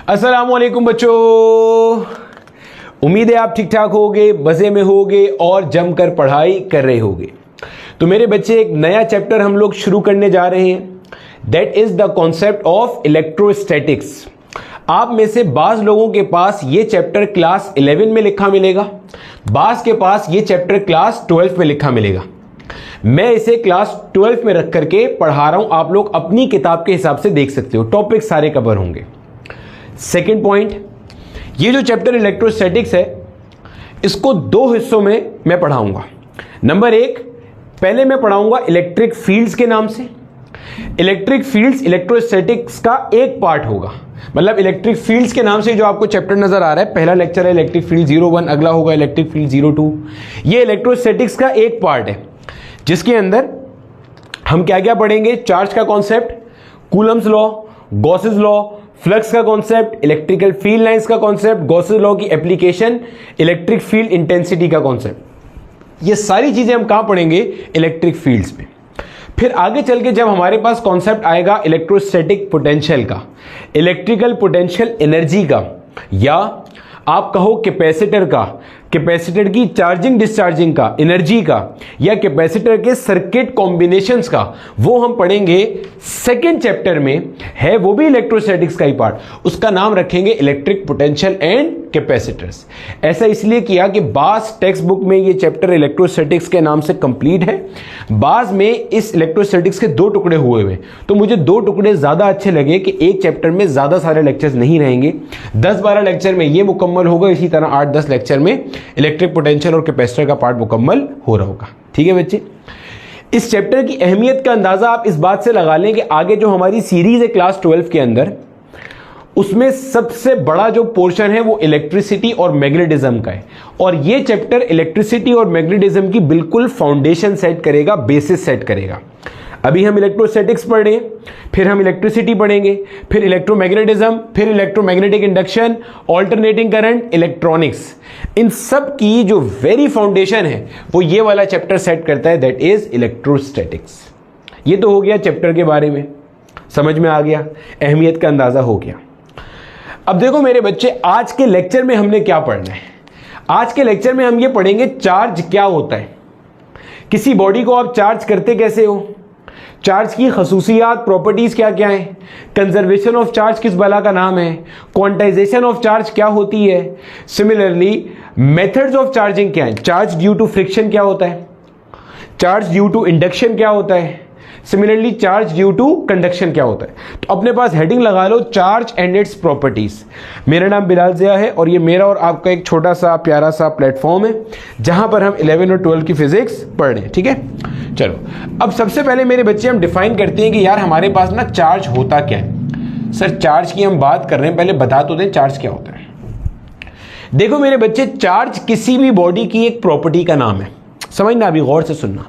अस्सलामुअलैकुम बच्चों, उम्मीद है आप ठीक ठाक होगे, मजे में होगे और जमकर पढ़ाई कर रहे होगे। तो मेरे बच्चे, एक नया चैप्टर हम लोग शुरू करने जा रहे हैं, that is the concept of electrostatics. आप में से बाज लोगों के पास ये चैप्टर क्लास 11 में लिखा मिलेगा, बाज के पास ये चैप्टर क्लास 12 में लिखा मिलेगा। मैं इसे क्लास 12 में रख करके पढ़ा रहा हूं, आप लोग अपनी किताब के हिसाब से देख सकते हो, टॉपिक सारे कवर होंगे। सेकेंड पॉइंट, ये जो चैप्टर इलेक्ट्रोस्टैटिक्स है इसको दो हिस्सों में मैं पढ़ाऊंगा। नंबर एक, पहले मैं पढ़ाऊंगा इलेक्ट्रिक फील्ड्स के नाम से। इलेक्ट्रिक फील्ड्स इलेक्ट्रोस्टैटिक्स का एक पार्ट होगा, मतलब इलेक्ट्रिक फील्ड्स के नाम से जो आपको चैप्टर नजर आ रहा है, पहला लेक्चर है इलेक्ट्रिक फील्ड 01, अगला होगा इलेक्ट्रिक फील्ड 02। ये इलेक्ट्रोस्टैटिक्स का एक पार्ट है जिसके अंदर हम क्या क्या पढ़ेंगे, चार्ज का concept, Coulomb's law, Gauss's law, flux का कॉन्सेप्ट, इलेक्ट्रिकल फील्ड लाइंस का कॉन्सेप्ट, गॉसेस लॉ की एप्लीकेशन, इलेक्ट्रिक फील्ड इंटेंसिटी का कॉन्सेप्ट। ये सारी चीजें हम कहां पढ़ेंगे, इलेक्ट्रिक फील्ड्स में। फिर आगे चल के जब हमारे पास कॉन्सेप्ट आएगा इलेक्ट्रोस्टैटिक पोटेंशियल का, इलेक्ट्रिकल पोटेंशियल एनर्जी का, या आप कहो कैपेसिटर का, कैपेसिटर की चार्जिंग डिस्चार्जिंग का, एनर्जी का, या कैपेसिटर के सर्किट कॉम्बिनेशंस का, वो हम पढ़ेंगे सेकेंड चैप्टर में। है वो भी इलेक्ट्रोस्टैटिक्स का ही पार्ट, उसका नाम रखेंगे इलेक्ट्रिक पोटेंशियल एंड कैपेसिटर्स। ऐसा इसलिए किया कि बाज टेक्स्ट बुक में ये चैप्टर इलेक्ट्रोस्टैटिक्स के नाम से कंप्लीट है, बाज में इस इलेक्ट्रोस्टैटिक्स के दो टुकड़े हुए हुए, तो मुझे दो टुकड़े ज्यादा अच्छे लगे कि एक चैप्टर में ज्यादा सारे लेक्चर्स नहीं रहेंगे, 10-12 लेक्चर में ये मुकम्मल होगा, इसी तरह 8-10 लेक्चर में इलेक्ट्रिक पोटेंशियल और कैपेसिटर का पार्ट मुकम्मल हो रहा होगा। ठीक है बच्चे, इस चैप्टर की अहमियत का अंदाजा आप इस बात से लगा लें कि आगे जो हमारी सीरीज है क्लास 12 के अंदर, उसमें सबसे बड़ा जो पोर्शन है वो इलेक्ट्रिसिटी और मैग्नेटिज्म का है, और ये चैप्टर इलेक्ट्रिसिटी और मैग्नेटिज्म की बिल्कुल फाउंडेशन सेट करेगा, बेसिस सेट करेगा। अभी हम इलेक्ट्रोस्टैटिक्स पढ़ रहे हैं, फिर हम इलेक्ट्रिसिटी पढ़ेंगे, फिर इलेक्ट्रोमैग्नेटिज्म, फिर electromagnetic induction, alternating current, electronics. इन सब की जो वेरी फाउंडेशन है वो ये वाला चैप्टर सेट करता है, दैट इज इलेक्ट्रोस्टैटिक्स। ये तो हो गया चैप्टर के बारे में, समझ में आ गया, अहमियत का अंदाजा हो गया। अब देखो मेरे बच्चे, आज के लेक्चर में हमने क्या पढ़ना है। आज के लेक्चर में हम ये पढ़ेंगे चार्ज क्या होता है, किसी बॉडी को आप चार्ज करते कैसे हो, चार्ज की खसूसियात, प्रॉपर्टीज क्या क्या है, कंजर्वेशन ऑफ चार्ज किस बला का नाम है, क्वांटाइजेशन ऑफ चार्ज क्या होती है, सिमिलरली मेथड्स ऑफ चार्जिंग क्या है, चार्ज ड्यू टू फ्रिक्शन क्या होता है, चार्ज ड्यू टू इंडक्शन क्या होता है, similarly charge due to conduction क्या होता है। तो अपने पास हेडिंग लगा लो, चार्ज एंड इट्स प्रॉपर्टीज। मेरा नाम बिलाल ज़िया है और ये मेरा और आपका एक छोटा सा प्यारा सा प्लेटफॉर्म है जहां पर हम 11 और 12 की फिजिक्स पढ़ रहे हैं। ठीक है, चलो अब सबसे पहले मेरे बच्चे हम डिफाइन करते हैं कि यार हमारे पास ना चार्ज होता क्या है। सर चार्ज की हम बात कर रहे हैं, पहले बता तो दें चार्ज क्या होता है। देखो मेरे बच्चे, चार्ज किसी भी बॉडी की एक प्रॉपर्टी का नाम है, समझना, अभी गौर से सुनना।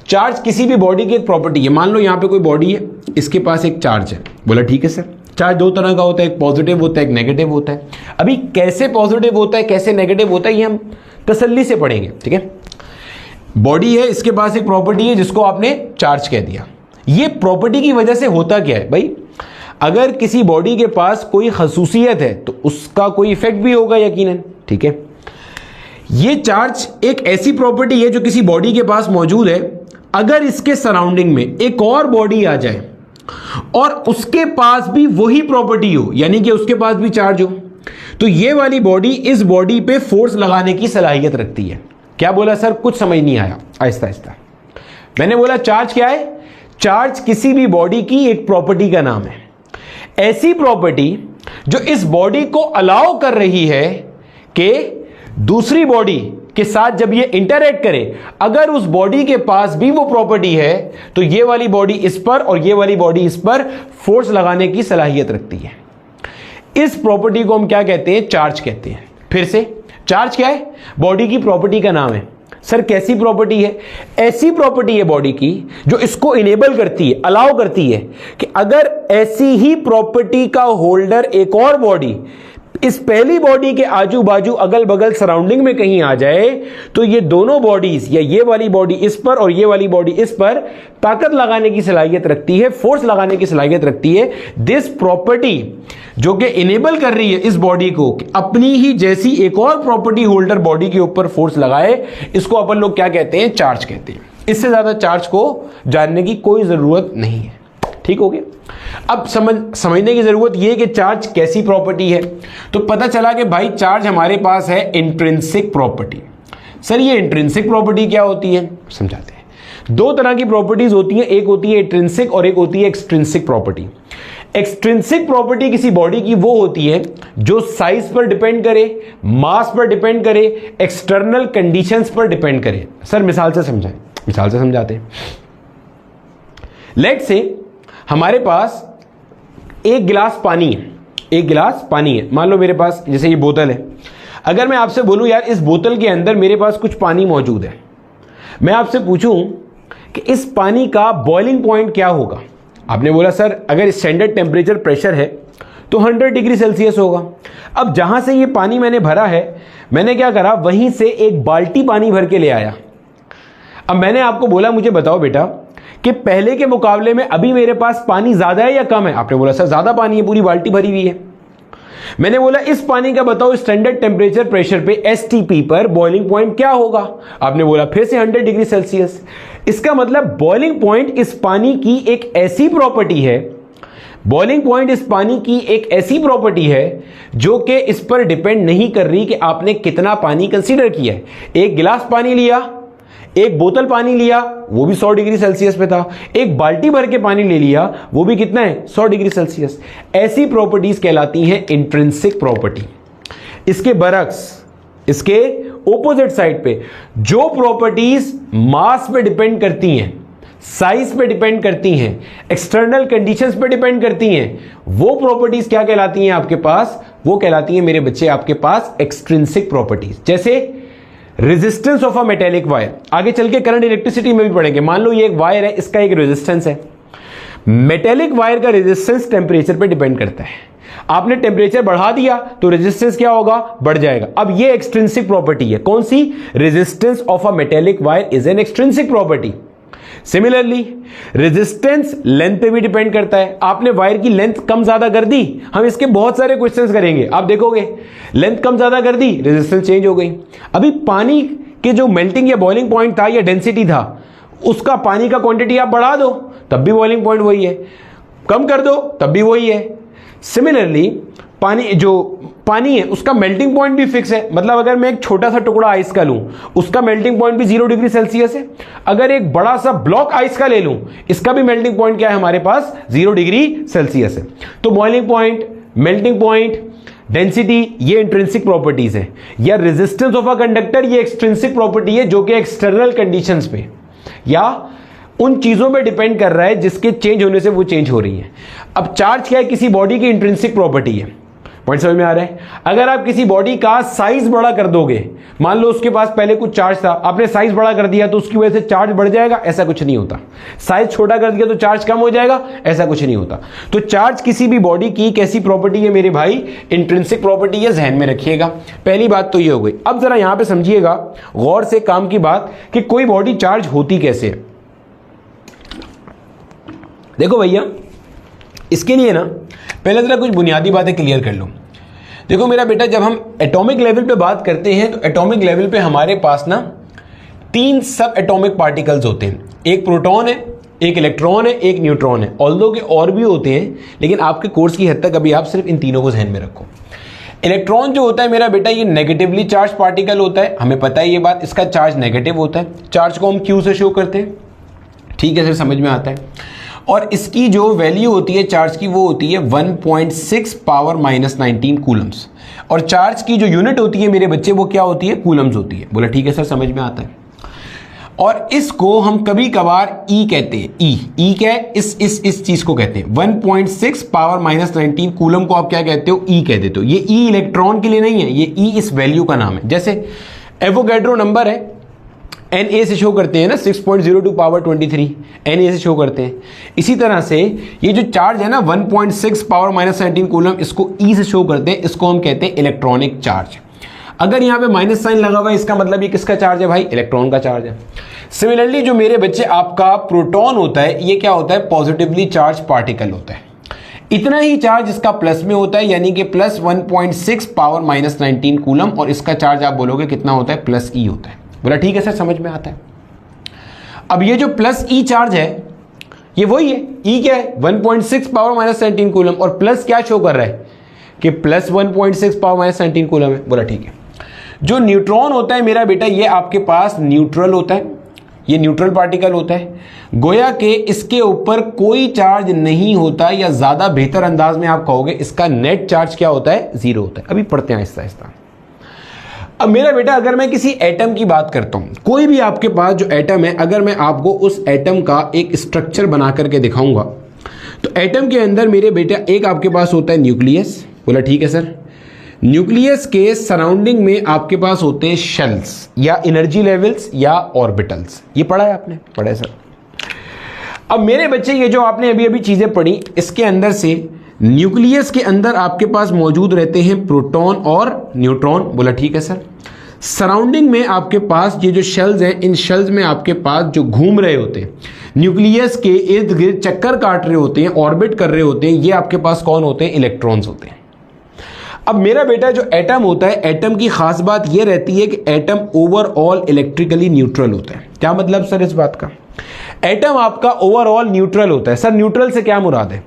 चार्ज किसी भी बॉडी की एक प्रॉपर्टी है। मान लो यहां पे कोई बॉडी है, इसके पास एक चार्ज है। बोला ठीक है सर, चार्ज दो तरह का होता है, एक पॉजिटिव होता है, एक नेगेटिव होता है। अभी कैसे पॉजिटिव होता है कैसे नेगेटिव होता है ये हम तसल्ली से पढ़ेंगे। ठीक है, बॉडी है, इसके पास एक प्रॉपर्टी है जिसको आपने चार्ज कह दिया। ये प्रॉपर्टी की वजह से होता क्या है भाई, अगर किसी बॉडी के पास कोई खसूसियत है तो उसका कोई इफेक्ट भी होगा यकीनन। ठीक है, ये चार्ज एक ऐसी प्रॉपर्टी है जो किसी बॉडी के पास मौजूद है, अगर इसके सराउंडिंग में एक और बॉडी आ जाए और उसके पास भी वही प्रॉपर्टी हो, यानी कि उसके पास भी चार्ज हो, तो ये वाली बॉडी इस बॉडी पे फोर्स लगाने की सलाहियत रखती है। क्या बोला सर, कुछ समझ नहीं आया, आहिस्ता आहिस्ता। मैंने बोला चार्ज क्या है, चार्ज किसी भी बॉडी की एक प्रॉपर्टी का नाम है, ऐसी प्रॉपर्टी जो इस बॉडी को अलाउ कर रही है कि दूसरी बॉडी के साथ जब ये इंटरैक्ट करे, अगर उस बॉडी के पास भी वो प्रॉपर्टी है तो ये वाली बॉडी इस पर और ये वाली बॉडी इस पर फोर्स लगाने की सलाहियत रखती है। इस प्रॉपर्टी को हम क्या कहते हैं, चार्ज कहते हैं। फिर से, चार्ज क्या है, बॉडी की प्रॉपर्टी का नाम है। सर कैसी प्रॉपर्टी है, ऐसी प्रॉपर्टी है बॉडी की जो इसको इनेबल करती है, अलाउ करती है कि अगर ऐसी ही प्रॉपर्टी का होल्डर एक और बॉडी इस पहली बॉडी के आजू बाजू अगल बगल सराउंडिंग में कहीं आ जाए तो ये दोनों बॉडीज, या ये वाली बॉडी इस पर और ये वाली बॉडी इस पर ताकत लगाने की सलाहियत रखती है, फोर्स लगाने की सलाहियत रखती है। दिस प्रॉपर्टी जो कि इनेबल कर रही है इस बॉडी को कि अपनी ही जैसी एक और प्रॉपर्टी होल्डर बॉडी के ऊपर फोर्स लगाए, इसको अपन लोग क्या कहते हैं? चार्ज कहते हैं। इससे ज्यादा चार्ज को जानने की कोई जरूरत नहीं है। ठीक हो गया। अब समझने की जरूरत यह है कि चार्ज कैसी प्रॉपर्टी है। तो पता चला कि भाई चार्ज हमारे पास है इंट्रिंसिक प्रॉपर्टी। सर ये इंट्रिंसिक प्रॉपर्टी क्या होती है, समझाते हैं। दो तरह की प्रॉपर्टीज होती हैं, एक होती है इंट्रिंसिक और एक होती है एक्सट्रिंसिक प्रॉपर्टी। एक्सट्रिंसिक प्रॉपर्टी किसी बॉडी की वो होती है जो साइज पर डिपेंड करे, मास पर डिपेंड करे, एक्सटर्नल कंडीशंस पर डिपेंड करे। सर मिसाल से समझाएं, मिसाल से समझाते हैं। लेट्स से हमारे पास एक गिलास पानी है, एक गिलास पानी है। मान लो मेरे पास जैसे ये बोतल है। अगर मैं आपसे बोलूं यार इस बोतल के अंदर मेरे पास कुछ पानी मौजूद है, मैं आपसे पूछूं कि इस पानी का बॉइलिंग पॉइंट क्या होगा। आपने बोला सर अगर स्टैंडर्ड टेम्परेचर प्रेशर है तो 100 डिग्री सेल्सियस होगा। अब जहां से ये पानी मैंने भरा है, मैंने क्या करा, वहीं से एक बाल्टी पानी भर के ले आया। अब मैंने आपको बोला मुझे बताओ बेटा कि पहले के मुकाबले में अभी मेरे पास पानी ज्यादा है या कम है। आपने बोला सर ज्यादा पानी है, पूरी बाल्टी भरी हुई है। मैंने बोला इस पानी का बताओ स्टैंडर्ड टेम्परेचर प्रेशर पे एसटीपी पर बॉइलिंग पॉइंट क्या होगा। आपने बोला फिर से 100 डिग्री सेल्सियस। इसका मतलब बॉइलिंग पॉइंट इस पानी की एक ऐसी प्रॉपर्टी है, बॉइलिंग पॉइंट इस पानी की एक ऐसी प्रॉपर्टी है जो कि इस पर डिपेंड नहीं कर रही कि आपने कितना पानी कंसीडर किया है। एक गिलास पानी लिया, एक बोतल पानी लिया, वो भी 100 डिग्री सेल्सियस पे था। एक बाल्टी भर के पानी ले लिया, वो भी कितना है, 100 डिग्री सेल्सियस। ऐसी प्रॉपर्टीज कहलाती हैं इंट्रिंसिक प्रॉपर्टी। इसके बरक्स, इसके ऑपोजिट साइड पे जो प्रॉपर्टीज मास पे डिपेंड करती हैं, साइज पे डिपेंड करती हैं, एक्सटर्नल कंडीशंस पे डिपेंड करती हैं, वो प्रॉपर्टीज क्या कहलाती हैं आपके पास? वो कहलाती हैं मेरे बच्चे आपके पास एक्सट्रिंसिक प्रॉपर्टीज। जैसे resistance of a metallic wire, आगे चल के करंट इलेक्ट्रिसिटी में भी पढ़ेंगे। मान लो ये एक वायर है, इसका एक रेजिस्टेंस है। मेटेलिक वायर का रेजिस्टेंस टेम्परेचर पे डिपेंड करता है। आपने टेम्परेचर बढ़ा दिया तो रेजिस्टेंस क्या होगा, बढ़ जाएगा। अब ये एक्सट्रिंसिक प्रॉपर्टी है। कौन सी? Resistance of a metallic wire is an extrinsic property. Similarly resistance length पे भी डिपेंड करता है। आपने वायर की लेंथ कम ज्यादा कर दी, हम इसके बहुत सारे क्वेश्चंस करेंगे, आप देखोगे लेंथ कम ज्यादा कर दी, रेजिस्टेंस चेंज हो गई। अभी पानी के जो मेल्टिंग या बॉइलिंग पॉइंट था या डेंसिटी था, उसका पानी का क्वांटिटी आप बढ़ा दो तब भी बॉइलिंग पॉइंट वही है, कम कर दो तब भी वही है। सिमिलरली पानी है उसका मेल्टिंग पॉइंट भी फिक्स है। मतलब अगर मैं एक छोटा सा टुकड़ा आइस का लूं, उसका मेल्टिंग पॉइंट भी 0 डिग्री सेल्सियस है। अगर एक बड़ा सा ब्लॉक आइस का ले लूं, इसका भी मेल्टिंग पॉइंट क्या है हमारे पास, 0 डिग्री सेल्सियस है। तो boiling point, melting point, density, ये इंट्रिंसिक प्रॉपर्टीज है। या रेजिस्टेंस ऑफ अ कंडक्टर, ये एक्सट्रिंसिक प्रॉपर्टी है जो कि एक्सटर्नल कंडीशंस पे या उन चीजों पे डिपेंड कर रहा है जिसके चेंज होने से वो चेंज हो रही है। अब चार्ज क्या है, किसी बॉडी की इंट्रिंसिक प्रॉपर्टी है। पॉइंट समझ में आ रहा है? अगर आप किसी बॉडी का साइज बड़ा कर दोगे, मान लो उसके पास पहले कुछ चार्ज था, आपने साइज बड़ा कर दिया तो उसकी वजह से चार्ज बढ़ जाएगा, ऐसा कुछ नहीं होता। साइज छोटा कर दिया तो चार्ज कम हो जाएगा, ऐसा कुछ नहीं होता। तो चार्ज किसी भी बॉडी की कैसी प्रॉपर्टी है मेरे भाई, इंट्रिंसिक प्रॉपर्टी है, ध्यान में रखिएगा। पहली बात तो ये हो गई। अब जरा यहां पर समझिएगा गौर से काम की बात कि कोई बॉडी चार्ज होती कैसे है। देखो भैया, इसके लिए ना पहले जरा कुछ बुनियादी बातें क्लियर कर लो। देखो मेरा बेटा, जब हम एटॉमिक लेवल पे बात करते हैं तो एटॉमिक लेवल पे हमारे पास ना 3 सब एटॉमिक पार्टिकल्स होते हैं। एक प्रोटॉन है, एक इलेक्ट्रॉन है, एक न्यूट्रॉन है। ऑल्दो के और भी होते हैं, लेकिन आपके कोर्स की हद तक अभी आप सिर्फ इन तीनों को ध्यान में रखो। इलेक्ट्रॉन जो होता है मेरा बेटा, ये नेगेटिवली चार्ज पार्टिकल होता है, हमें पता है ये बात। इसका चार्ज नेगेटिव होता है। चार्ज को हम क्यू से शो करते हैं, ठीक है सर, समझ में आता है। और इसकी जो वैल्यू होती है चार्ज की, वो होती है 1.6 पावर -19 कूलम्स। और चार्ज की जो यूनिट होती है मेरे बच्चे, वो क्या होती है, कूलम्स होती है। बोला ठीक है सर, समझ में आता है। और इसको हम कभी कभार ई कहते हैं। ई क्या है, इस चीज को कहते हैं 1.6 पावर -19 कूलम को आप क्या कहते हो, ई कह देते हो। ये ई इलेक्ट्रॉन के लिए नहीं है, ये ई इस वैल्यू का नाम है। जैसे एवोगैड्रो नंबर है, Na से शो करते हैं ना, 6.02 पावर 23 Na से शो करते हैं। इसी तरह से ये जो चार्ज है ना 1.6 पावर -19 कूलम, इसको E से शो करते हैं। इसको हम कहते हैं इलेक्ट्रॉनिक चार्ज। अगर यहाँ पे माइनस साइन लगा हुआ है, इसका मतलब ये किसका चार्ज है भाई, इलेक्ट्रॉन का चार्ज है। सिमिलरली जो मेरे बच्चे आपका प्रोटॉन होता है, ये क्या होता है, पॉजिटिवली चार्ज पार्टिकल होता है। इतना ही चार्ज इसका प्लस में होता है, यानी कि प्लस 1.6 पावर माइनस 19 कूलम, और इसका चार्ज आप बोलोगे कितना होता है, प्लस ई होता है। बोला ठीक है सर, समझ में आता है। अब ये जो प्लस ई चार्ज है ये वही है, ई क्या है 1.6 पावर माइनस 19 कूलम, और प्लस क्या शो कर रहा है कि प्लस 1.6 पावर माइनस 19 कूलम है। बोला ठीक है। जो न्यूट्रॉन होता है मेरा बेटा, ये आपके पास न्यूट्रल होता है, ये न्यूट्रल पार्टिकल होता है, गोया कि इसके ऊपर कोई चार्ज नहीं होता, या ज्यादा बेहतर अंदाज में आप कहोगे इसका नेट चार्ज क्या होता है, जीरो होता है। अभी पढ़ते हैं आहिस्ता आहिस्ता। अब मेरा बेटा अगर मैं किसी एटम की बात करता हूं, कोई भी आपके पास जो एटम है, अगर मैं आपको उस एटम का एक स्ट्रक्चर बना करके दिखाऊंगा, तो एटम के अंदर मेरे बेटा एक आपके पास होता है न्यूक्लियस। बोला ठीक है सर। न्यूक्लियस के सराउंडिंग में आपके पास होते हैं शेल्स या एनर्जी लेवल्स या ऑर्बिटल्स। ये पढ़ा है आपने? पढ़ा है सर। अब मेरे बच्चे ये जो आपने अभी अभी चीजें पढ़ी, इसके अंदर से न्यूक्लियस के अंदर आपके पास मौजूद रहते हैं प्रोटॉन और न्यूट्रॉन। बोला ठीक है सर। सराउंडिंग में आपके पास ये जो शेल्स हैं, इन शेल्स में आपके पास जो घूम रहे होते हैं, न्यूक्लियस के इर्द गिर्द चक्कर काट रहे होते हैं, ऑर्बिट कर रहे होते हैं, ये आपके पास कौन होते हैं, इलेक्ट्रॉन्स होते हैं। अब मेरा बेटा जो एटम होता है, एटम की खास बात यह रहती है कि एटम ओवरऑल इलेक्ट्रिकली न्यूट्रल होता है। क्या मतलब सर इस बात का? एटम आपका ओवरऑल न्यूट्रल होता है। सर न्यूट्रल से क्या मुराद है?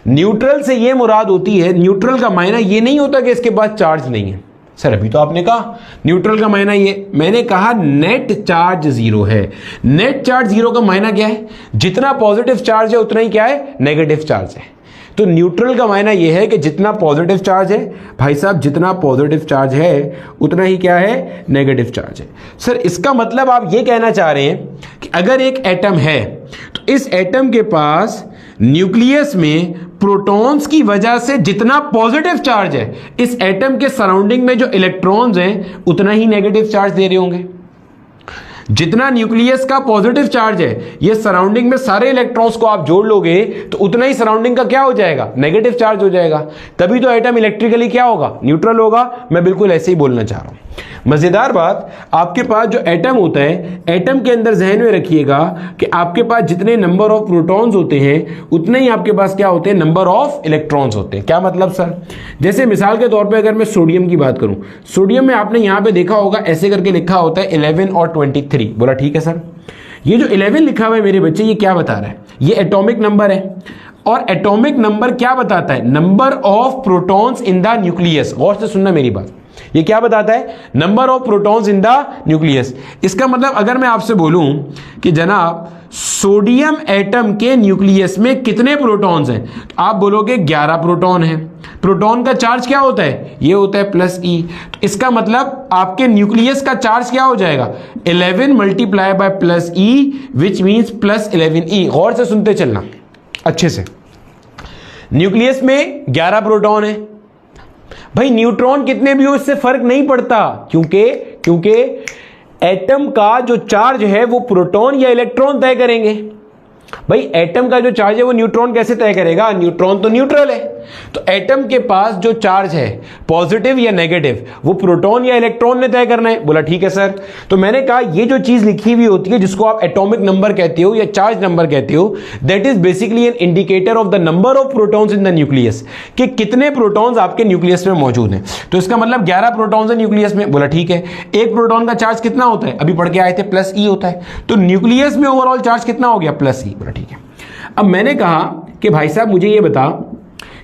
न्यूट्रल से यह मुराद होती है, न्यूट्रल का मायना ये नहीं होता कि इसके पास चार्ज नहीं है। सर अभी तो आपने कहा न्यूट्रल का मायना ये, मैंने कहा नेट चार्ज जीरो है। नेट चार्ज जीरो का मायना क्या है? जितना पॉजिटिव चार्ज है उतना ही क्या है, नेगेटिव चार्ज है। तो न्यूट्रल का मायना यह है कि जितना पॉजिटिव चार्ज है भाई साहब, जितना पॉजिटिव चार्ज है उतना ही क्या है, नेगेटिव चार्ज है। सर इसका मतलब आप ये कहना चाह रहे हैं कि अगर एक एटम है तो इस एटम के पास न्यूक्लियस में प्रोटॉन्स की वजह से जितना पॉजिटिव चार्ज है, इस एटम के सराउंडिंग में जो इलेक्ट्रॉन्स हैं उतना ही नेगेटिव चार्ज दे रहे होंगे। जितना न्यूक्लियस का पॉजिटिव चार्ज है, ये सराउंडिंग में सारे इलेक्ट्रॉन्स को आप जोड़ लोगे तो उतना ही सराउंडिंग का क्या हो जाएगा, नेगेटिव चार्ज हो जाएगा। तभी तो एटम इलेक्ट्रिकली क्या होगा, न्यूट्रल होगा। मैं बिल्कुल ऐसे ही बोलना चाह रहा हूं। मजेदार बात, आपके पास जो एटम होता है, एटम के अंदर जहन में रखिएगा कि आपके पास जितने नंबर ऑफ प्रोटॉन्स होते हैं उतने ही आपके पास क्या होते हैं, नंबर ऑफ इलेक्ट्रॉन्स होते हैं। क्या मतलब सर? जैसे मिसाल के तौर पे अगर मैं सोडियम की बात करूं, सोडियम में आपने यहां पे देखा होगा ऐसे करके लिखा होता है 11 और 23। बोला ठीक है सर। ये जो 11 लिखा हुआ है मेरे बच्चे, ये क्या बता रहा है? ये एटॉमिक नंबर है। और एटॉमिक नंबर क्या बताता है? Number of protons in the nucleus. गौर से सुनना मेरी बात, ये क्या बताता है? Number of protons in the nucleus. इसका मतलब अगर मैं आपसे बोलूं कि जनाब सोडियम एटम के न्यूक्लियस में कितने प्रोटॉन्स हैं, तो आप बोलोगे 11 प्रोटॉन हैं। प्रोटॉन का चार्ज क्या होता है? ये होता है प्लस ई। तो इसका मतलब आपके न्यूक्लियस का चार्ज क्या हो जाएगा, 11 multiply by plus E, which means plus 11 ई। गौर से सुनते चलना अच्छे से। न्यूक्लियस में 11 प्रोटॉन है भाई, न्यूट्रॉन कितने भी हो इससे फर्क नहीं पड़ता, क्योंकि एटम का जो चार्ज है वो प्रोटॉन या इलेक्ट्रॉन तय करेंगे। भाई एटम का जो चार्ज है वो न्यूट्रॉन कैसे तय करेगा? न्यूट्रॉन तो न्यूट्रल है। तो एटम के पास जो चार्ज है पॉजिटिव या नेगेटिव, वो प्रोटॉन या इलेक्ट्रॉन ने तय करना है। बोला ठीक है सर। तो मैंने कहा ये जो चीज लिखी हुई होती है जिसको आप एटॉमिक नंबर कहते हो या चार्ज नंबर कहते हो, that is basically an indicator of the number of protons in the nucleus, कि कितने प्रोटॉन्स आपके न्यूक्लियस में मौजूद हैं। तो इसका मतलब 11 प्रोटॉन्स है न्यूक्लियस में। बोला ठीक है। एक प्रोटॉन का चार्ज कितना होता है? अभी पढ़ के आए थे, प्लस ई होता है। तो न्यूक्लियस में ओवरऑल चार्ज कितना हो गया? प्लस ई। बोला ठीक है। अब मैंने कहा कि भाई साहब मुझे ये बता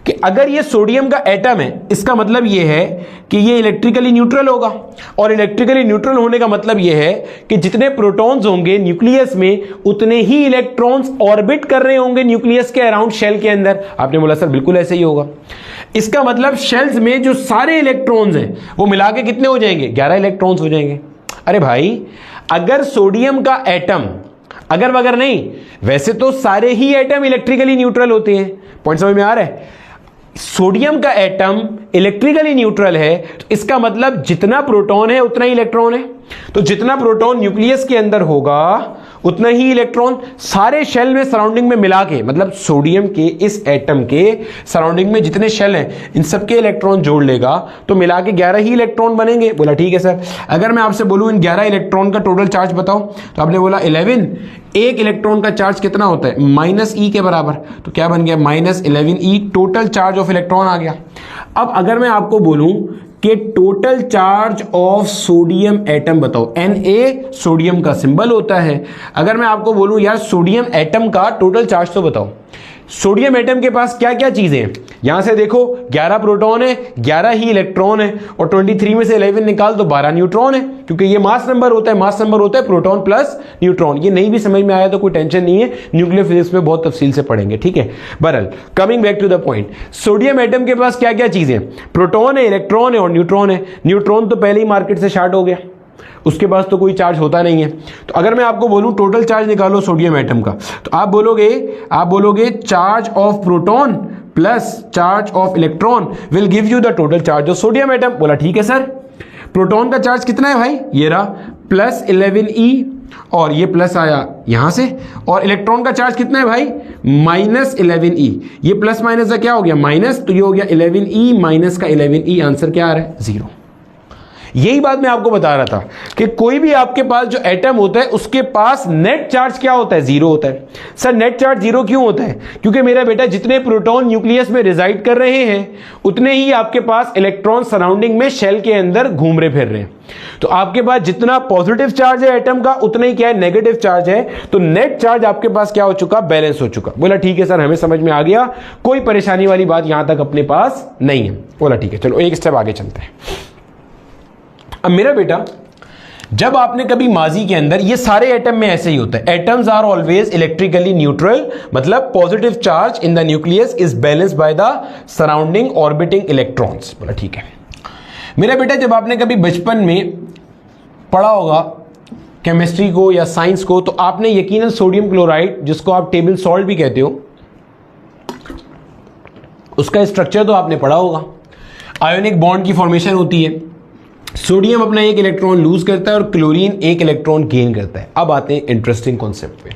कि अगर ये सोडियम का एटम है, इसका मतलब ये है कि ये इलेक्ट्रिकली न्यूट्रल होगा। और इलेक्ट्रिकली न्यूट्रल होने का मतलब ये है कि जितने प्रोटॉन्स होंगे न्यूक्लियस में, उतने ही इलेक्ट्रॉन्स ऑर्बिट कर रहे होंगे न्यूक्लियस के अराउंड शेल के अंदर। आपने बोला सर बिल्कुल ऐसे ही होगा। इसका मतलब शेल्स में जो सारे इलेक्ट्रॉन्स हैं वो मिला के कितने हो जाएंगे? 11 इलेक्ट्रॉन्स हो जाएंगे। अरे भाई अगर सोडियम का एटम, अगर वगर नहीं, वैसे तो सारे ही एटम इलेक्ट्रिकली न्यूट्रल होते हैं। पॉइंट समझ में आ रहा है? सोडियम का एटम इलेक्ट्रिकली न्यूट्रल है, तो इसका मतलब जितना प्रोटॉन है उतना ही इलेक्ट्रॉन है। तो जितना प्रोटॉन न्यूक्लियस के अंदर होगा उतना ही इलेक्ट्रॉन सारे शेल में सराउंडिंग में मिला के, मतलब सोडियम के इस एटम के सराउंडिंग में जितने शेल हैं इन सबके इलेक्ट्रॉन जोड़ लेगा तो मिला के 11 ही इलेक्ट्रॉन बनेंगे। बोला ठीक है सर। अगर मैं आपसे बोलूं इन 11 इलेक्ट्रॉन का टोटल चार्ज बताओ, तो आपने बोला 11। एक इलेक्ट्रॉन का चार्ज कितना होता है? माइनस ई के बराबर। तो क्या बन गया? Minus 11E total charge of electron आ गया। अब अगर मैं आपको बोलूं कि total charge of sodium atom बताओ, Na सोडियम का सिंबल होता है। अगर मैं आपको बोलूं यार सोडियम एटम का टोटल चार्ज तो बताओ, सोडियम एटम के पास क्या क्या चीजें हैं? यहां से देखो 11 प्रोटॉन है, 11 ही इलेक्ट्रॉन है, और 23 में से 11 निकाल तो 12 न्यूट्रॉन है, क्योंकि ये मास नंबर होता है। मास नंबर होता है प्रोटॉन प्लस न्यूट्रॉन। ये नहीं भी समझ में आया तो कोई टेंशन नहीं है, न्यूक्लियर फिजिक्स में बहुत तफसील से पढ़ेंगे, ठीक है। बहरहाल coming back to the point, sodium atom के पास क्या क्या चीजें? प्रोटॉन है, इलेक्ट्रॉन है और न्यूट्रॉन है। न्यूट्रॉन तो पहले ही मार्केट से शार्ट हो गया, उसके पास तो कोई चार्ज होता नहीं है। तो अगर मैं आपको बोलूं टोटल चार्ज निकालो सोडियम एटम का, तो आप बोलोगे charge of proton plus charge of electron will give you the total charge of sodium atom. बोला ठीक है सर। प्रोटॉन का चार्ज कितना है भाई? ये रहा प्लस 11E, और ये प्लस आया यहां से, और इलेक्ट्रॉन का चार्ज कितना है भाई? Minus 11E। ये प्लस माइनस का क्या हो गया? माइनस, तो ये हो गया 11E माइनस का 11E। आंसर क्या आ रहा है? 0। यही बात मैं आपको बता रहा था कि कोई भी आपके पास जो एटम होता है उसके पास नेट चार्ज क्या होता है? 0 होता है। सर नेट चार्ज 0 क्यों होता है? क्योंकि मेरा बेटा जितने प्रोटॉन न्यूक्लियस में रिजाइड कर रहे हैं उतने ही आपके पास इलेक्ट्रॉन सराउंडिंग में शेल के अंदर घूम रहे फिर रहे हैं। तो आपके पास जितना पॉजिटिव चार्ज है एटम का उतना ही क्या है? नेगेटिव चार्ज है। तो नेट चार्ज आपके पास क्या हो चुका? बैलेंस हो चुका। बोला ठीक है सर, हमें समझ में आ गया, कोई परेशानी वाली बात यहां तक अपने पास नहीं है। बोला ठीक है, चलो एक स्टेप आगे चलते हैं। अब मेरा बेटा, जब आपने कभी माजी के अंदर, ये सारे एटम में ऐसे ही होता है, atoms are always electrically neutral, मतलब positive charge in the nucleus is balanced by the surrounding orbiting electrons. बोला ठीक है। मेरा बेटा, जब आपने कभी बचपन में पढ़ा होगा केमिस्ट्री को या साइंस को, तो आपने यकीनन सोडियम क्लोराइड, जिसको आप टेबल सॉल्ट भी कहते हो, उसका स्ट्रक्चर तो आपने पढ़ा होगा। आयोनिक बॉन्ड की फॉर्मेशन होती है, सोडियम अपना एक इलेक्ट्रॉन लूज करता है और क्लोरीन एक इलेक्ट्रॉन गेन करता है। अब आते हैं इंटरेस्टिंग कॉन्सेप्ट पे।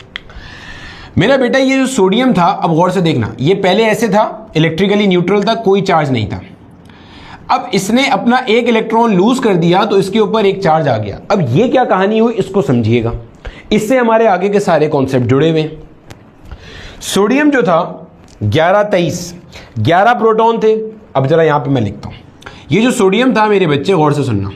मेरा बेटा, ये जो सोडियम था, अब गौर से देखना, ये पहले ऐसे था, इलेक्ट्रिकली न्यूट्रल था, कोई चार्ज नहीं था। अब इसने अपना एक इलेक्ट्रॉन लूज कर दिया तो इसके ऊपर एक चार्ज आ गया। अब ये क्या कहानी हुई, इसको समझिएगा, इससे हमारे आगे के सारे कॉन्सेप्ट जुड़े हुए हैं। सोडियम जो था 1123, 11 प्रोटॉन थे। अब जरा यहां पे मैं लिखता हूं, ये जो सोडियम था मेरे बच्चे, गौर से सुनना,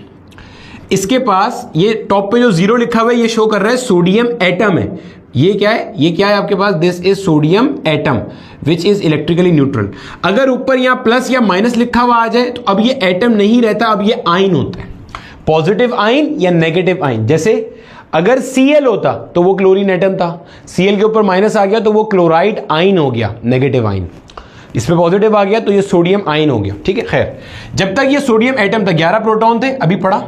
इसके पास ये टॉप पे जो 0 लिखा हुआ है ये शो कर रहा है सोडियम एटम है। ये क्या है? ये क्या है आपके पास? This is sodium atom which is electrically neutral. अगर ऊपर यहां प्लस या माइनस लिखा हुआ आ जाए तो अब ये एटम नहीं रहता, अब ये आयन होता है, पॉजिटिव आयन या नेगेटिव आयन। जैसे अगर Cl होता तो वो क्लोरीन एटम था, Cl के ऊपर माइनस आ गया तो वो क्लोराइड आयन हो गया, नेगेटिव आयन। इसमें पॉजिटिव आ गया तो ये सोडियम आयन हो गया, ठीक है। खैर, जब तक ये सोडियम एटम था 11 प्रोटॉन थे, अभी पढ़ा,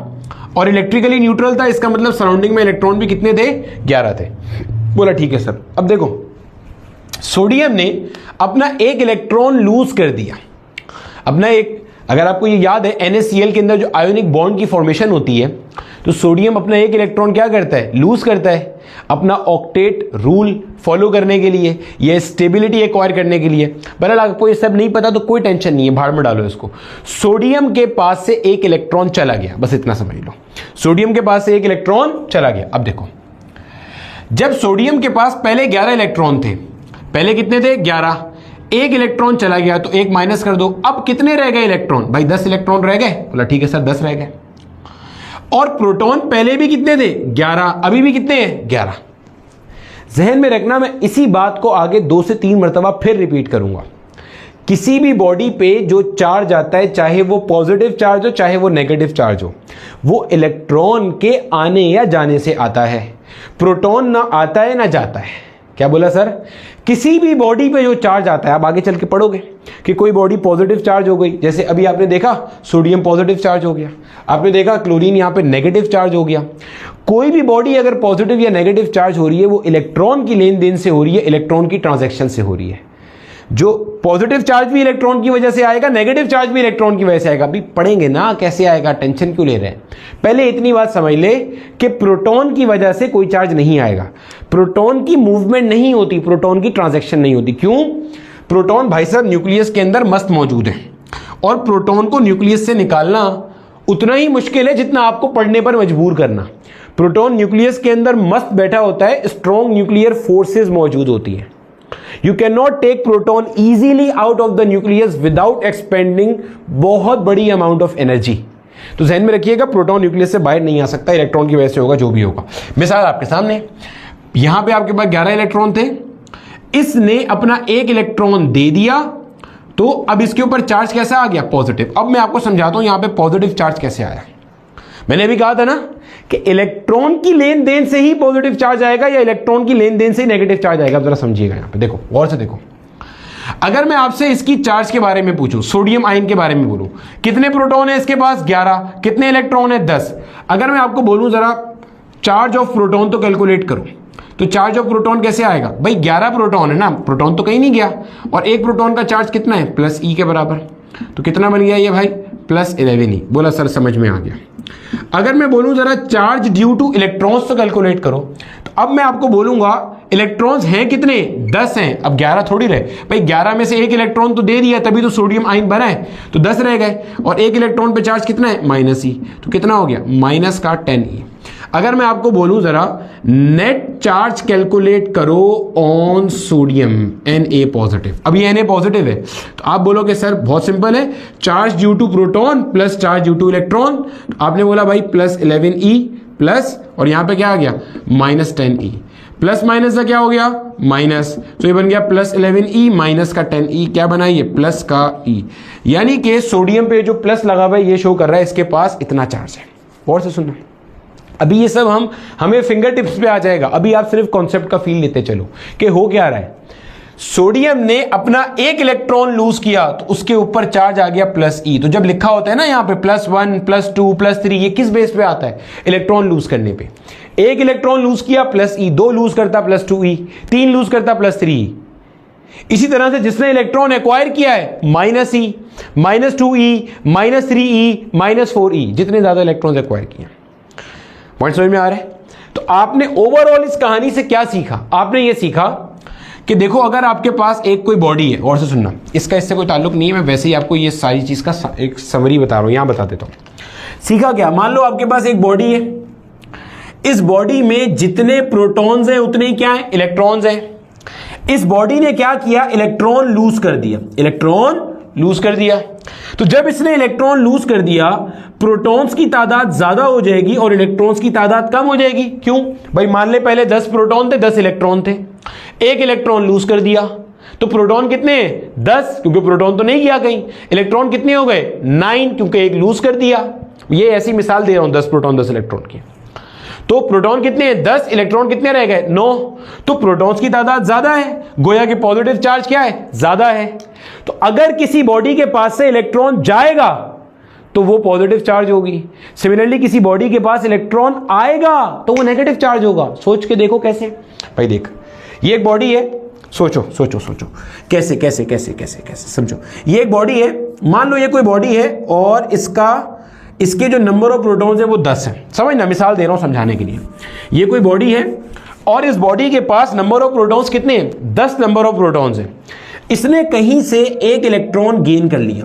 और इलेक्ट्रिकली न्यूट्रल था, इसका मतलब सराउंडिंग में इलेक्ट्रॉन भी कितने थे? 11 थे। बोला ठीक है सर। अब देखो, सोडियम ने अपना एक इलेक्ट्रॉन लूज कर दिया, अपना एक, अगर आपको ये याद है NaCl के अंदर जो आयोनिक बॉन्ड की फॉर्मेशन होती है, तो सोडियम अपना एक इलेक्ट्रॉन क्या करता है? लूज करता है, अपना ऑक्टेट रूल फॉलो करने के लिए, ये स्टेबिलिटी एक्वायर करने के लिए। बहरहाल आपको ये सब नहीं पता तो कोई टेंशन नहीं है, भाड़ में डालो इसको। सोडियम के पास से एक इलेक्ट्रॉन चला गया, बस इतना समझ लो, सोडियम के पास से एक इलेक्ट्रॉन चला गया। अब देखो, जब सोडियम के पास पहले 11 इलेक्ट्रॉन थे, पहले कितने थे? 11, एक इलेक्ट्रॉन चला गया तो एक माइनस कर दो, अब कितने रह गए इलेक्ट्रॉन? भाई 10 इलेक्ट्रॉन रह गए। बोला ठीक है सर, 10 रह गए। और प्रोटॉन पहले भी कितने थे? 11, अभी भी कितने हैं? 11। जहन में रखना, मैं इसी बात को आगे 2 से 3 मरतबा फिर रिपीट करूंगा। किसी भी बॉडी पे जो चार्ज आता है, चाहे वो पॉजिटिव चार्ज हो चाहे वो नेगेटिव चार्ज हो, वो इलेक्ट्रॉन के आने या जाने से आता है। प्रोटॉन ना आता है ना जाता है। क्या बोला सर? किसी भी बॉडी पे जो चार्ज आता है, आप आगे चल के पढ़ोगे कि कोई बॉडी पॉजिटिव चार्ज हो गई, जैसे अभी आपने देखा सोडियम पॉजिटिव चार्ज हो गया, आपने देखा क्लोरीन यहां पे नेगेटिव चार्ज हो गया। कोई भी बॉडी अगर पॉजिटिव या नेगेटिव चार्ज हो रही है, वो इलेक्ट्रॉन की लेन देन से हो रही है, इलेक्ट्रॉन की ट्रांजैक्शन से हो रही है। जो पॉजिटिव चार्ज भी इलेक्ट्रॉन की वजह से आएगा, नेगेटिव चार्ज भी इलेक्ट्रॉन की वजह से आएगा। अभी पढ़ेंगे ना कैसे आएगा, टेंशन क्यों ले रहे हैं। पहले इतनी बात समझ ले कि प्रोटॉन की वजह से कोई चार्ज नहीं आएगा, प्रोटॉन की मूवमेंट नहीं होती, प्रोटॉन की ट्रांजैक्शन नहीं होती। क्यों? प्रोटॉन भाई साहब न्यूक्लियस के अंदर मस्त मौजूद है, और प्रोटॉन को न्यूक्लियस से निकालना उतना ही मुश्किल है जितना आपको पढ़ने पर मजबूर करना। प्रोटॉन न्यूक्लियस के अंदर मस्त बैठा होता है, स्ट्रॉन्ग न्यूक्लियर फोर्सेस मौजूद होती है। You cannot take proton easily out of the nucleus without expending बहुत बड़ी amount of energy। तो ध्यान में रखिएगा, प्रोटॉन न्यूक्लियस से बाहर नहीं आ सकता, इलेक्ट्रॉन की वजह से होगा जो भी होगा। मिसाल आपके सामने, यहां पे आपके पास 11 इलेक्ट्रॉन थे, इसने अपना एक इलेक्ट्रॉन दे दिया, तो अब इसके ऊपर चार्ज कैसा आ गया? पॉजिटिव। अब मैं आपको समझाता हूं यहां पे पॉजिटिव चार्ज कैसे आया। मैंने अभी कहा था ना कि इलेक्ट्रॉन की लेन देन से ही पॉजिटिव चार्ज आएगा या इलेक्ट्रॉन की लेन देन से ही नेगेटिव चार्ज आएगा। जरा समझिएगा, यहां पे देखो, गौर से देखो। अगर मैं आपसे इसकी चार्ज के बारे में पूछूं, सोडियम आयन के बारे में बोलूं, कितने प्रोटॉन है इसके पास? 11। कितने इलेक्ट्रॉन है? 10। अगर मैं आपको बोलूं जरा चार्ज ऑफ प्रोटॉन तो कैलकुलेट करो, तो चार्ज ऑफ प्रोटॉन कैसे आएगा? भाई 11 प्रोटॉन है ना, प्रोटॉन तो कहीं नहीं गया, और एक प्रोटॉन का चार्ज कितना है? प्लस ई के बराबर। तो कितना बन गया ये भाई? प्लस 11 ई। बोला सर समझ में आ गया। अगर मैं बोलूं जरा चार्ज ड्यू टू इलेक्ट्रॉन्स तो कैलकुलेट करो, तो अब मैं आपको बोलूंगा इलेक्ट्रॉन्स हैं कितने? 10 हैं। अब 11 थोड़ी रहे भाई, 11 में से एक इलेक्ट्रॉन तो दे दिया, तभी तो सोडियम आयन बना है, तो 10 रह गए, और एक इलेक्ट्रॉन पे चार्ज कितना है? माइनस ई। तो कितना हो गया? माइनस का 10 ई। अगर मैं आपको बोलूं जरा नेट चार्ज कैलकुलेट करो ऑन सोडियम Na पॉजिटिव, अभी Na पॉजिटिव है, तो आप बोलोगे सर बहुत सिंपल है, charge due to proton plus charge due to electron. आपने बोला भाई प्लस 11e प्लस, और यहां पे क्या आ गया? Minus 10e। प्लस माइनस का क्या हो गया? माइनस, तो ये बन गया प्लस 11e माइनस का 10e। क्या बना ये? प्लस का e। यानी कि सोडियम पे जो प्लस लगा हुआ है ये शो कर रहा है इसके पास इतना चार्ज है। और से सुनना, अभी ये सब हमें फिंगर टिप्स पे आ जाएगा, अभी आप सिर्फ कॉन्सेप्ट का फील लेते चलो कि हो क्या रहा है। सोडियम ने अपना एक इलेक्ट्रॉन लूज किया तो उसके ऊपर चार्ज आ गया प्लस ई। तो जब लिखा होता है ना यहाँ पे +1 +2 +3, ये किस बेस पे आता है? इलेक्ट्रॉन लूज करने पे। एक इलेक्ट्रॉन लूज किया प्लस ई, 2 लूज करता +2e, 3 लूज करता +3e। इसी तरह से जिसने इलेक्ट्रॉन एक्वायर किया है -e, -2e, -3e, -4e, जितने ज्यादा इलेक्ट्रॉन एक्वायर किए। पॉइंट समझ में आ रहा है? तो आपने ओवरऑल इस कहानी से क्या सीखा? आपने ये सीखा कि देखो अगर आपके पास एक कोई बॉडी है, और से सुनना, इसका इससे कोई ताल्लुक नहीं है, मैं वैसे ही आपको ये सारी चीज का एक समरी बता रहा हूं, यहां बता देता हूं। सीखा क्या? मान लो आपके पास एक बॉडी है, इस बॉडी में जितने प्रोटॉन्स हैं उतने ही क्या है? इलेक्ट्रॉन्स हैं। इस बॉडी ने क्या किया? इलेक्ट्रॉन लूज कर दिया, इलेक्ट्रॉन लूज कर दिया। तो जब इसने इलेक्ट्रॉन लूज कर दिया, प्रोटॉन्स की तादाद ज्यादा हो जाएगी और इलेक्ट्रॉन्स की तादाद कम हो जाएगी। क्यों भाई? मान ले पहले 10 प्रोटॉन थे, 10 इलेक्ट्रॉन थे, एक इलेक्ट्रॉन लूज कर दिया, तो प्रोटॉन कितने हैं? 10, क्योंकि प्रोटॉन तो नहीं गया कहीं। इलेक्ट्रॉन कितने हो गए? 9, क्योंकि एक लूज कर दिया। ये ऐसी मिसाल दे रहा हूं, 10 प्रोटॉन 10 इलेक्ट्रॉन की। तो प्रोटॉन कितने हैं? 10, इलेक्ट्रॉन कितने रह गए? 9। तो प्रोटॉन्स की तादाद ज्यादा है, गोया कि पॉजिटिव चार्ज क्या है? ज्यादा है। तो अगर किसी बॉडी के पास से इलेक्ट्रॉन जाएगा तो वो पॉजिटिव चार्ज होगी। सिमिलरली किसी बॉडी के पास इलेक्ट्रॉन आएगा तो वो नेगेटिव चार्ज होगा। सोच के देखो कैसे। भाई देख, ये एक बॉडी है, सोचो सोचो सोचो कैसे कैसे कैसे कैसे कैसे समझो। ये एक बॉडी है, मान लो ये कोई बॉडी है और इसके जो नंबर ऑफ प्रोटॉन्स है वो 10 है। समझना, मिसाल दे रहा हूं समझाने के लिए। ये कोई बॉडी है और इस बॉडी के पास नंबर ऑफ प्रोटॉन्स कितने हैं? 10 नंबर ऑफ प्रोटॉन्स है। इसने कहीं से एक इलेक्ट्रॉन गेन कर लिया।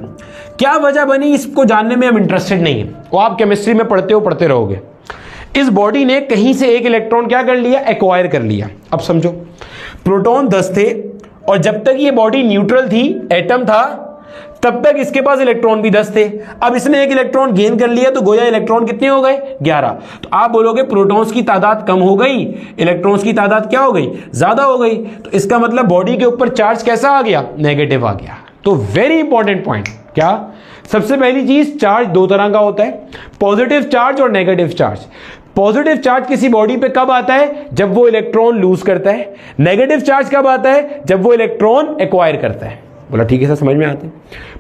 क्या वजह बनी इसको जानने में हम इंटरेस्टेड नहीं है, वो आप केमिस्ट्री में पढ़ते रहोगे। इस बॉडी ने कहीं से एक इलेक्ट्रॉन क्या कर लिया? एक्वायर कर लिया। अब समझो, प्रोटॉन 10 थे और जब तक ये बॉडी न्यूट्रल थी, एटम था, तब तक इसके पास इलेक्ट्रॉन भी 10 थे। अब इसने एक इलेक्ट्रॉन गेन कर लिया तो गोया इलेक्ट्रॉन कितने हो गए? 11। तो आप बोलोगे प्रोटॉन्स की तादाद कम हो गई, इलेक्ट्रॉन्स की तादाद क्या हो गई? ज्यादा हो गई। तो इसका मतलब बॉडी के ऊपर चार्ज कैसा आ गया? नेगेटिव आ गया। तो वेरी इंपॉर्टेंट पॉइंट क्या? सबसे पहली चीज, चार्ज दो तरह का होता है, पॉजिटिव चार्ज और नेगेटिव चार्ज। पॉजिटिव चार्ज किसी बॉडी पे कब आता है? जब वो इलेक्ट्रॉन लूज करता है। नेगेटिव चार्ज कब आता है? जब वो इलेक्ट्रॉन एक्वायर करता है। बोला ठीक है सर, समझ में आता है।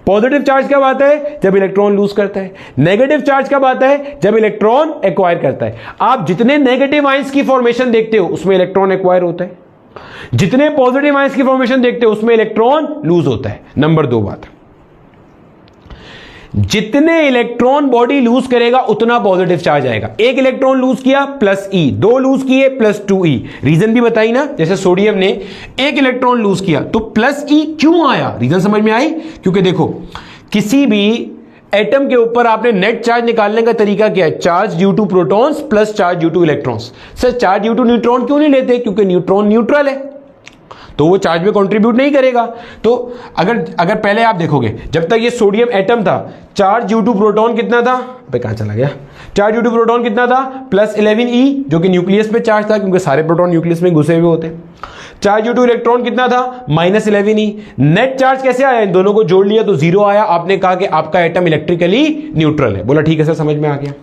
पॉजिटिव चार्ज कब आता है? जब इलेक्ट्रॉन लूज करता है। नेगेटिव चार्ज कब आता है? जब इलेक्ट्रॉन एक्वायर करता है। आप जितने नेगेटिव आयंस की फॉर्मेशन देखते हो उसमें इलेक्ट्रॉन एक्वायर होता है। जितने पॉजिटिव आयंस की फॉर्मेशन देखते हो उसमें इलेक्ट्रॉन लूज होता है। नंबर 2 बात, जितने इलेक्ट्रॉन बॉडी लूज करेगा उतना पॉजिटिव चार्ज आएगा। एक इलेक्ट्रॉन लूज किया प्लस ई, 2 लूज किए प्लस 2e। रीजन भी बताई ना, जैसे सोडियम ने एक इलेक्ट्रॉन लूज किया तो प्लस ई क्यों आया, रीजन समझ में आई? क्योंकि देखो किसी भी एटम के ऊपर आपने नेट चार्ज निकालने का तरीका क्या है? Charge due to protons plus charge due to electrons. Sir charge due to neutron क्यों नहीं लेते? क्योंकि न्यूट्रॉन न्यूट्रल है तो वो चार्ज में कंट्रीब्यूट नहीं करेगा। तो अगर पहले आप देखोगे जब तक ये सोडियम एटम था, चार्ज ड्यू टू प्रोटॉन कितना था? पे कहां चला गया? चार्ज ड्यू टू प्रोटॉन कितना था? प्लस 11e, जो कि न्यूक्लियस पे चार्ज था क्योंकि सारे प्रोटॉन न्यूक्लियस में घुसे हुए होते हैं। चार्ज ड्यू टू इलेक्ट्रॉन कितना था? Minus 11e। नेट चार्ज कैसे आया? इन दोनों को जोड़ लिया तो 0 आया। आपने कहा कि आपका एटम इलेक्ट्रिकली न्यूट्रल है। बोला ठीक है सर, समझ में आ गया।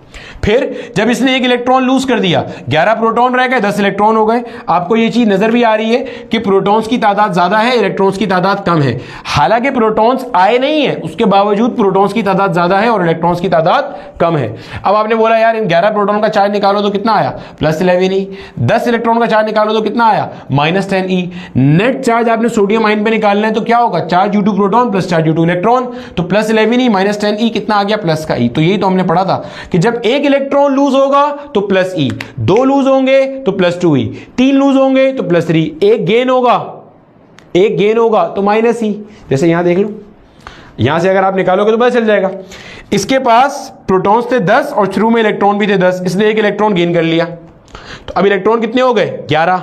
फिर जब इसने एक इलेक्ट्रॉन लूज कर दिया, 11 प्रोटॉन रह गए, 10 इलेक्ट्रॉन हो गए। आपको ये चीज नजर भी आ रही है कि प्रोटॉन्स की तादाद ज्यादा है, इलेक्ट्रॉन्स की तादाद कम है। हालांकि प्रोटॉन्स आए नहीं है, उसके बावजूद प्रोटॉन्स की तादाद ज्यादा है और इलेक्ट्रॉन्स की तादाद कम है। अब आपने बोला यार इन 11 प्रोटॉन का चार्ज निकालो तो कितना आया? Plus 11e। 10 इलेक्ट्रॉन का चार्ज निकालो तो कितना आया? Minus 10e। नेट चार्ज आपने सोडियम आयन पे निकालना है तो क्या होगा? Charge due to proton plus charge due to electron. तो प्लस 11e माइनस 10e कितना आ गया? प्लस का e। तो यही तो हमने पढ़ा था कि जब एक इलेक्ट्रॉन लूज होगा तो प्लस e, 2 लूज होंगे तो प्लस 2e, 3 लूज होंगे तो प्लस 3, एक गेन होगा तो माइनस e। जैसे यहां देख लो, यहां से अगर आप निकालोगे तो पता चल जाएगा। इसके पास प्रोटॉन्स थे 10 और शुरू में इलेक्ट्रॉन भी थे 10, इसने एक इलेक्ट्रॉन गेन कर लिया तो अब इलेक्ट्रॉन कितने हो गए? 11।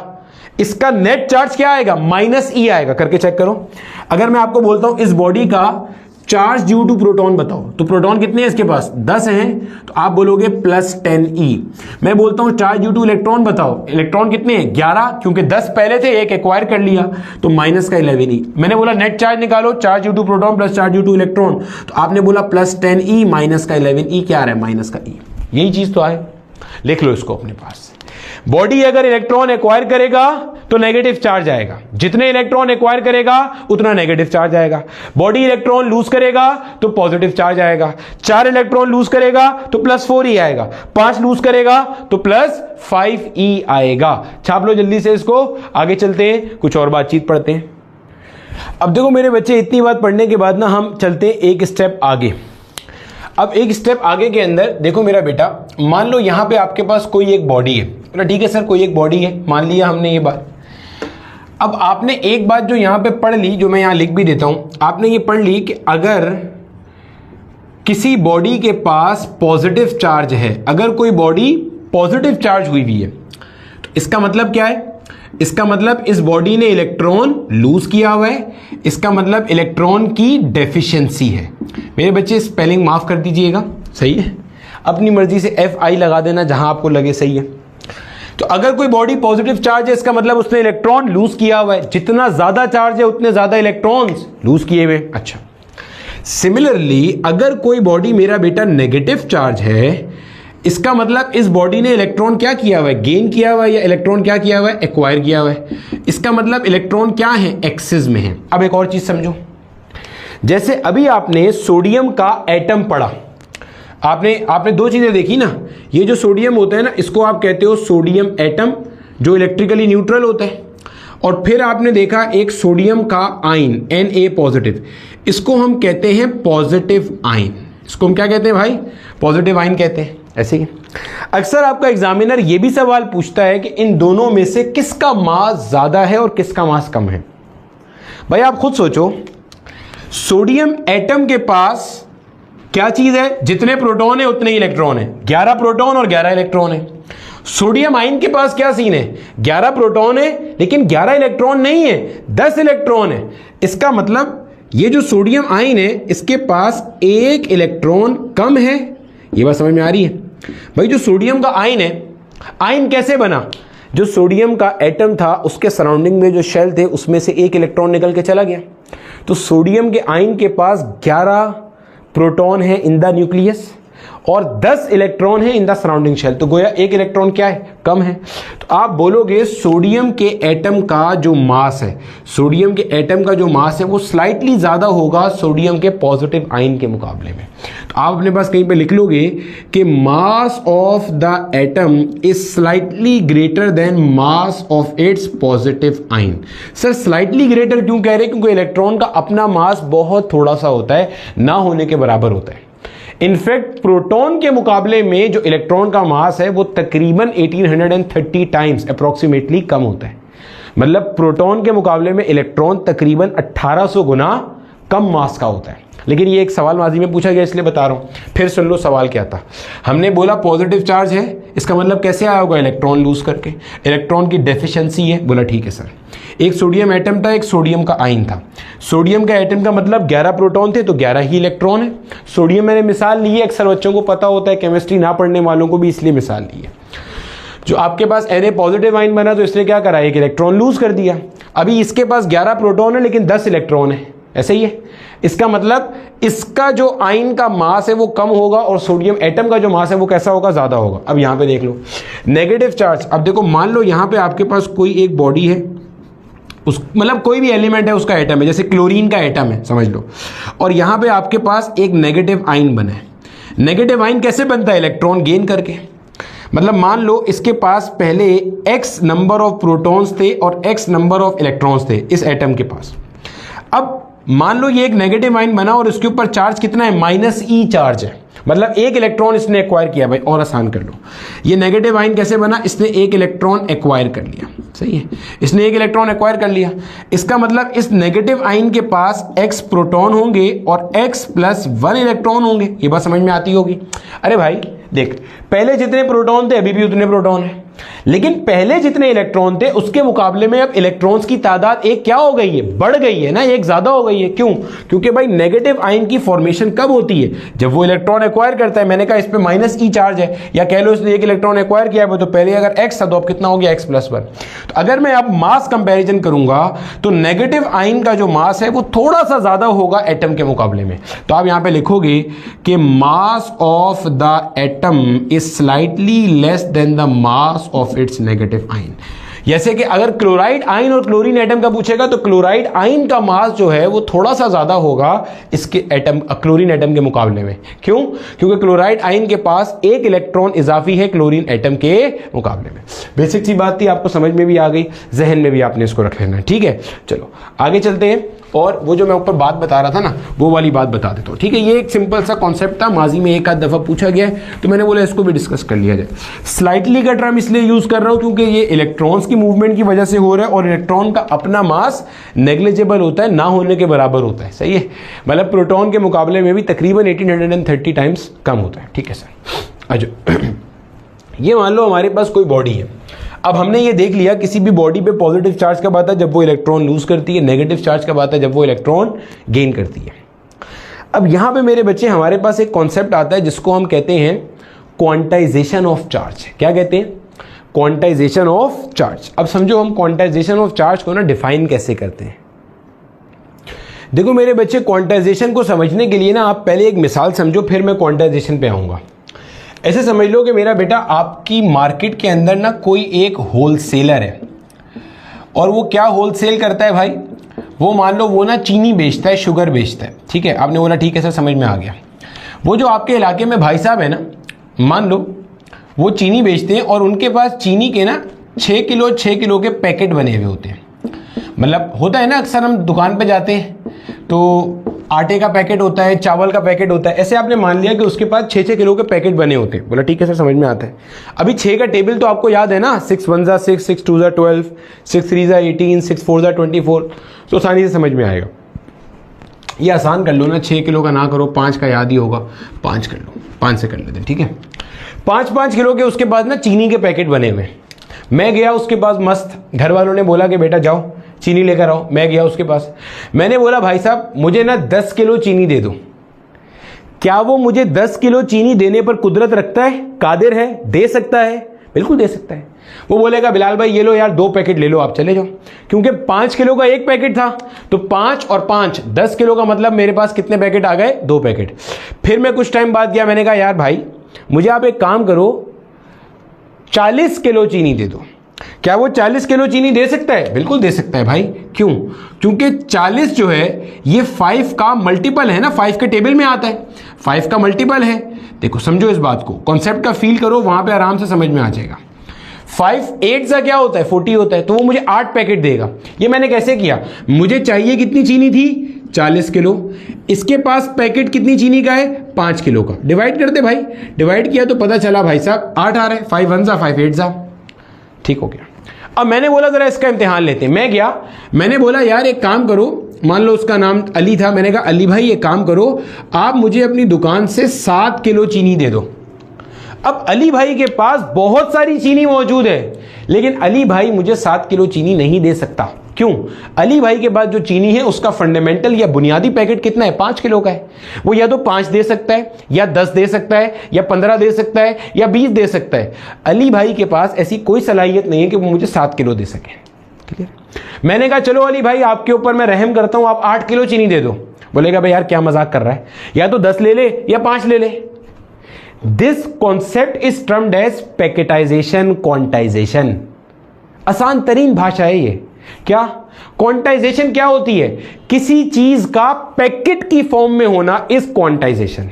इसका नेट चार्ज क्या आएगा? माइनस ई आएगा। करके चेक करो। अगर मैं आपको बोलता हूं इस बॉडी का चार्ज ड्यू टू प्रोटॉन बताओ, तो प्रोटॉन कितने हैं इसके पास? 10 हैं, तो आप बोलोगे प्लस 10e। मैं बोलता हूं चार्ज ड्यू टू इलेक्ट्रॉन बताओ, इलेक्ट्रॉन कितने हैं? 11, क्योंकि 10 पहले थे, एक एक्वायर कर लिया तो माइनस का 11e। मैंने बोला नेट चार्ज निकालो, charge due to proton plus charge due to electron, तो आपने बोला प्लस 10e माइनस का 11e। क्या आ रहा है? माइनस का e। यही चीज तो आए, लिख लो इसको अपने पास। बॉडी अगर इलेक्ट्रॉन एक्वायर करेगा तो नेगेटिव चार्ज आएगा, जितने इलेक्ट्रॉन एक्वायर करेगा उतना नेगेटिव चार्ज आएगा। बॉडी इलेक्ट्रॉन लूज करेगा तो पॉजिटिव चार्ज आएगा। 4 इलेक्ट्रॉन लूज करेगा तो प्लस 4e आएगा। 5 लूज करेगा तो प्लस 5e आएगा। छाप लो जल्दी से इसको, आगे चलते हैं, कुछ और बातचीत पढ़ते हैं। अब देखो मेरे बच्चे, इतनी बात पढ़ने के बाद ना हम चलते हैं एक स्टेप आगे। अब एक स्टेप आगे के अंदर देखो मेरा बेटा, मान लो यहां पे आपके पास कोई एक बॉडी है। बोला ठीक है सर, कोई एक बॉडी है, मान लिया हमने ये बात। अब आपने एक बात जो यहां पे पढ़ ली, जो मैं यहां लिख भी देता हूं, आपने ये पढ़ ली कि अगर किसी बॉडी के पास पॉजिटिव चार्ज है, अगर कोई बॉडी पॉजिटिव चार्ज हुई हुई है, तो इसका मतलब क्या है? इसका मतलब इस बॉडी ने इलेक्ट्रॉन लूज किया हुआ है, इसका मतलब इलेक्ट्रॉन की डेफिशिएंसी है। मेरे बच्चे स्पेलिंग माफ कर दीजिएगा, सही है? अपनी मर्जी से FI लगा देना जहां आपको लगे सही है। तो अगर कोई बॉडी पॉजिटिव चार्ज है, इसका मतलब उसने इलेक्ट्रॉन लूज किया हुआ है। जितना ज्यादा चार्ज है उतने ज्यादा इलेक्ट्रॉन्स लूज किए हुए। अच्छा, सिमिलरली अगर कोई बॉडी मेरा बेटा नेगेटिव चार्ज है, इसका मतलब इस बॉडी ने इलेक्ट्रॉन क्या किया हुआ है? गेन किया हुआ है, या इलेक्ट्रॉन क्या किया हुआ है? एक्वायर किया हुआ है। इसका मतलब इलेक्ट्रॉन क्या है? एक्सिस में है। अब एक और चीज समझो, जैसे अभी आपने सोडियम का एटम पढ़ा, आपने 2 चीजें देखी ना। ये जो सोडियम होता है ना, इसको आप कहते हो सोडियम एटम, जो इलेक्ट्रिकली न्यूट्रल होता है। और फिर आपने देखा एक सोडियम का आयन Na पॉजिटिव, इसको हम कहते हैं पॉजिटिव आयन। इसको हम क्या कहते हैं भाई? पॉजिटिव आयन कहते हैं। ऐसे ही अक्सर आपका एग्जामिनर ये भी सवाल पूछता है कि इन दोनों में से किसका मास ज्यादा है और किसका मास कम है। भाई आप खुद सोचो, सोडियम एटम के पास क्या चीज है? जितने प्रोटॉन है उतने ही इलेक्ट्रॉन है। 11 प्रोटॉन और 11 इलेक्ट्रॉन है। सोडियम आयन के पास क्या सीन है? 11 प्रोटॉन है लेकिन 11 इलेक्ट्रॉन नहीं है, 10 इलेक्ट्रॉन है। इसका मतलब ये जो सोडियम आयन है, इसके पास एक इलेक्ट्रॉन कम है। ये बात समझ में आ रही है? भाई जो सोडियम का आयन है, आयन कैसे बना? जो सोडियम का एटम था उसके सराउंडिंग में जो शेल थे उसमें से एक इलेक्ट्रॉन निकल के चला गया। तो सोडियम के आयन के पास 11 प्रोटॉन है इन द न्यूक्लियस। और 10 इलेक्ट्रॉन है इन द सराउंडिंग शेल, तो गोया एक इलेक्ट्रॉन क्या है, कम है। तो आप बोलोगे सोडियम के एटम का जो मास है, सोडियम के एटम का जो मास है वो स्लाइटली ज्यादा होगा सोडियम के पॉजिटिव आयन के मुकाबले में। तो आप अपने पास कहीं पे लिख लोगे कि mass of the atom is slightly greater then mass of its positive ion. Sir slightly greater क्यों कह रहे हैं? क्योंकि इलेक्ट्रॉन का अपना मास बहुत थोड़ा सा होता है, ना होने के बराबर होता है। इनफैक्ट प्रोटॉन के मुकाबले में जो इलेक्ट्रॉन का मास है वो तकरीबन 1830 टाइम्स अप्रोक्सीमेटली कम होता है। मतलब प्रोटॉन के मुकाबले में इलेक्ट्रॉन तकरीबन 1800 गुना कम मास का होता है। लेकिन ये एक सवाल माजी में पूछा गया इसलिए बता रहा हूं। फिर सुन लो सवाल क्या था। हमने बोला पॉजिटिव चार्ज है, इसका मतलब कैसे आया होगा, इलेक्ट्रॉन लूज करके, इलेक्ट्रॉन की डेफिशिएंसी है। बोला ठीक है सर। एक सोडियम एटम था, एक सोडियम का आयन था। सोडियम का एटम का मतलब 11 प्रोटॉन थे तो 11 ही इलेक्ट्रॉन है। सोडियम मैंने मिसाल ली है, अक्सर बच्चों को पता होता है, केमिस्ट्री ना पढ़ने वालों को भी इसलिए मिसाल ली है। जो आपके पास Na पॉजिटिव आयन बना तो इसलिए क्या करा, एक इलेक्ट्रॉन लूज कर दिया। अभी इसके पास 11 प्रोटॉन है लेकिन 10 इलेक्ट्रॉन है, ऐसे ही है। इसका मतलब इसका जो आयन का मास है वो कम होगा और सोडियम एटम का जो मास है वो कैसा होगा, ज्यादा होगा। अब यहां पे देख लो नेगेटिव चार्ज। अब देखो मान लो यहां पे आपके पास कोई एक बॉडी है, उस मतलब कोई भी एलिमेंट है उसका एटम है, जैसे क्लोरीन का एटम है समझ लो, और यहां पे आपके पास एक नेगेटिव आयन बना है। नेगेटिव आयन कैसे बनता है, इलेक्ट्रॉन गेन करके। मतलब मान लो इसके पास पहले x नंबर ऑफ प्रोटॉन्स थे और x नंबर ऑफ इलेक्ट्रॉन्स थे इस एटम के पास। अब मान लो ये एक नेगेटिव आयन बना और इसके ऊपर चार्ज कितना है, -e चार्ज है। मतलब एक इलेक्ट्रॉन इसने एक्वायर किया। भाई और आसान कर लो, ये नेगेटिव आयन कैसे बना, इसने एक इलेक्ट्रॉन एक्वायर कर लिया, सही है, इसने एक इलेक्ट्रॉन एक्वायर कर लिया। इसका मतलब इस नेगेटिव आयन के पास x प्रोटॉन होंगे और x + 1 इलेक्ट्रॉन होंगे। ये बात समझ में आती होगी। अरे भाई देख, पहले जितने प्रोटॉन थे अभी भी उतने प्रोटॉन है, लेकिन पहले जितने इलेक्ट्रॉन थे उसके मुकाबले में अब इलेक्ट्रॉन्स की तादाद एक क्या हो गई है, बढ़ गई है ना, एक ज्यादा हो गई है। क्यों? क्योंकि भाई नेगेटिव आयन की फॉर्मेशन कब होती है, जब वो इलेक्ट्रॉन एक्वायर करता है। मैंने कहा इस पे -e चार्ज है, या कह लो इसने एक इलेक्ट्रॉन एक्वायर किया है, तो पहले अगर x था तो अब कितना हो गया, x + 1। तो अगर मैं अब मास कंपैरिजन करूंगा तो नेगेटिव आयन का जो मास है वो थोड़ा सा ज्यादा होगा एटम के मुकाबले में। तो आप यहां पे लिखोगे कि mass of the atom is slightly less than the mass of its negative ion. जैसे कि अगर क्लोराइड आयन और क्लोरीन एटम का पूछेगा तो क्लोराइड आयन का मास जो है वो थोड़ा सा ज्यादा होगा इसके एटम, क्लोरीन एटम के मुकाबले में। क्यों? क्योंकि क्लोराइड आयन के पास एक इलेक्ट्रॉन इजाफी है क्लोरीन एटम के मुकाबले में। बेसिक सी बात थी, आपको समझ में भी आ गई, जहन में भी आपने इसको रख लेना है। ठीक है, चलो आगे चलते हैं और वो जो मैं ऊपर बात बता रहा था ना वो वाली बात बता देता हूँ। ठीक है, ये एक सिंपल सा कॉन्सेप्ट था, माजी में एक आध दफा पूछा गया है तो मैंने बोला इसको भी डिस्कस कर लिया जाए। स्लाइटली का टर्म इसलिए यूज कर रहा हूं क्योंकि ये इलेक्ट्रॉन्स की मूवमेंट की वजह से हो रहा है और इलेक्ट्रॉन का अपना मास नेग्लिजिबल होता है, ना होने के बराबर होता है, सही है। मतलब प्रोटॉन के मुकाबले में भी तकरीबन 1830 टाइम्स कम होता है। ठीक है सर। अच्छा, ये मान लो हमारे पास कोई बॉडी है। अब हमने ये देख लिया किसी भी बॉडी पे पॉजिटिव चार्ज कब आता है, जब वो इलेक्ट्रॉन लूज करती है, नेगेटिव चार्ज कब आता है, जब वो इलेक्ट्रॉन गेन करती है। अब यहां पे मेरे बच्चे हमारे पास एक कॉन्सेप्ट आता है जिसको हम कहते हैं क्वांटाइजेशन ऑफ चार्ज। क्या कहते हैं? Quantization of charge. अब समझो हम क्वांटाइजेशन ऑफ चार्ज को ना डिफाइन कैसे करते हैं। देखो मेरे बच्चे, क्वांटाइजेशन को समझने के लिए ना आप पहले एक मिसाल समझो, फिर मैं क्वांटाइजेशन पे आऊंगा। ऐसे समझ लो कि मेरा बेटा आपकी मार्केट के अंदर ना कोई एक होलसेलर है और वो क्या होलसेल करता है भाई, वो मान लो वो ना चीनी बेचता है, शुगर बेचता है। ठीक है, आपने बोला ठीक है सर समझ में आ गया। वो जो आपके इलाके में भाई साहब है ना, मान लो वो चीनी बेचते हैं और उनके पास चीनी के ना 6 किलो के पैकेट बने हुए होते हैं। मतलब होता है ना, अक्सर हम दुकान पे जाते हैं तो आटे का पैकेट होता है, चावल का पैकेट होता है, ऐसे आपने मान लिया कि उसके पास 6 किलो के पैकेट बने होते हैं। बोला ठीक है सर समझ में आता है। अभी 6 का टेबल तो आपको याद है ना, 6 1 = 6, 6 2 = 12, 6 3 = 18, 6 4 = 24, तो आसानी से समझ में आएगा। ये आसान कर लो ना, 6 किलो का ना करो, 5 का याद ही होगा, 5 कर लो, 5 से कर लेते हैं। ठीक है, 5 किलो के उसके बाद ना चीनी के पैकेट बने हुए। मैं गया उसके पास, मस्त घर वालों ने बोला कि बेटा जाओ चीनी लेकर आओ। मैं गया उसके पास, मैंने बोला भाई साहब मुझे ना 10 किलो चीनी दे दो। क्या वो मुझे 10 किलो चीनी देने पर कुदरत रखता है, कादिर है, दे सकता है? बिल्कुल दे सकता है। वो बोलेगा बिलाल भाई ये लो यार 2 पैकेट ले लो, आप चले जाओ, क्योंकि 5 किलो का 1 पैकेट था, तो 5 और 5 10 किलो का मतलब मेरे पास कितने पैकेट आ गए? 2 पैकेट। फिर मैं कुछ टाइम बाद गया, मैंने कहा यार भाई मुझे आप एक काम करो 40 किलो चीनी दे दो। क्या वो 40 किलो चीनी दे सकता है? बिल्कुल दे सकता है भाई। क्यों? क्योंकि 40 जो है ये 5 का मल्टीपल है ना, 5 के टेबल में आता है, 5 का मल्टीपल है। देखो समझो इस बात को, कॉन्सेप्ट का फील करो, वहां पे आराम से समझ में आ जाएगा। 5 8 का क्या होता है? 40 होता है, तो वो मुझे 8 पैकेट देगा। ये मैंने कैसे किया? मुझे चाहिए कितनी चीनी थी? 40 किलो। इसके पास पैकेट कितनी चीनी का है? 5 किलो का। डिवाइड कर दे भाई, डिवाइड किया तो पता चला भाई साहब 8 आ रहा है, 5 1 जा 5 8 जा, ठीक हो गया। अब मैंने बोला जरा इसका इम्तिहान लेते हैं। मैं गया, मैंने बोला यार एक काम करो, मान लो उसका नाम अली था, मैंने कहा अली भाई एक काम करो, आप मुझे अपनी दुकान से 7 किलो चीनी दे दो। अब अली भाई के पास बहुत सारी चीनी मौजूद है, लेकिन अली भाई मुझे 7 किलो चीनी नहीं दे सकता। क्यों? अली भाई के पास जो चीनी है उसका फंडामेंटल या बुनियादी पैकेट कितना है? 5 किलो का है। वो या तो 5 दे सकता है, या 10 दे सकता है, या 15 दे सकता है, या 20 दे सकता है। अली भाई के पास ऐसी कोई सलाहियत नहीं है कि वो मुझे 7 किलो दे सके। क्लियर? मैंने कहा चलो अली भाई आपके ऊपर मैं रहम करता हूं, आप 8 किलो चीनी दे दो। बोलेगा भाई यार क्या मजाक कर रहा है, या तो 10 ले ले या 5 ले ले। This concept is termed as packetization, quantization. आसान तरीन भाषा है ये। क्या क्वांटाइजेशन क्या होती है? किसी चीज का पैकेट की फॉर्म में होना इज क्वांटाइजेशन,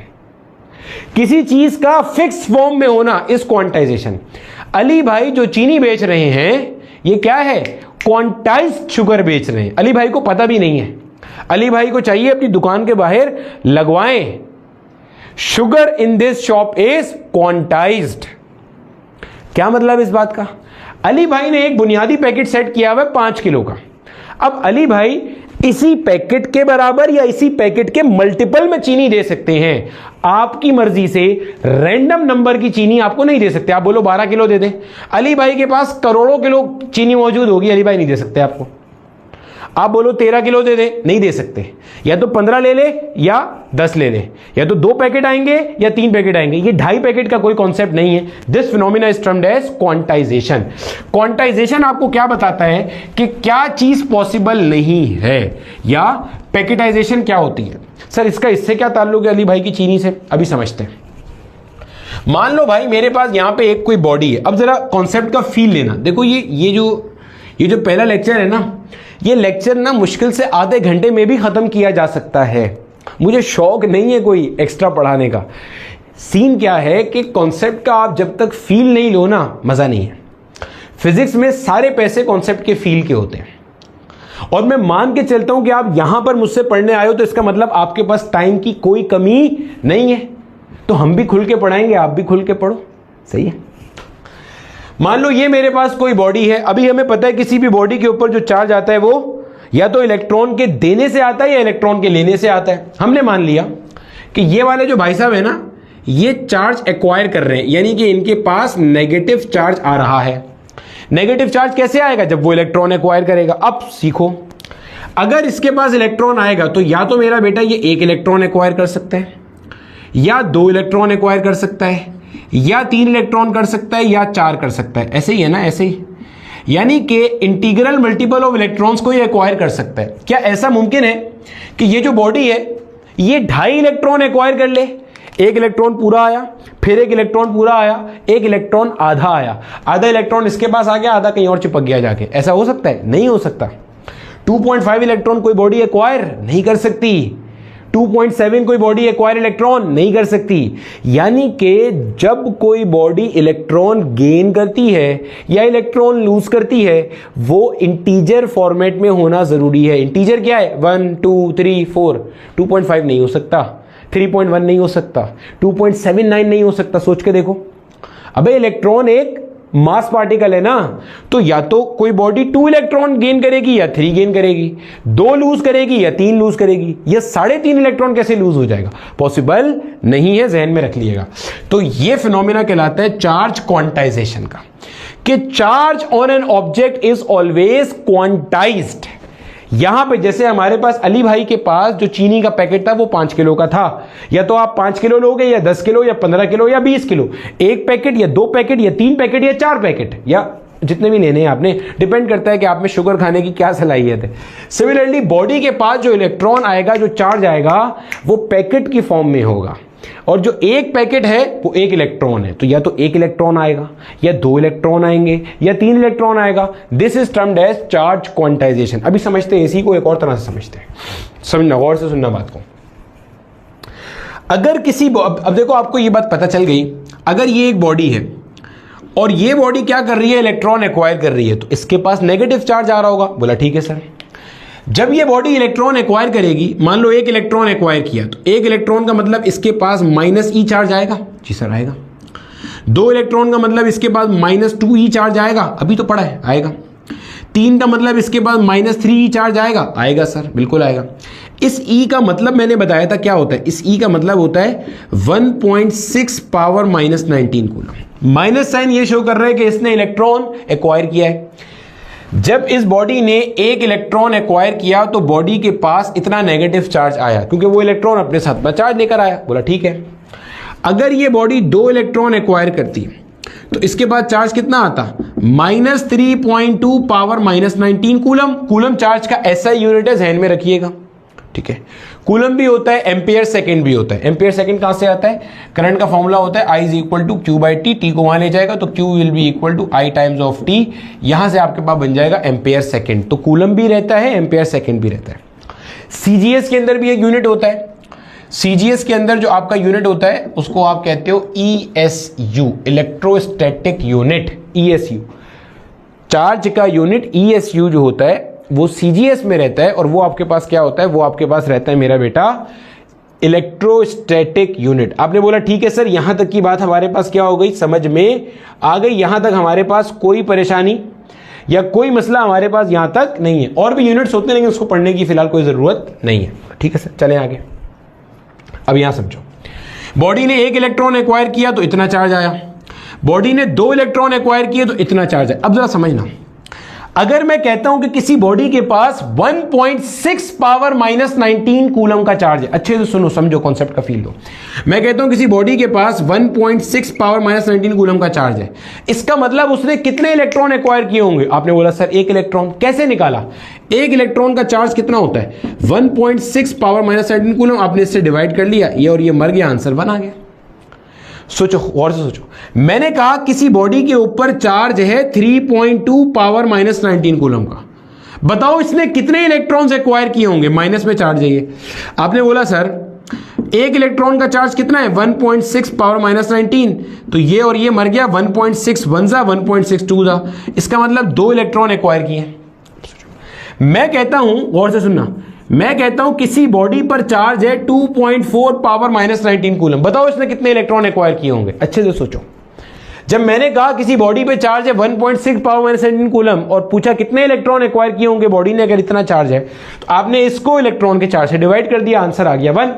किसी चीज का फिक्स फॉर्म में होना इज क्वांटाइजेशन। अली भाई जो चीनी बेच रहे हैं ये क्या है? क्वांटाइज्ड शुगर बेच रहे हैं। अली भाई को पता भी नहीं है, अली भाई को चाहिए अपनी दुकान के बाहर लगवाएं, sugar in this shop is quantized. क्या मतलब इस बात का? अली भाई ने एक बुनियादी पैकेट सेट किया हुआ है 5 किलो का। अब अली भाई इसी पैकेट के बराबर या इसी पैकेट के मल्टीपल में चीनी दे सकते हैं। आपकी मर्जी से रैंडम नंबर की चीनी आपको नहीं दे सकते। आप बोलो 12 किलो दे दे, अली भाई के पास करोड़ों किलो चीनी मौजूद होगी, अली भाई नहीं दे सकते आपको। आप बोलो 13 किलो दे दे, नहीं दे सकते। या तो 15 ले ले या 10 ले ले, या तो 2 पैकेट आएंगे या 3 पैकेट आएंगे। ये 2.5 पैकेट का कोई कॉन्सेप्ट नहीं है। This phenomena is termed as quantization. Quantization आपको क्या बताता है कि क्या चीज पॉसिबल नहीं है, या पैकेटाइजेशन क्या होती है। सर इसका इससे क्या ताल्लुक है अली भाई की चीनी से? अभी समझते हैं। मान लो भाई मेरे पास यहां पे एक कोई बॉडी है। अब जरा कॉन्सेप्ट का फील लेना। देखो ये जो पहला लेक्चर है ना, ये लेक्चर ना मुश्किल से आधे घंटे में भी खत्म किया जा सकता है। मुझे शौक नहीं है कोई एक्स्ट्रा पढ़ाने का। सीन क्या है कि कॉन्सेप्ट का आप जब तक फील नहीं लो ना, मजा नहीं है। फिजिक्स में सारे पैसे कॉन्सेप्ट के फील के होते हैं। और मैं मान के चलता हूं कि आप यहां पर मुझसे पढ़ने आए हो तो इसका मतलब आपके पास टाइम की कोई कमी नहीं है। तो हम भी खुल के पढ़ाएंगे, आप भी खुल के पढ़ो। सही है? मान लो ये मेरे पास कोई बॉडी है। अभी हमें पता है किसी भी बॉडी के ऊपर जो चार्ज आता है वो या तो इलेक्ट्रॉन के देने से आता है या इलेक्ट्रॉन के लेने से आता है। हमने मान लिया कि ये वाले जो भाई साहब है ना, ये चार्ज एक्वायर कर रहे हैं, यानी कि इनके पास नेगेटिव चार्ज आ रहा है। नेगेटिव चार्ज कैसे आएगा? जब वो इलेक्ट्रॉन एक्वायर करेगा। अब सीखो, अगर इसके पास इलेक्ट्रॉन आएगा तो या तो मेरा बेटा ये 1 इलेक्ट्रॉन एक्वायर कर सकता है, या 2 इलेक्ट्रॉन एक्वायर कर सकता है, या 3 इलेक्ट्रॉन कर सकता है, या 4 कर सकता है। ऐसे ही है ना, ऐसे ही। यानी कि इंटीग्रल मल्टीपल ऑफ इलेक्ट्रॉन्स को ये एक्वायर कर सकता है। क्या ऐसा मुमकिन है कि ये जो बॉडी है ये 2.5 इलेक्ट्रॉन एक्वायर कर ले? 1 इलेक्ट्रॉन पूरा आया, फिर 1 इलेक्ट्रॉन पूरा आया, 1 इलेक्ट्रॉन आधा आया, आधा इलेक्ट्रॉन इसके पास आ गया, आधा कहीं और चिपक गया जाके। ऐसा हो सकता है? नहीं हो सकता। 2.5 इलेक्ट्रॉन कोई बॉडी एक्वायर नहीं कर सकती। 2.7 कोई बॉडी एक्वायर इलेक्ट्रॉन नहीं कर सकती। यानी कि जब कोई बॉडी इलेक्ट्रॉन गेन करती है या इलेक्ट्रॉन लूज करती है, वो इंटीजर फॉर्मेट में होना जरूरी है। इंटीजर क्या है? 1 2 3 4। 2.5 नहीं हो सकता, 3.1 नहीं हो सकता, 2.79 नहीं हो सकता। सोच के देखो, अबे इलेक्ट्रॉन एक मास पार्टिकल है ना, तो या तो कोई बॉडी 2 इलेक्ट्रॉन गेन करेगी या 3 गेन करेगी, 2 लूज करेगी या 3 लूज करेगी। ये 3.5 इलेक्ट्रॉन कैसे लूज हो जाएगा? पॉसिबल नहीं है, जहन में रख लिएगा। तो ये फिनोमेना कहलाता है चार्ज क्वांटाइजेशन का, कि charge on an object is always quantized. यहां पे जैसे हमारे पास अली भाई के पास जो चीनी का पैकेट था वो 5 किलो का था, या तो आप 5 किलो लोगे या 10 किलो या 15 किलो या 20 किलो, एक पैकेट या 2 पैकेट या 3 पैकेट या 4 पैकेट या जितने भी लेने हैं आपने, डिपेंड करता है कि आप में शुगर खाने की क्या सलाहियत है। सिमिलरली बॉडी के पास जो इलेक्ट्रॉन आएगा, जो चार्ज आएगा, वो पैकेट की फॉर्म में होगा, और जो एक पैकेट है वो एक इलेक्ट्रॉन है, तो या तो एक इलेक्ट्रॉन आएगा या 2 इलेक्ट्रॉन आएंगे या 3 इलेक्ट्रॉन आएगा। This is termed as charge quantization. अभी समझते हैं इसी को एक और तरह से समझते हैं, समझना, गौर से सुनना बात को। अगर किसी अब देखो आपको ये बात पता चल गई, अगर ये एक बॉडी है और ये बॉडी क्या कर रही है, इलेक्ट्रॉन एक्वायर कर रही है, तो इसके पास नेगेटिव चार्ज आ रहा होगा। बोला ठीक है सर। जब ये बॉडी इलेक्ट्रॉन एक्वायर करेगी, मान लो एक इलेक्ट्रॉन एक्वायर किया, तो एक इलेक्ट्रॉन का मतलब इसके पास -e चार्ज आएगा। जी सर आएगा। 2 इलेक्ट्रॉन का मतलब इसके पास -2e चार्ज आएगा, अभी तो पढ़ा है, आएगा। 3 का मतलब इसके पास -3e चार्ज आएगा, आएगा सर, बिल्कुल आएगा। इस e का मतलब मैंने बताया था क्या होता है, इस e का मतलब होता है 1.6 पावर -19 कूलम। माइनस साइन ये शो कर रहा है कि इसने इलेक्ट्रॉन एक्वायर किया है। जब इस बॉडी ने एक इलेक्ट्रॉन एक्वायर किया तो बॉडी के पास इतना नेगेटिव चार्ज आया, क्योंकि वो इलेक्ट्रॉन अपने साथ में चार्ज लेकर आया। बोला ठीक है। अगर ये बॉडी 2 इलेक्ट्रॉन एक्वायर करती है तो इसके बाद चार्ज कितना आता, -3.2 पावर -19 कूलम। कूलम चार्ज का ऐसा यूनिट है, ध्यान में रखिएगा, ठीक है। कूलम भी होता है, एम्पियर सेकंड भी होता है। एम्पियर सेकंड कहां से आता है, करंट का फॉर्मूला होता है I is equal to Q/T। T को वहां ले जाएगा तो Q will be equal to I times of T। यहां से आपके पास बन जाएगा एम्पियर सेकंड। तो कूलम भी रहता है, एम्पियर सेकंड भी रहता है। CGS के अंदर भी एक यूनिट होता है। CGS के अंदर जो आपका यूनिट होता है उसको आप कहते हो ESU, electrostatic unit, ESU। Charge का यूनिट ESU जो होता है वो CGS में रहता है, और वो आपके पास क्या होता है, वो आपके पास रहता है मेरा बेटा इलेक्ट्रोस्टैटिक यूनिट। आपने बोला ठीक है सर, यहां तक की बात हमारे पास क्या हो गई, समझ में आ गई। यहां तक हमारे पास कोई परेशानी या कोई मसला हमारे पास यहां तक नहीं है। और भी यूनिट्स होते हैं लेकिन उसको पढ़ने की फिलहाल कोई जरूरत नहीं है, ठीक है सर। चलें आगे। अब यहां समझो, बॉडी ने एक इलेक्ट्रॉन एक्वायर किया तो इतना चार्ज आया, बॉडी ने 2 इलेक्ट्रॉन एक्वायर किए तो इतना चार्ज आया। अब जरा समझना, अगर मैं कहता हूं कि किसी बॉडी के पास 1.6 पावर -19 कूलम का चार्ज है, अच्छे से सुनो, समझो, कॉन्सेप्ट का फील दो। मैं कहता हूं किसी बॉडी के पास 1.6 पावर -19 कूलम का चार्ज है, इसका मतलब उसने कितने इलेक्ट्रॉन एक्वायर किए होंगे। आपने बोला सर एक इलेक्ट्रॉन। कैसे निकाला, एक इलेक्ट्रॉन का चार्ज कितना होता है, 1.6 पावर -19 कूलम। आपने इससे डिवाइड कर लिया, ये और ये मर गया, आंसर 1 आ गया। सोचो, और से सोचो, मैंने कहा किसी बॉडी के ऊपर चार्ज है 3.2 पावर -19 कूलम का, बताओ इसने कितने इलेक्ट्रॉन्स एक्वायर किए होंगे, माइनस में चार्ज है ये। आपने बोला सर एक इलेक्ट्रॉन का चार्ज कितना है, 1.6 पावर -19, तो ये और ये मर गया, 1.6 1 जा 1.6 2 जा, इसका मतलब 2 इलेक्ट्रॉन एक्वायर किए। मैं कहता हूं, गौर से सुनना, मैं कहता हूं किसी बॉडी पर चार्ज है 2.4 पावर -19 कूलम, बताओ इसने कितने इलेक्ट्रॉन एक्वायर किए होंगे। अच्छे से सोचो, जब मैंने कहा किसी बॉडी पे चार्ज है 1.6 पावर -19 कूलम और पूछा कितने इलेक्ट्रॉन एक्वायर किए होंगे बॉडी ने, अगर इतना चार्ज है तो आपने इसको इलेक्ट्रॉन के चार्ज से डिवाइड कर दिया, आंसर आ गया 1।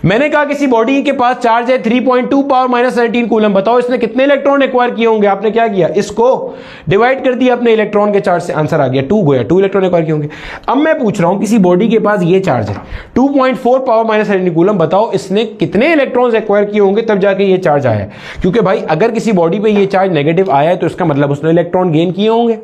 मैंने कहा किसी बॉडी के पास चार्ज है 3.2 पावर -19 कूलम, बताओ इसने कितने इलेक्ट्रॉन एक्वायर किए होंगे। आपने क्या किया, इसको डिवाइड कर दिया अपने इलेक्ट्रॉन के चार्ज से, आंसर आ गया 2 गया, 2 इलेक्ट्रॉन एक्वायर किए होंगे। अब मैं पूछ रहा हूं किसी बॉडी के पास ये चार्ज है 2.4 पावर -19 कूलम, बताओ इसने कितने इलेक्ट्रॉन्स एक्वायर किए होंगे तब जाके ये चार्ज आया। क्योंकि भाई अगर किसी बॉडी पे ये चार्ज नेगेटिव आया है तो इसका मतलब उसने इलेक्ट्रॉन गेन किए होंगे,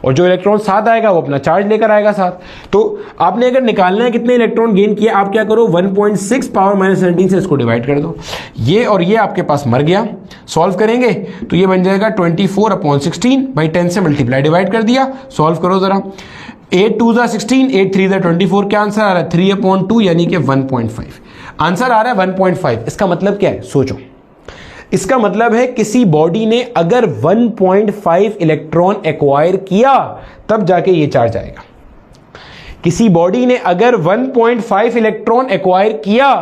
और जो इलेक्ट्रॉन साथ आएगा वो अपना चार्ज लेकर आएगा साथ। तो आपने अगर निकालना है कितने इलेक्ट्रॉन गेन किए, आप क्या करो 1.6 पावर -19 से इसको डिवाइड कर दो, ये और ये आपके पास मर गया। सॉल्व करेंगे तो ये बन जाएगा 24/16, भाई 10 से मल्टीप्लाई डिवाइड कर दिया। सॉल्व करो जरा, 8 2 जा 16, 8 3 जा 24, क्या आंसर आ रहा है 3/2 यानी कि 1.5 आंसर आ रहा है 1.5। इसका मतलब क्या है, सोचो, इसका मतलब है किसी बॉडी ने अगर 1.5 इलेक्ट्रॉन एक्वायर किया तब जाके ये चार्ज आएगा। किसी बॉडी ने अगर 1.5 इलेक्ट्रॉन एक्वायर किया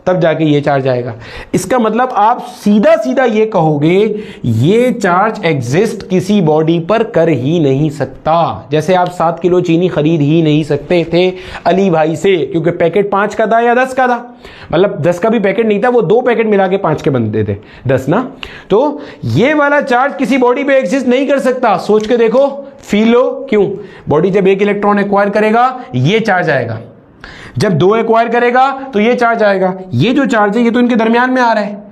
तब जाके ये चार्ज आएगा। इसका मतलब आप सीधा सीधा ये कहोगे ये चार्ज एग्जिस्ट किसी बॉडी पर कर ही नहीं सकता। जैसे आप 7 किलो चीनी खरीद ही नहीं सकते थे अली भाई से, क्योंकि पैकेट 5 का था या 10 का था, मतलब 10 का भी पैकेट नहीं था, वो 2 पैकेट मिला के 5 के बनते थे 10 ना। तो ये वाला चार्ज किसी बॉडी पे एग्जिस्ट नहीं कर सकता। सोच के देखो, फील लो, क्यों? बॉडी जब 1 इलेक्ट्रॉन एक्वायर करेगा ये चार्ज आएगा, जब 2 एक्वायर करेगा तो ये चार्ज आएगा। ये जो चार्ज है ये तो इनके दरमियान में आ रहा है।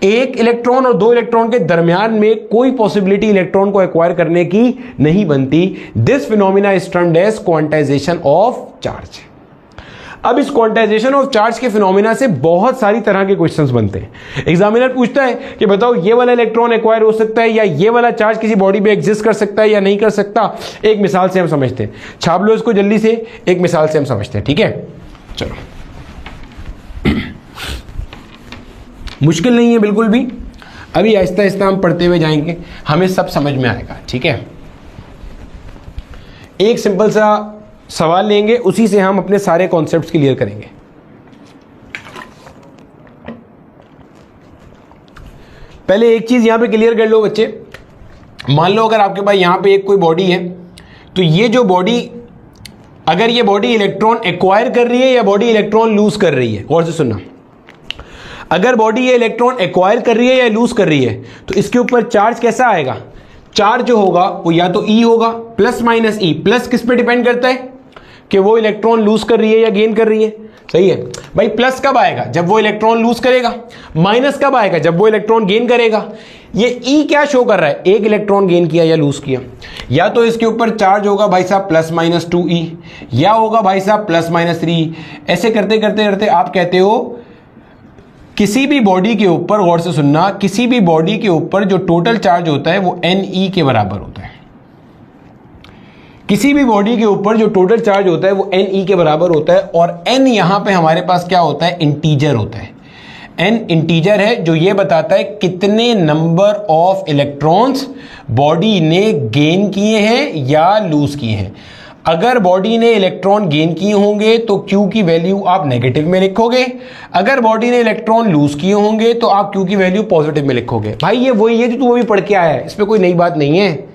1 इलेक्ट्रॉन और 2 इलेक्ट्रॉन के दरमियान में कोई पॉसिबिलिटी इलेक्ट्रॉन को एक्वायर करने की नहीं बनती। This phenomena is termed as quantization of charge. अब इस क्वांटाइजेशन ऑफ चार्ज के फिनोमिना से बहुत सारी तरह के क्वेश्चंस बनते हैं। एग्जामिनर पूछता है कि बताओ ये वाला इलेक्ट्रॉन एक्वायर हो सकता है या ये वाला चार्ज किसी बॉडी पे एग्जिस्ट कर सकता है या नहीं कर सकता। एक मिसाल से हम समझते हैं, छाप लो इसको जल्दी से, एक मिसाल से हम समझते हैं, ठीक है? चलो, मुश्किल नहीं है बिल्कुल भी, अभी आहिस्ता आहिस्ता हम पढ़ते हुए जाएंगे, हमें सब समझ में आएगा, ठीक है? एक सिंपल सा सवाल लेंगे, उसी से हम अपने सारे कॉन्सेप्ट्स क्लियर करेंगे। पहले एक चीज यहां पे क्लियर कर लो बच्चे, मान लो अगर आपके पास यहां पे एक कोई बॉडी है, तो ये जो बॉडी, अगर ये बॉडी इलेक्ट्रॉन एक्वायर कर रही है या बॉडी इलेक्ट्रॉन लूज कर रही है, गौर से सुनना, अगर बॉडी ये इलेक्ट्रॉन एक्वायर कर रही है या लूज कर रही है तो इसके ऊपर चार्ज कैसा आएगा? चार्ज जो होगा वो या तो ई होगा, प्लस माइनस ई। प्लस किस पे डिपेंड करता है कि वो इलेक्ट्रॉन लूज कर रही है या गेन कर रही है, सही है भाई। प्लस कब आएगा? जब वो इलेक्ट्रॉन लूज करेगा। माइनस कब आएगा? जब वो इलेक्ट्रॉन गेन करेगा। ये ई क्या शो कर रहा है? एक इलेक्ट्रॉन गेन किया या लूज किया। या तो इसके ऊपर चार्ज होगा भाई साहब प्लस माइनस 2e, या होगा भाई साहब प्लस माइनस 3e। ऐसे करते करते करते आप कहते हो किसी भी बॉडी के ऊपर, गौर से सुनना, किसी भी बॉडी के ऊपर जो टोटल चार्ज होता है वो Ne के बराबर होता है। किसी भी बॉडी के ऊपर जो टोटल चार्ज होता है वो Ne के बराबर होता है। और n यहां पे हमारे पास क्या होता है? इंटीजर होता है। n इंटीजर है जो ये बताता है कितने नंबर ऑफ इलेक्ट्रॉन्स बॉडी ने गेन किए हैं या लूज किए हैं। अगर बॉडी ने इलेक्ट्रॉन गेन किए होंगे तो Q की वैल्यू आप नेगेटिव में लिखोगे, अगर बॉडी ने इलेक्ट्रॉन लूज किए होंगे तो आप Q की वैल्यू पॉजिटिव में लिखोगे। भाई ये वही है जो तू अभी पढ़ के आया है, इसमें कोई नई बात नहीं है।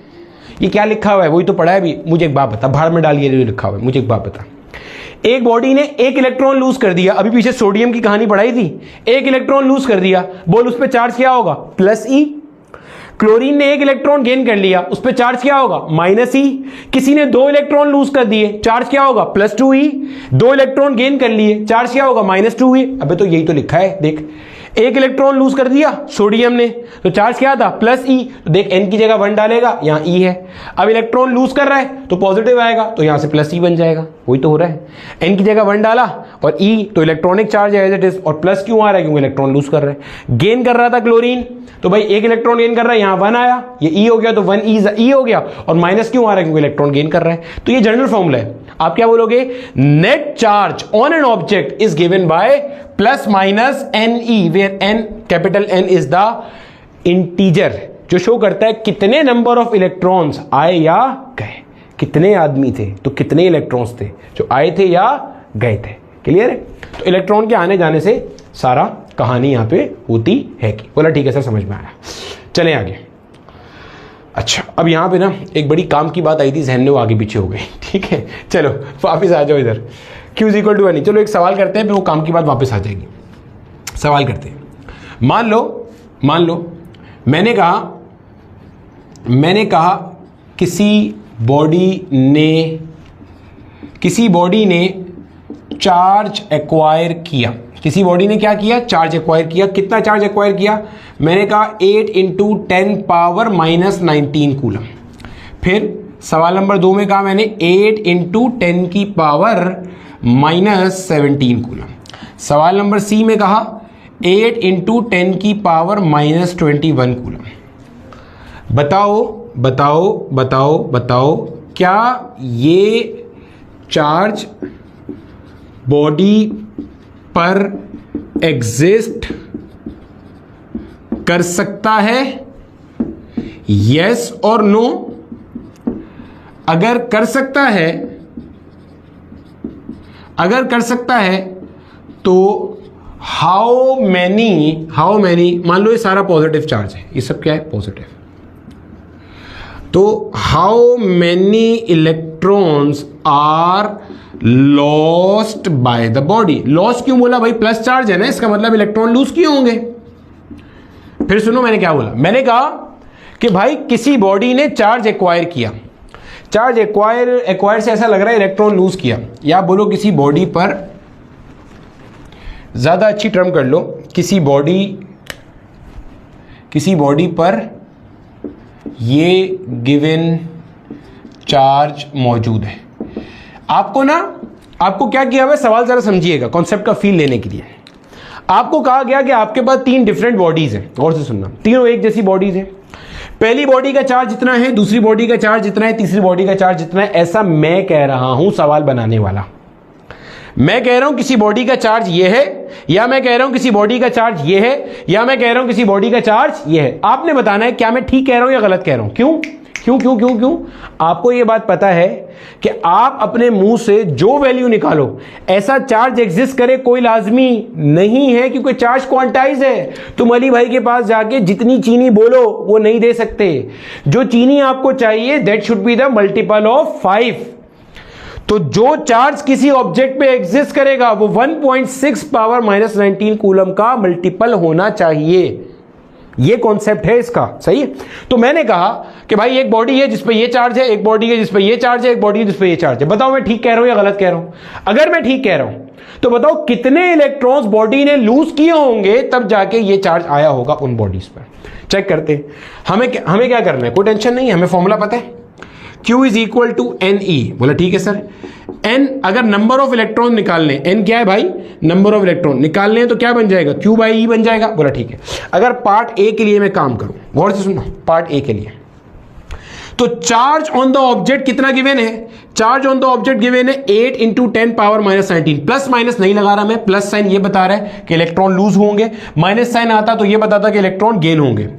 ये क्या लिखा हुआ है वही तो पढ़ा है अभी। मुझे एक बात बता, भाड़ में डालिए जो लिखा हुआ है, मुझे एक बात बता। एक बॉडी ने 1 इलेक्ट्रॉन लूज कर दिया, अभी पीछे सोडियम की कहानी पढ़ाई थी, 1 इलेक्ट्रॉन लूज कर दिया, बोल उस पर चार्ज क्या होगा? प्लस ई। क्लोरीन ने 1 इलेक्ट्रॉन गेन कर लिया, उस पर चार्ज क्या होगा? माइनस ई। किसी ने 2 इलेक्ट्रॉन लूज कर दिए, चार्ज क्या होगा? Plus 2e। 2 इलेक्ट्रॉन गेन कर लिए, चार्ज क्या होगा? Minus 2e। अबे तो यही तो लिखा है, देख 1 इलेक्ट्रॉन लूज कर दिया सोडियम ने, तो चार्ज क्या था? प्लस ई। तो देख n की जगह 1 डालेगा, यहां ई है। अब इलेक्ट्रॉन लूज कर रहा है तो पॉजिटिव आएगा, तो यहां से प्लस ई बन जाएगा, वही तो हो रहा है। n की जगह 1 डाला और ई, तो इलेक्ट्रॉनिक चार्ज है एज इट इज, और प्लस क्यों आ रहा है? क्योंकि इलेक्ट्रॉन लूज कर रहा है। गेन कर रहा था क्लोरीन, तो भाई 1 इलेक्ट्रॉन गेन कर रहा है, यहां 1 आया, ये ई हो गया, तो 1 ई हो गया। और माइनस क्यों आ रहा है? क्योंकि इलेक्ट्रॉन गेन कर रहा है। तो ये जनरल फॉर्मूला है। आप क्या बोलोगे? Net charge on an object is given by plus minus Ne, where n, capital N is the integer जो शो करता है कितने नंबर ऑफ इलेक्ट्रॉन्स आए या गए। कितने आदमी थे तो कितने इलेक्ट्रॉन्स थे जो आए थे या गए थे। क्लियर है? तो इलेक्ट्रॉन के आने जाने से सारा कहानी यहां पे होती है कि बोला ठीक है सर, समझ में आया। चलें आगे। अच्छा, अब यहां पे ना एक बड़ी काम की बात आई थी, जहन में वो आगे पीछे हो गई। ठीक है, चलो वापिस आ जाओ इधर। Q is equal to n. चलो एक सवाल करते हैं, फिर वो काम की बात वापस आ जाएगी। सवाल करते हैं, मान लो मैंने कहा किसी बॉडी ने चार्ज एक्वायर किया। किसी बॉडी ने क्या किया? चार्ज एक्वायर किया। कितना चार्ज एक्वायर किया? मैंने कहा 8 × 10 पावर -19 कूलम। फिर सवाल नंबर 2 में कहा मैंने 8 × 10 की पावर -17 कूलम। सवाल नंबर सी में कहा 8 × 10 की पावर -21 कूलम। बताओ क्या ये चार्ज बॉडी पर एग्जिस्ट कर सकता है? यस और नो? अगर कर सकता है तो हाउ मैनी मान लो ये सारा पॉजिटिव चार्ज है, ये सब क्या है पॉजिटिव, तो how many electrons are lost by the body. Loss क्यों बोला भाई, प्लस चार्ज है ना, इसका मतलब इलेक्ट्रॉन लूज किए होंगे। फिर सुनो मैंने क्या बोला, मैंने कहा कि भाई किसी बॉडी ने चार्ज एक्वायर किया, चार्ज एक्वायर से ऐसा लग रहा है इलेक्ट्रॉन लूज किया, या बोलो किसी बॉडी पर, ज्यादा अच्छी टर्म कर लो, किसी बॉडी पर ये गिवन चार्ज मौजूद है। आपको क्या किया हुआ, सवाल जरा समझिएगा कॉन्सेप्ट का फील लेने के लिए। आपको कहा गया कि आपके पास 3 डिफरेंट बॉडीज हैं, गौर से सुनना, तीनों एक जैसी बॉडीज हैं। पहली बॉडी का चार्ज इतना है, दूसरी बॉडी का चार्ज इतना है, तीसरी बॉडी का चार्ज इतना है। ऐसा मैं कह रहा हूं सवाल बनाने वाला, मैं कह रहा हूं किसी बॉडी का चार्ज ये है, या मैं कह रहा हूं किसी बॉडी का चार्ज ये है, या मैं कह रहा हूं किसी बॉडी का चार्ज ये है। आपने बताना है क्या मैं ठीक कह रहा हूं या गलत कह रहा हूं। क्यों क्यों क्यों क्यों क्यों आपको यह बात पता है कि आप अपने मुंह से जो वैल्यू निकालो, ऐसा चार्ज एग्जिस्ट करे कोई लाजमी नहीं है, क्योंकि चार्ज क्वांटाइज है। तुम अली भाई के पास जाके जितनी चीनी बोलो वो नहीं दे सकते। जो चीनी आपको चाहिए that should be the multiple of 5। तो जो चार्ज किसी ऑब्जेक्ट पे एग्जिस्ट करेगा वो 1.6 पावर -19 कूलम का मल्टीपल होना चाहिए। ये कॉन्सेप्ट है इसका, सही है। तो मैंने कहा कि भाई एक बॉडी है जिसपे ये चार्ज है, एक बॉडी है जिसपे ये चार्ज है, एक बॉडी है जिसपे ये चार्ज है। बताओ मैं ठीक कह रहा हूं या गलत कह रहा हूं। अगर मैं ठीक कह रहा हूं तो बताओ कितने इलेक्ट्रॉन्स बॉडी ने लूज किए होंगे तब जाके ये चार्ज आया होगा उन बॉडीज पर। चेक करते हैं। हमें क्या करना है, कोई टेंशन नहीं है, हमें फॉर्मूला पता है, Q is equal to NE। बोला ठीक है सर। N अगर नंबर ऑफ इलेक्ट्रॉन निकालने, N क्या है भाई, नंबर ऑफ इलेक्ट्रॉन निकालने हैं तो क्या बन जाएगा, Q बाई E बन जाएगा। बोला ठीक है। अगर पार्ट ए के लिए मैं काम करूं, गौर से सुनना, पार्ट ए के लिए तो चार्ज ऑन द ऑब्जेक्ट कितना गिवन है, charge on the object given है 8 × 10 पावर -19। प्लस माइनस नहीं लगा रहा मैं, प्लस साइन ये बता रहा है कि इलेक्ट्रॉन लूज होंगे, माइनस साइन आता तो ये बताता कि इलेक्ट्रॉन गेन होंगे।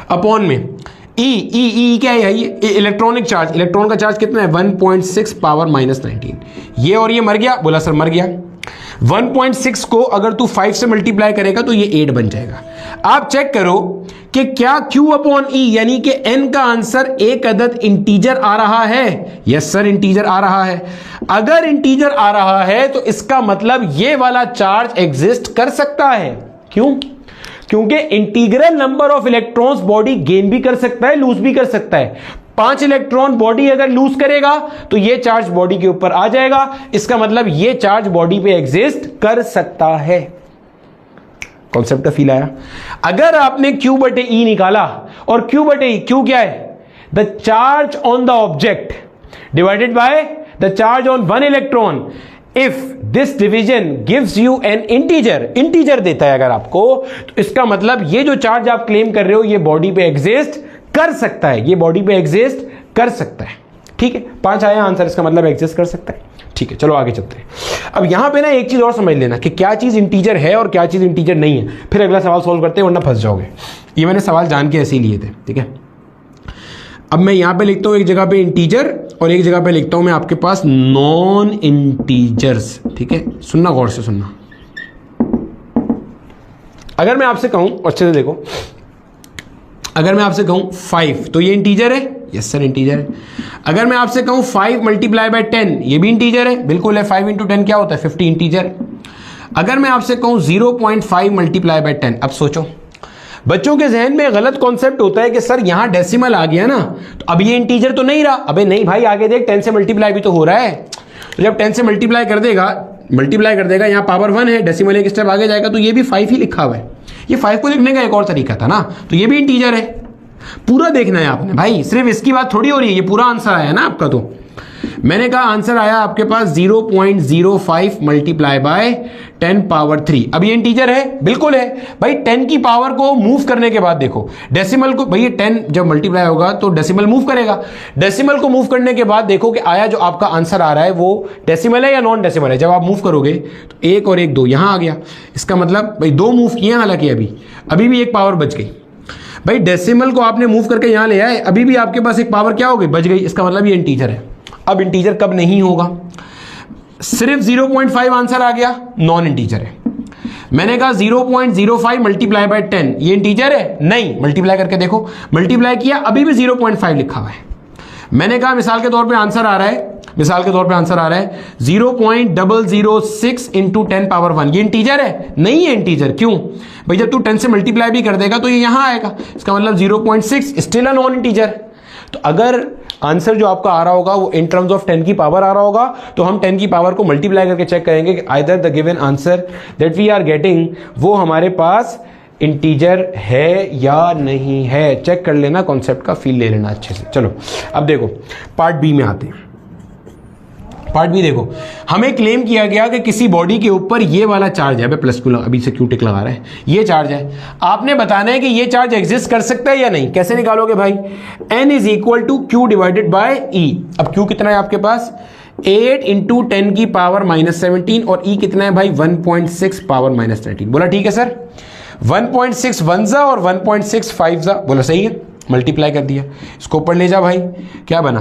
अपॉन में ई क्या है, ये इलेक्ट्रॉनिक चार्ज, इलेक्ट्रॉन का चार्ज कितना है 1.6 पावर -19। ये और ये मर गया। बोला सर मर गया। 1.6 को अगर तू 5 से मल्टीप्लाई करेगा तो ये 8 बन जाएगा। आप चेक करो कि क्या Q अपॉन E यानी कि N का आंसर एक अदद इंटीजर आ रहा है। यस सर इंटीजर आ रहा है। अगर इंटीजर आ रहा है तो इसका मतलब ये वाला चार्ज एग्जिस्ट कर सकता है। क्यों? क्योंकि integral number of electrons body gain भी कर सकता है, लूज भी कर सकता है। 5 इलेक्ट्रॉन बॉडी अगर लूज करेगा तो ये चार्ज बॉडी के ऊपर आ जाएगा। इसका मतलब ये चार्ज बॉडी पे एग्जिस्ट कर सकता है। कॉन्सेप्ट का फील आया। अगर आपने Q/E निकाला और Q/E, Q क्या है, the charge on the object divided by the charge on 1 electron. If this division gives you N integer देता है अगर आपको, तो इसका मतलब ये जो चार्ज आप क्लेम कर रहे हो ये बॉडी पे एग्जिस्ट कर सकता है, ये बॉडी पे एग्जिस्ट कर सकता है। ठीक है, 5 आया आंसर, इसका मतलब एग्जिस्ट कर सकता है। ठीक है, चलो आगे चलते हैं। अब यहां पे ना एक चीज और समझ लेना कि क्या चीज इंटीजर है और क्या चीज इंटीजर नहीं है, फिर अगला सवाल सॉल्व करते हैं वरना फंस जाओगे। ये मैंने सवाल जान के ऐसे ही लिए थे। ठीक है, अब मैं यहां पे लिखता हूं एक जगह पे इंटीजर और एक जगह पे लिखता हूं मैं आपके पास नॉन इंटीजर्स। ठीक है, सुनना गौर से सुनना। अगर मैं आपसे कहूं, अच्छे से देखो, अगर मैं आपसे कहूं 5 तो ये इंटीजर है। यस सर इंटीजर है। अगर मैं आपसे कहूं 5 मल्टीप्लाई बाय 10 ये भी इंटीजर है। बिल्कुल है, 5 × 10 क्या होता है 50 इंटीजर। अगर मैं आपसे कहूं 0.5 मल्टीप्लाई बाय 10, अब सोचो बच्चों के जहन में गलत कॉन्सेप्ट होता है कि सर यहां डेसिमल आ गया ना तो अब ये इंटीजर तो नहीं रहा। अबे नहीं भाई, आगे देख 10 से मल्टीप्लाई भी तो हो रहा है। तो जब 10 से मल्टीप्लाई कर देगा यहां पावर 1 है, डेसिमल एक स्टेप आगे जाएगा तो ये भी 5 ही लिखा हुआ है। ये 5 को लिखने का एक और तरीका था ना, तो ये भी इंटीजर है। पूरा देखना है आपने भाई, सिर्फ इसकी बात थोड़ी हो रही है, ये पूरा आंसर आया ना आपका। तो मैंने कहा आंसर आया आपके पास 0.05 मल्टीप्लाई बाय 10 पावर 3। अब ये इंटीजर है, बिल्कुल है भाई। 10 की पावर को मूव करने के बाद देखो डेसिमल को, भाई 10 जब मल्टीप्लाई होगा तो डेसिमल मूव करेगा। डेसिमल को मूव करने के बाद देखो कि आया जो आपका आंसर आ रहा है वो डेसिमल है या नॉन डेसिमल है। जब आप मूव करोगे तो 1 और 1 2 यहां आ गया। इसका मतलब भाई 2 मूव किए, हालांकि अभी भी एक पावर बच गई। भाई डेसिमल को आपने मूव करके यहां ले आए, अभी भी आपके पास एक पावर क्या हो गई, बच गई। इसका मतलब ये इंटीजर है। अब इंटीजर कब नहीं होगा, सिर्फ 0.5 आंसर आ गया, नॉन इंटीजर है। मैंने कहा 0.05 मल्टीप्लाई बाय 10 ये इंटीजर है? नहीं। मल्टीप्लाई करके देखो, मल्टीप्लाई किया अभी भी 0.5 लिखा हुआ है। मैंने कहा मिसाल के तौर पे आंसर आ रहा है, 0.006 इंटू 10 पावर 1, ये इंटीजर है? नहीं है इंटीजर। क्यों भाई? जब तू 10 से मल्टीप्लाई भी कर देगा तो ये यहां आएगा, इसका मतलब 0.6 स्टिल अ नॉन इंटीजर। तो अगर आंसर जो आपका आ रहा होगा वो इन टर्म्स ऑफ 10 की पावर आ रहा होगा तो हम 10 की पावर को मल्टीप्लाई करके चेक करेंगे कि either the given answer that we are getting वो हमारे पास इंटीजर है या नहीं है। चेक कर लेना, कॉन्सेप्ट का फील ले लेना अच्छे से। चलो अब देखो पार्ट बी में आते हैं। पार्ट बी देखो, हमें क्लेम किया गया कि किसी बॉडी के ऊपर ये वाला चार्ज है, प्लस क्यू अभी से क्यू टिक लगा रहा है, ये चार्ज है। आपने बताना है कि ये चार्ज एग्जिस्ट कर सकता है या नहीं। कैसे निकालोगे भाई? n is equal to Q divided by E. अब क्यू कितना है आपके पास? 8 इंटू 10 की पावर -17 और ई कितना है भाई? 1.6 पावर -13। बोला ठीक है सर। 1.6 वन जा और 1.6 5 जा। बोला सही है, मल्टीप्लाई कर दिया। इसको ऊपर ले जा भाई, क्या बना?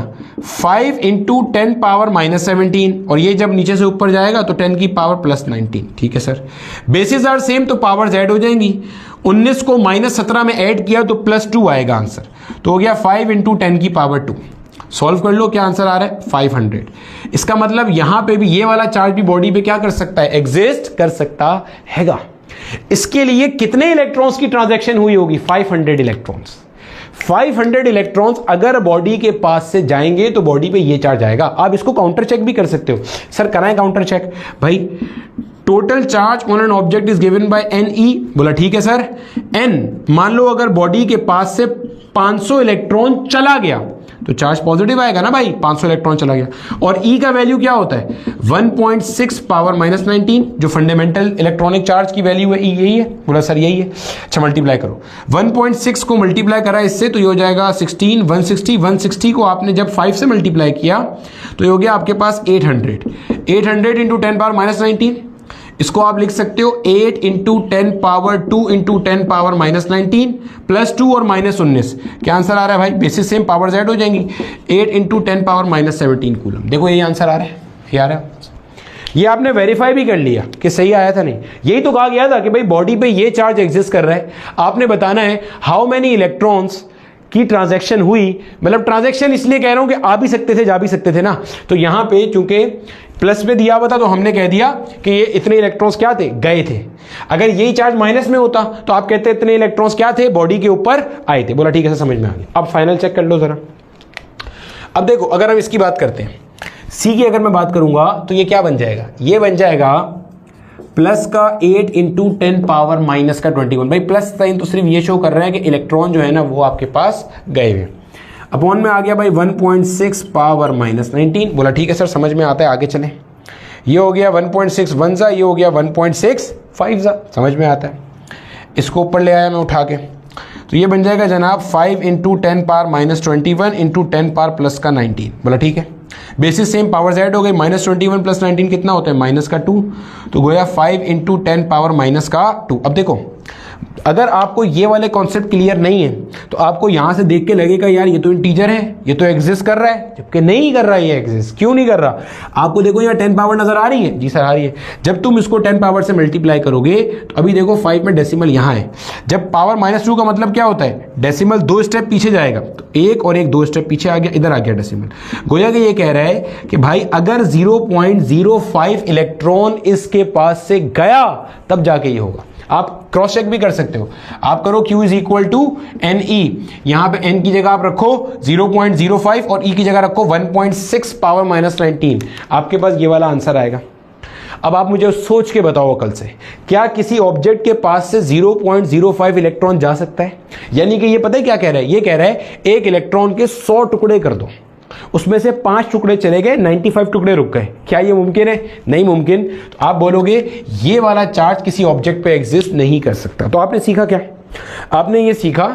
5 इंटू 10 पावर -17 और ये जब नीचे से ऊपर जाएगा तो 10 की पावर +19। ठीक है सर। बेसिस आर सेम तो पावर्स ऐड हो जाएंगी। 19 को -17 में ऐड किया तो +2 आएगा आंसर, तो हो गया 5 इंटू 10 की पावर 2। सॉल्व कर लो, क्या आंसर आ रहा है? 500। इसका मतलब यहां पे भी ये वाला चार्ज भी बॉडी पे क्या कर सकता है? एग्जिस्ट कर सकता हैगा। इसके लिए कितने इलेक्ट्रॉन्स की ट्रांजैक्शन हुई होगी? 500 इलेक्ट्रॉन्स। 500 इलेक्ट्रॉन्स अगर बॉडी के पास से जाएंगे तो बॉडी पे ये चार्ज आएगा। आप इसको काउंटर चेक भी कर सकते हो। सर कराएं काउंटर चेक भाई। Total charge on an object is given by n e. बोला ठीक है सर। एन मान लो अगर बॉडी के पास से 500 इलेक्ट्रॉन चला गया तो चार्ज पॉजिटिव आएगा ना भाई, 500 इलेक्ट्रॉन चला गया। और ई का वैल्यू क्या होता है? 1.6 पावर -19, जो फंडामेंटल इलेक्ट्रॉनिक चार्ज की वैल्यू है, ई यही है। बोला सर यही है। अच्छा मल्टीप्लाई करो, 1.6 को मल्टीप्लाई करा इससे तो ये हो जाएगा 16, 160। 160 को आपने जब 5 से मल्टीप्लाई किया तो ये हो गया आपके पास 800। 800 इंटू 10 पावर -19, इसको आप लिख सकते हो 8 इंटू 10 पावर 2 इंटू 10 पावर -19 +2 और -19। क्या आंसर आ रहा है भाई? बेसिस सेम पावर ऐड हो जाएंगी। 8 इंटू 10 पावर -17 कूलम। देखो यही आंसर आ रहा है, ये आ रहा है। ये आपने वेरीफाई भी कर लिया कि सही आया था नहीं। यही तो कहा गया था कि भाई बॉडी पे ये चार्ज एग्जिस्ट कर रहा है। आपने बताना है हाउ मेनी इलेक्ट्रॉन्स की ट्रांजैक्शन हुई। मतलब ट्रांजैक्शन इसलिए कह रहा हूं कि आ भी सकते थे जा भी सकते थे ना। तो यहां पे चूंकि प्लस में दिया हुआ था तो हमने कह दिया कि ये इतने इलेक्ट्रॉन्स क्या थे? गए थे। अगर यही चार्ज माइनस में होता तो आप कहते इतने इलेक्ट्रॉन्स क्या थे? बॉडी के ऊपर आए थे। बोला ठीक है, समझ में आ गया। अब फाइनल चेक कर लो जरा। अब देखो अगर हम इसकी बात करते हैं, सी की अगर मैं बात करूंगा तो ये क्या बन जाएगा? ये बन जाएगा प्लस का 8 इंटू 10 पावर माइनस का 21। भाई प्लस साइन तो सिर्फ ये शो कर रहा है कि इलेक्ट्रॉन जो है ना वो आपके पास गए हुए। अपॉन में आ गया भाई 1.6 पावर -19। बोला ठीक है सर, समझ में आता है, आगे चलें। ये हो गया 1.6 वन जा, ये हो गया 1.6 5 जा, समझ में आता है। इसको ऊपर ले आया मैं उठा के, तो ये बन जाएगा जनाब 5 into 10 power -21 into 10 power plus का 19। बोला ठीक है। बेसिस सेम पावर्स ऐड हो गई। -21 + 19 कितना होता है? -2। तो गोया 5 इंटू 10 पावर -2। अब देखो अगर आपको ये वाले कॉन्सेप्ट क्लियर नहीं है तो आपको यहां से देख के लगेगा यार ये तो इंटीजर है, ये तो एग्जिस्ट कर रहा है, जबकि नहीं कर रहा है। ये एग्जिस्ट क्यों नहीं कर रहा? आपको देखो यहाँ 10 पावर नजर आ रही है। जी सर आ रही है। जब तुम इसको 10 पावर से मल्टीप्लाई करोगे तो अभी देखो 5 में डेसिमल यहाँ है। जब पावर -2 का मतलब क्या होता है? डेसिमल 2 स्टेप पीछे जाएगा, तो 1 और 1 2 स्टेप पीछे आ गया, इधर आ गया डेसिमल। गोया कि ये कह रहा है कि भाई अगर 0.05 इलेक्ट्रॉन इसके पास से गया तब जाके ये होगा। आप क्रॉस चेक भी कर सकते हो। आप करो Q is equal to n e. यहां पे n की जगह आप रखो 0.05 और e की जगह रखो 1.6 पावर -19। आपके पास ये वाला आंसर आएगा। अब आप मुझे सोच के बताओ अकल से, क्या किसी ऑब्जेक्ट के पास से 0.05 इलेक्ट्रॉन जा सकता है? यानी कि ये पता है क्या कह रहा है? ये कह रहा है एक इलेक्ट्रॉन के 100 टुकड़े कर दो, उसमें से 5 टुकड़े चले गए, 95 टुकड़े रुक गए। क्या ये मुमकिन है? नहीं मुमकिन। तो आप बोलोगे ये वाला चार्ज किसी ऑब्जेक्ट पे एग्जिस्ट नहीं कर सकता। तो आपने सीखा क्या? आपने ये सीखा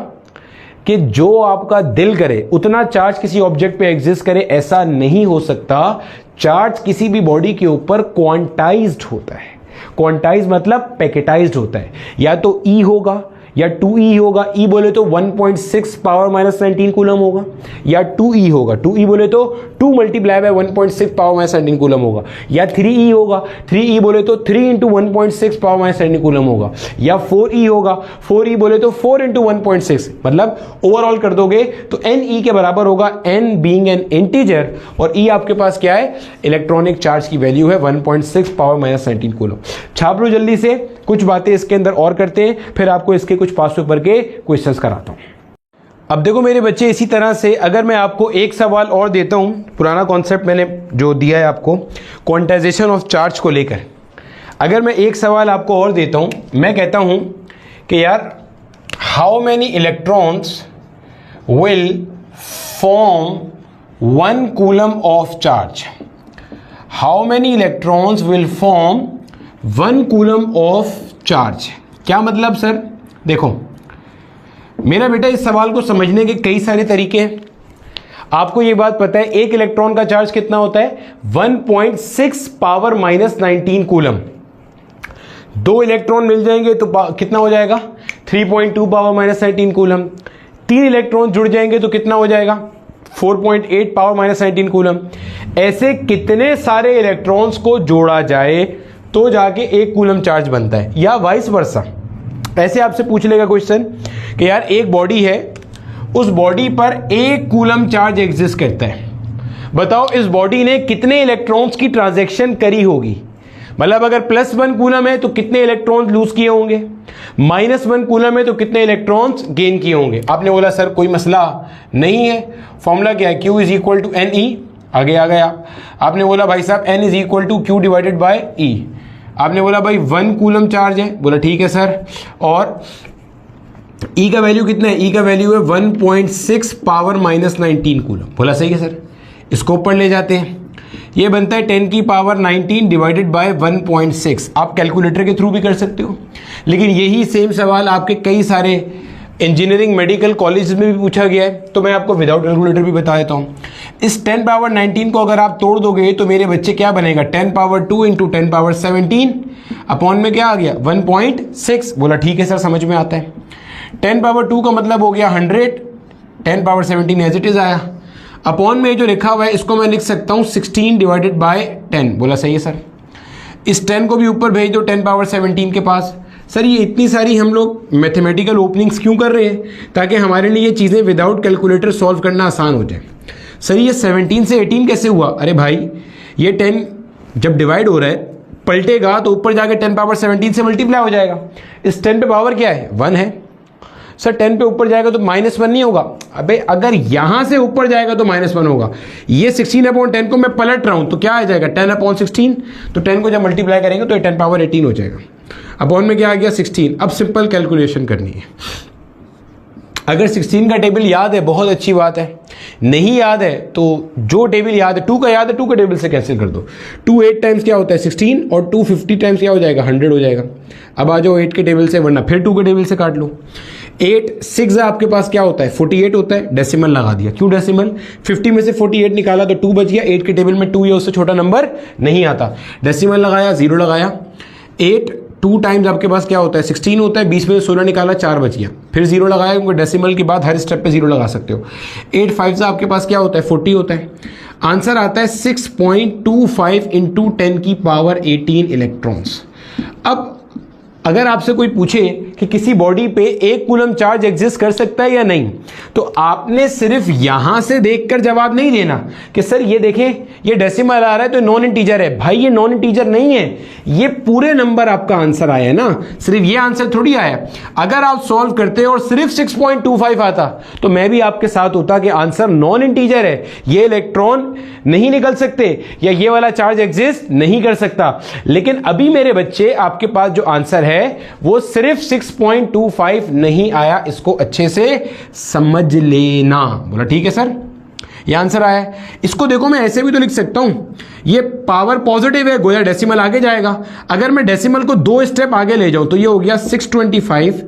कि जो आपका दिल करे उतना चार्ज किसी ऑब्जेक्ट पे एग्जिस्ट करे ऐसा नहीं हो सकता। चार्ज किसी भी बॉडी के ऊपर क्वांटाइज्ड होता है। क्वांटाइज मतलब पैकेटाइज्ड होता है। या तो ई होगा या 2e होगा, e बोले तो 1.6 पावर माइनस 19 कूलम होगा, या 2e होगा, 2e बोले तो 2 multiply by 1.6 power minus 19 coulomb होगा, या 3e होगा, 3e बोले तो 3 इंटू 1.6 पावर माइनस 19 कूलम होगा, या 4e होगा, 4e बोले तो 4 इंटू 1.6, मतलब ओवरऑल कर दोगे तो ne के बराबर होगा, n बीइंग एन इंटीजर और e आपके पास क्या है, इलेक्ट्रॉनिक चार्ज की वैल्यू है 1.6 पावर माइनस 19 कूलम। छाप लो जल्दी से, कुछ बातें इसके अंदर और करते हैं, फिर आपको इसके कुछ पास पेपर के क्वेश्चंस कराता हूं। अब देखो मेरे बच्चे, इसी तरह से अगर मैं आपको एक सवाल और देता हूं, पुराना कॉन्सेप्ट मैंने जो दिया है आपको क्वांटाइजेशन ऑफ चार्ज को लेकर, अगर मैं एक सवाल आपको और देता हूं, मैं कहता हूं कि यार how many electrons will form 1 coulomb of charge, how many electrons will form 1 coulomb of charge. क्या मतलब सर? देखो मेरा बेटा, इस सवाल को समझने के कई सारे तरीके हैं। आपको ये बात पता है एक इलेक्ट्रॉन का चार्ज कितना होता है, 1.6 पावर माइनस 19 कूलम। 2 इलेक्ट्रॉन मिल जाएंगे तो कितना हो जाएगा, 3.2 पावर माइनस 19 कूलम। 3 इलेक्ट्रॉन जुड़ जाएंगे तो कितना हो जाएगा, 4.8 पावर माइनस 19 कूलम। ऐसे कितने सारे इलेक्ट्रॉन्स को जोड़ा जाए तो जाके 1 कूलम चार्ज बनता है, या वाइस वर्सा। ऐसे आपसे पूछ लेगा क्वेश्चन कि यार एक बॉडी है, उस बॉडी पर 1 कूलम चार्ज एग्जिस्ट करता है, बताओ इस बॉडी ने कितने इलेक्ट्रॉन्स की ट्रांजैक्शन करी होगी। मतलब अगर +1 कूलम है तो कितने इलेक्ट्रॉन्स लूज किए होंगे, -1 कूलम है तो कितने इलेक्ट्रॉन्स गेन किए होंगे। आपने बोला सर कोई मसला नहीं है, फॉर्मूला क्या है, Q is equal to NE, आगे आ गया। आपने बोला भाई साहब N is equal to Q divided by E। आपने बोला भाई 1 कूलम चार्ज है, बोला ठीक है सर, और E का वैल्यू कितना है, E का वैल्यू है 1.6 पावर माइनस 19 कूलम। बोला सही है सर, इसको ऊपर ले जाते हैं, ये बनता है 10 की पावर 19 डिवाइडेड बाय 1.6। आप कैलकुलेटर के थ्रू भी कर सकते हो, लेकिन यही सेम सवाल आपके कई सारे इंजीनियरिंग मेडिकल कॉलेज में भी पूछा गया है, तो मैं आपको विदाउट कैलकुलेटर भी बता देता हूँ। इस 10 पावर 19 को अगर आप तोड़ दोगे तो मेरे बच्चे क्या बनेगा, 10 पावर 2 इंटू 10 पावर 17 अपॉन में क्या आ गया, 1.6। बोला ठीक है सर, समझ में आता है। 10 पावर 2 का मतलब हो गया 100, 10 पावर 17 एज इट इज आया, अपॉन में जो लिखा हुआ है इसको मैं लिख सकता हूँ 16 डिवाइडेड बाय 10। बोला सही है सर, इस 10 को भी ऊपर भेज दो 10 पावर 17 के पास। सर ये इतनी सारी हम लोग मैथमेटिकल ओपनिंग्स क्यों कर रहे हैं, ताकि हमारे लिए ये चीज़ें विदाउट कैलकुलेटर सॉल्व करना आसान हो जाए। सर ये 17 से 18 कैसे हुआ, अरे भाई ये 10 जब डिवाइड हो रहा है पलटेगा तो ऊपर जाके 10 पावर 17 से मल्टीप्लाई हो जाएगा। इस 10 पे पावर क्या है, 1 है। सर 10 पे ऊपर जाएगा तो -1 नहीं होगा, अबे अगर यहां से ऊपर जाएगा तो -1 होगा। ये 16/10 को मैं पलट रहा हूं तो क्या आ जाएगा, 10/16। तो 10 को जब मल्टीप्लाई करेंगे तो 10 पावर 18 हो जाएगा, अपॉन में क्या आ गया 16। अब सिंपल कैलकुलेशन करनी है। अगर 16 का टेबल याद है बहुत अच्छी बात है, नहीं याद है तो जो टेबल याद है 2 का याद है 2 के टेबल से कैंसिल कर दो। 2 8 टाइम्स क्या होता है 16 और 2 50 टाइम्स क्या हो जाएगा 100 हो जाएगा। अब आ जाओ 8 के टेबल से, वरना फिर 2 के टेबल से काट लो। 8 6 आपके पास क्या होता है 48 होता है, डेसिमल लगा दिया। क्यों डेसिमल, 50 में से 48 निकाला तो 2 बच गया। 8 के टेबल में 2 या उससे छोटा नंबर नहीं आता, डेसिमल लगाया 0 लगाया। 8 2 टाइम्स आपके पास क्या होता है 16 होता है, 20 में से 16 निकाला 4 बच गया, फिर 0 लगाया क्योंकि डेसिमल के बाद हर स्टेप पे 0 लगा सकते हो। 8 5 से आपके पास क्या होता है 40 होता है। आंसर आता है 6.25 इंटू 10 की पावर 18 इलेक्ट्रॉन्स। अब अगर आपसे कोई पूछे कि किसी बॉडी पे 1 कूलम चार्ज एग्जिस्ट कर सकता है या नहीं, तो आपने सिर्फ यहां से देखकर जवाब नहीं देना कि सर ये देखें ये डेसिमल आ रहा है तो नॉन इंटीजर है। भाई ये नॉन इंटीजर नहीं है, ये पूरे नंबर आपका आंसर आया है ना, सिर्फ ये आंसर थोड़ी आया। अगर आप सॉल्व करते और सिर्फ 6.25 आता तो मैं भी आपके साथ होता कि आंसर नॉन इंटीजर है, ये इलेक्ट्रॉन नहीं निकल सकते या ये वाला चार्ज एग्जिस्ट नहीं कर सकता। लेकिन अभी मेरे बच्चे आपके पास जो आंसर है वो सिर्फ 6.25 नहीं आया, इसको अच्छे से समझ लेना। बोला ठीक है सर, ये आंसर आया है। इसको देखो मैं ऐसे भी तो लिख सकता हूं, ये पावर पॉजिटिव है, गोया डेसिमल आगे जाएगा। अगर मैं डेसिमल को 2 स्टेप आगे ले जाऊं तो ये हो गया 625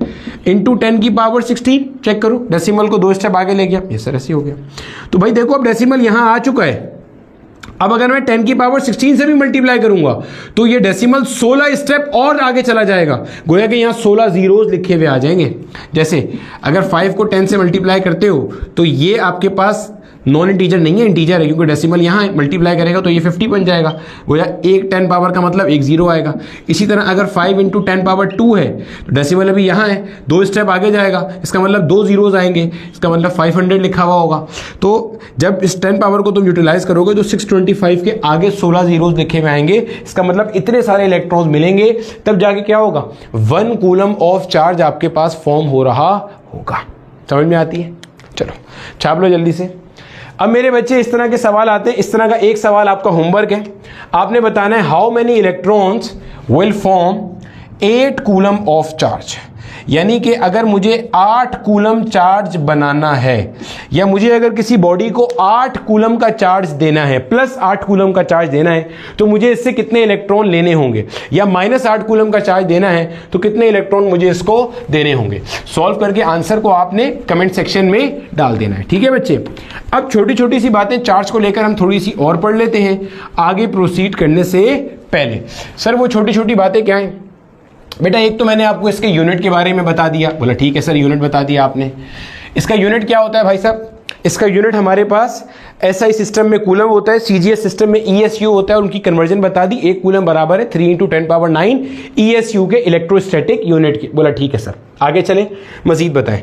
इंटू 10 की पावर 16। चेक करो, डेसिमल को 2 स्टेप आगे ले गया, ये सर ऐसे हो गया। तो भाई देखो अब डेसिमल यहां आ चुका है। अब अगर मैं 10 की पावर 16 से भी मल्टीप्लाई करूंगा तो ये डेसिमल 16 स्टेप और आगे चला जाएगा, गोया कि यहां 16 जीरोज लिखे हुए आ जाएंगे। जैसे अगर 5 को 10 से मल्टीप्लाई करते हो तो ये आपके पास नॉन इंटीजर नहीं है, इंटीजर है, क्योंकि डेसिमल यहाँ है, मल्टीप्लाई करेगा तो ये 50 बन जाएगा, गोया एक 10 पावर का मतलब एक जीरो आएगा। इसी तरह अगर 5 इंटू 10 पावर 2 है तो डेसिमल अभी यहाँ है, 2 स्टेप आगे जाएगा, इसका मतलब 2 जीरोज आएंगे, इसका मतलब 500 लिखा हुआ होगा। तो जब इस 10 पावर को तुम यूटिलाइज करोगे तो 625 के आगे 16 जीरोज लिखे हुए आएंगे, इसका मतलब इतने सारे इलेक्ट्रॉन्स मिलेंगे, तब जाके क्या होगा, 1 कूलम ऑफ चार्ज आपके पास फॉर्म हो रहा होगा। समझ में आती है? चलो छाप लो जल्दी से। अब मेरे बच्चे इस तरह के सवाल आते हैं, इस तरह का एक सवाल आपका होमवर्क है, आपने बताना है how many electrons will form 8 coulomb of charge. यानी कि अगर मुझे 8 कूलम चार्ज बनाना है, या मुझे अगर किसी बॉडी को 8 कूलम का चार्ज देना है प्लस 8 कूलम का चार्ज देना है, तो मुझे इससे कितने इलेक्ट्रॉन लेने होंगे, या माइनस 8 कूलम का चार्ज देना है तो कितने इलेक्ट्रॉन मुझे इसको देने होंगे। सॉल्व करके आंसर को आपने कमेंट सेक्शन में डाल देना है, ठीक है बच्चे। अब छोटी छोटी सी बातें चार्ज को लेकर हम थोड़ी सी और पढ़ लेते हैं आगे प्रोसीड करने से पहले। सर वो छोटी छोटी बातें क्या हैं? बेटा एक तो मैंने आपको इसके यूनिट के बारे में बता दिया। बोला ठीक है सर, यूनिट बता दिया आपने। इसका यूनिट क्या होता है भाई साहब? इसका यूनिट हमारे पास एसआई सिस्टम में कूलम होता है, सीजीएस सिस्टम में ईएसयू होता है, उनकी कन्वर्जन बता दी। एक कूलम बराबर है 3 × 10⁹ ईएसयू के इलेक्ट्रोस्टैटिक यूनिट की। बोला ठीक है सर, आगे चले मजीद बताएं।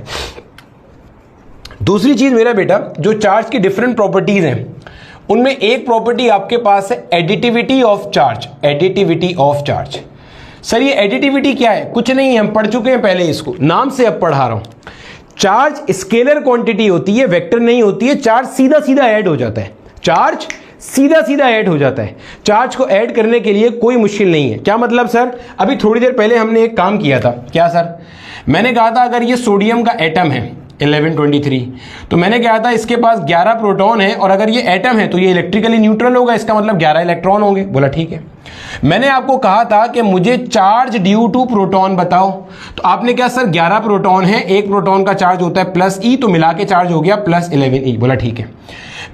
दूसरी चीज मेरा बेटा, जो चार्ज की डिफरेंट प्रॉपर्टीज हैं उनमें एक प्रॉपर्टी आपके पास है additivity of charge. Additivity of charge. Sir ये एडिटिविटी क्या है? कुछ नहीं, हम पढ़ चुके हैं पहले इसको, नाम से अब पढ़ा रहा हूं। चार्ज स्केलर क्वांटिटी होती है, वेक्टर नहीं होती है। चार्ज सीधा सीधा ऐड हो जाता है, चार्ज सीधा सीधा ऐड हो जाता है। चार्ज को ऐड करने के लिए कोई मुश्किल नहीं है। क्या मतलब सर? अभी थोड़ी देर पहले हमने एक काम किया था। क्या सर? मैंने कहा था अगर ये सोडियम का एटम है 1123, तो मैंने कहा था इसके पास 11 प्रोटॉन है, और अगर ये एटम है तो ये इलेक्ट्रिकली न्यूट्रल होगा, इसका मतलब 11 इलेक्ट्रॉन होंगे। बोला ठीक है। मैंने आपको कहा था कि मुझे चार्ज ड्यू टू प्रोटॉन बताओ, तो आपने क्या सर 11 प्रोटॉन है, एक प्रोटॉन का चार्ज होता है प्लस ई, तो मिला के चार्ज हो गया प्लस 11 ई। बोला ठीक है।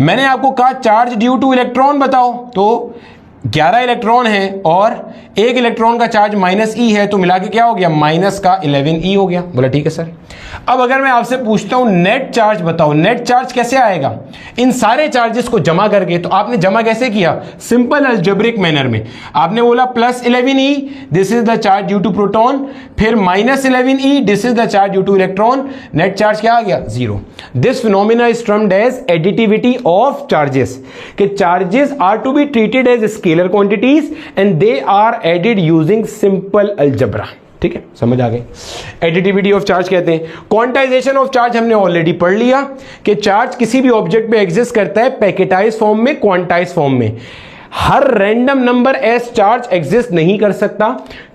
मैंने आपको कहा चार्ज ड्यू टू इलेक्ट्रॉन बताओ, तो 11 इलेक्ट्रॉन है और एक इलेक्ट्रॉन का चार्ज माइनस ई है, तो मिला के क्या हो गया, माइनस का 11 ई हो गया। बोला ठीक है सर। अब अगर मैं आपसे पूछता हूं नेट चार्ज बताओ, नेट चार्ज कैसे आएगा? इन सारे चार्जेस को जमा करके। तो आपने जमा कैसे किया? सिंपल अलजेब्रिक मैनर में। आपने बोला plus 11 E, this is the charge due to proton, फिर minus 11 E, this is the charge due to electron. Net charge क्या आ गया? 0। This phenomena is termed as additivity of charges, कि charges are to be treated as scalar quantities and they are added using simple algebra. ठीक है, समझ आ गई? Additivity of charge कहते हैं। क्वांटाइजेशन ऑफ चार्ज हमने ऑलरेडी पढ़ लिया कि चार्ज किसी भी ऑब्जेक्ट पे एग्जिस्ट करता है पैकेटाइज फॉर्म में, क्वांटाइज फॉर्म में। हर random number as charge exist नहीं कर सकता,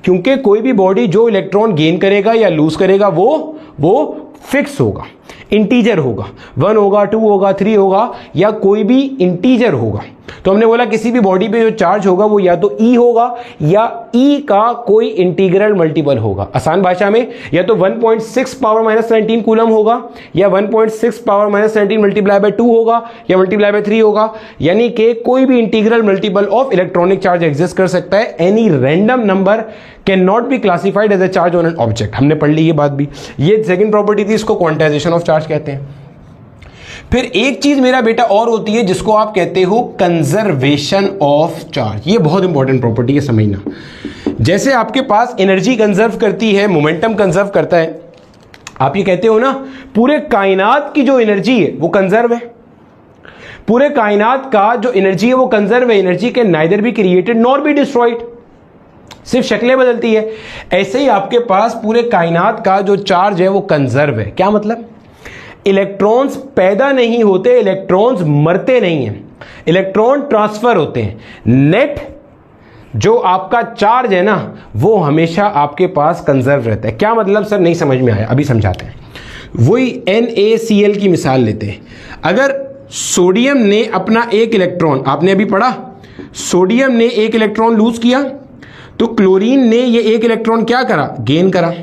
क्योंकि कोई भी बॉडी जो इलेक्ट्रॉन गेन करेगा या लूज करेगा वो फिक्स होगा, इंटीजर होगा। 1 होगा, 2 होगा, 3 होगा, या कोई भी इंटीजर होगा। तो हमने बोला किसी भी बॉडी पे जो चार्ज होगा वो या तो ई होगा या ई का कोई इंटीग्रल मल्टीपल होगा। आसान भाषा में या तो 1.6 पावर माइनस 19 कूलम होगा, या 1.6 पावर माइनस 19 मल्टीप्लाई बाय 2 होगा, या मल्टीप्लाई बाय 3 होगा। यानी कि कोई भी integral multiple of electronic charge exist कर सकता है। Any random number can not be classified as a charge on an object. हमने पढ़ ली ये बात भी। ये सेकंड प्रॉपर्टी थी, इसको क्वांटाइजेशन ऑफ चार्ज कहते हैं। फिर एक चीज मेरा बेटा और होती है जिसको आप कहते हो कंजर्वेशन ऑफ चार्ज। ये बहुत इंपॉर्टेंट प्रॉपर्टी है, समझना। जैसे आपके पास एनर्जी कंजर्व करती है, मोमेंटम कंजर्व करता है, आप ये कहते हो ना पूरे कायनात की जो एनर्जी है वो कंजर्व है। पूरे कायनात का जो एनर्जी है वो कंजर्व है। Energy can neither be created nor be destroyed, सिर्फ शक्लें बदलती है। ऐसे ही आपके पास पूरे कायनात का जो चार्ज है वो कंजर्व है। क्या मतलब? इलेक्ट्रॉन्स पैदा नहीं होते, इलेक्ट्रॉन्स मरते नहीं हैं, इलेक्ट्रॉन ट्रांसफर होते हैं। नेट जो आपका चार्ज है ना वो हमेशा आपके पास कंजर्व रहता है। क्या मतलब सर? नहीं समझ में आया, अभी समझाते हैं। वही NaCl की मिसाल लेते हैं। अगर सोडियम ने अपना एक इलेक्ट्रॉन, आपने अभी पढ़ा, सोडियम ने एक इलेक्ट्रॉन लूज किया, तो क्लोरीन ने ये एक इलेक्ट्रॉन क्या करा? गेन करा।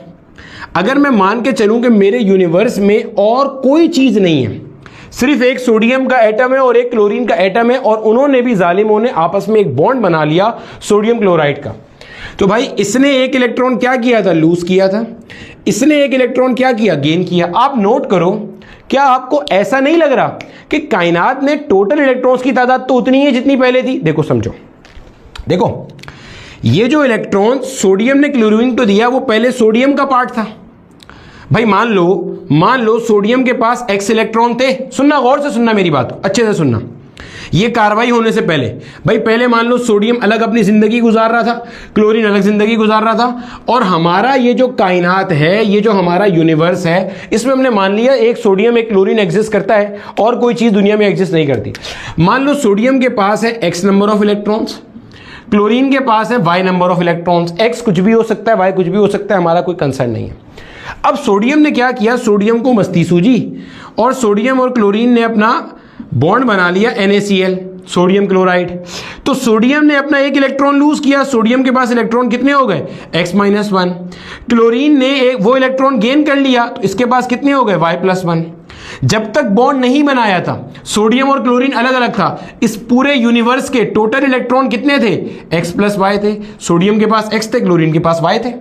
अगर मैं मान के चलूं कि मेरे यूनिवर्स में और कोई चीज नहीं है, सिर्फ एक सोडियम का एटम है और एक क्लोरीन का एटम है, और उन्होंने भी जालिमों ने आपस में एक बॉन्ड बना लिया सोडियम क्लोराइड का। तो भाई इसने एक इलेक्ट्रॉन क्या किया था, लूज किया था, इसने एक इलेक्ट्रॉन क्या किया, गेन किया। आप नोट करो, क्या आपको ऐसा नहीं लग रहा कि कायनात में टोटल इलेक्ट्रॉन्स की तादाद तो उतनी है जितनी पहले थी? देखो समझो, देखो ये जो इलेक्ट्रॉन सोडियम ने क्लोरीन को दिया वो पहले सोडियम का पार्ट था। भाई मान लो सोडियम के पास x इलेक्ट्रॉन थे। सुनना, गौर से सुनना, मेरी बात अच्छे से सुनना। ये कार्रवाई होने से पहले, भाई पहले मान लो सोडियम अलग अपनी जिंदगी गुजार रहा था, क्लोरीन अलग जिंदगी गुजार रहा था, और हमारा ये जो कायनात है, ये जो हमारा यूनिवर्स है, इसमें हमने मान लिया एक सोडियम एक क्लोरीन एग्जिस्ट करता है और कोई चीज दुनिया में एग्जिस्ट नहीं करती। मान लो सोडियम के पास है x number of electrons, chlorine के पास है y number of electrons. x कुछ भी हो सकता है, y कुछ भी हो सकता है, हमारा कोई कंसर्न नहीं है। अब सोडियम ने क्या किया, सोडियम को मस्ती सूझी और सोडियम और क्लोरीन ने अपना बॉन्ड बना लिया NaCl, सोडियम क्लोराइड। तो सोडियम ने अपना एक इलेक्ट्रॉन लूज किया, सोडियम के पास इलेक्ट्रॉन कितने हो गए, x-1। क्लोरीन ने एक वो इलेक्ट्रॉन गेन कर लिया, तो इसके पास कितने हो गए, y+1। जब तक बॉन्ड नहीं बनाया था, सोडियम और क्लोरीन अलग अलग था, इस पूरे यूनिवर्स के टोटल इलेक्ट्रॉन कितने थे, x+y थे। सोडियम के पास x थे, क्लोरीन के पास y थे,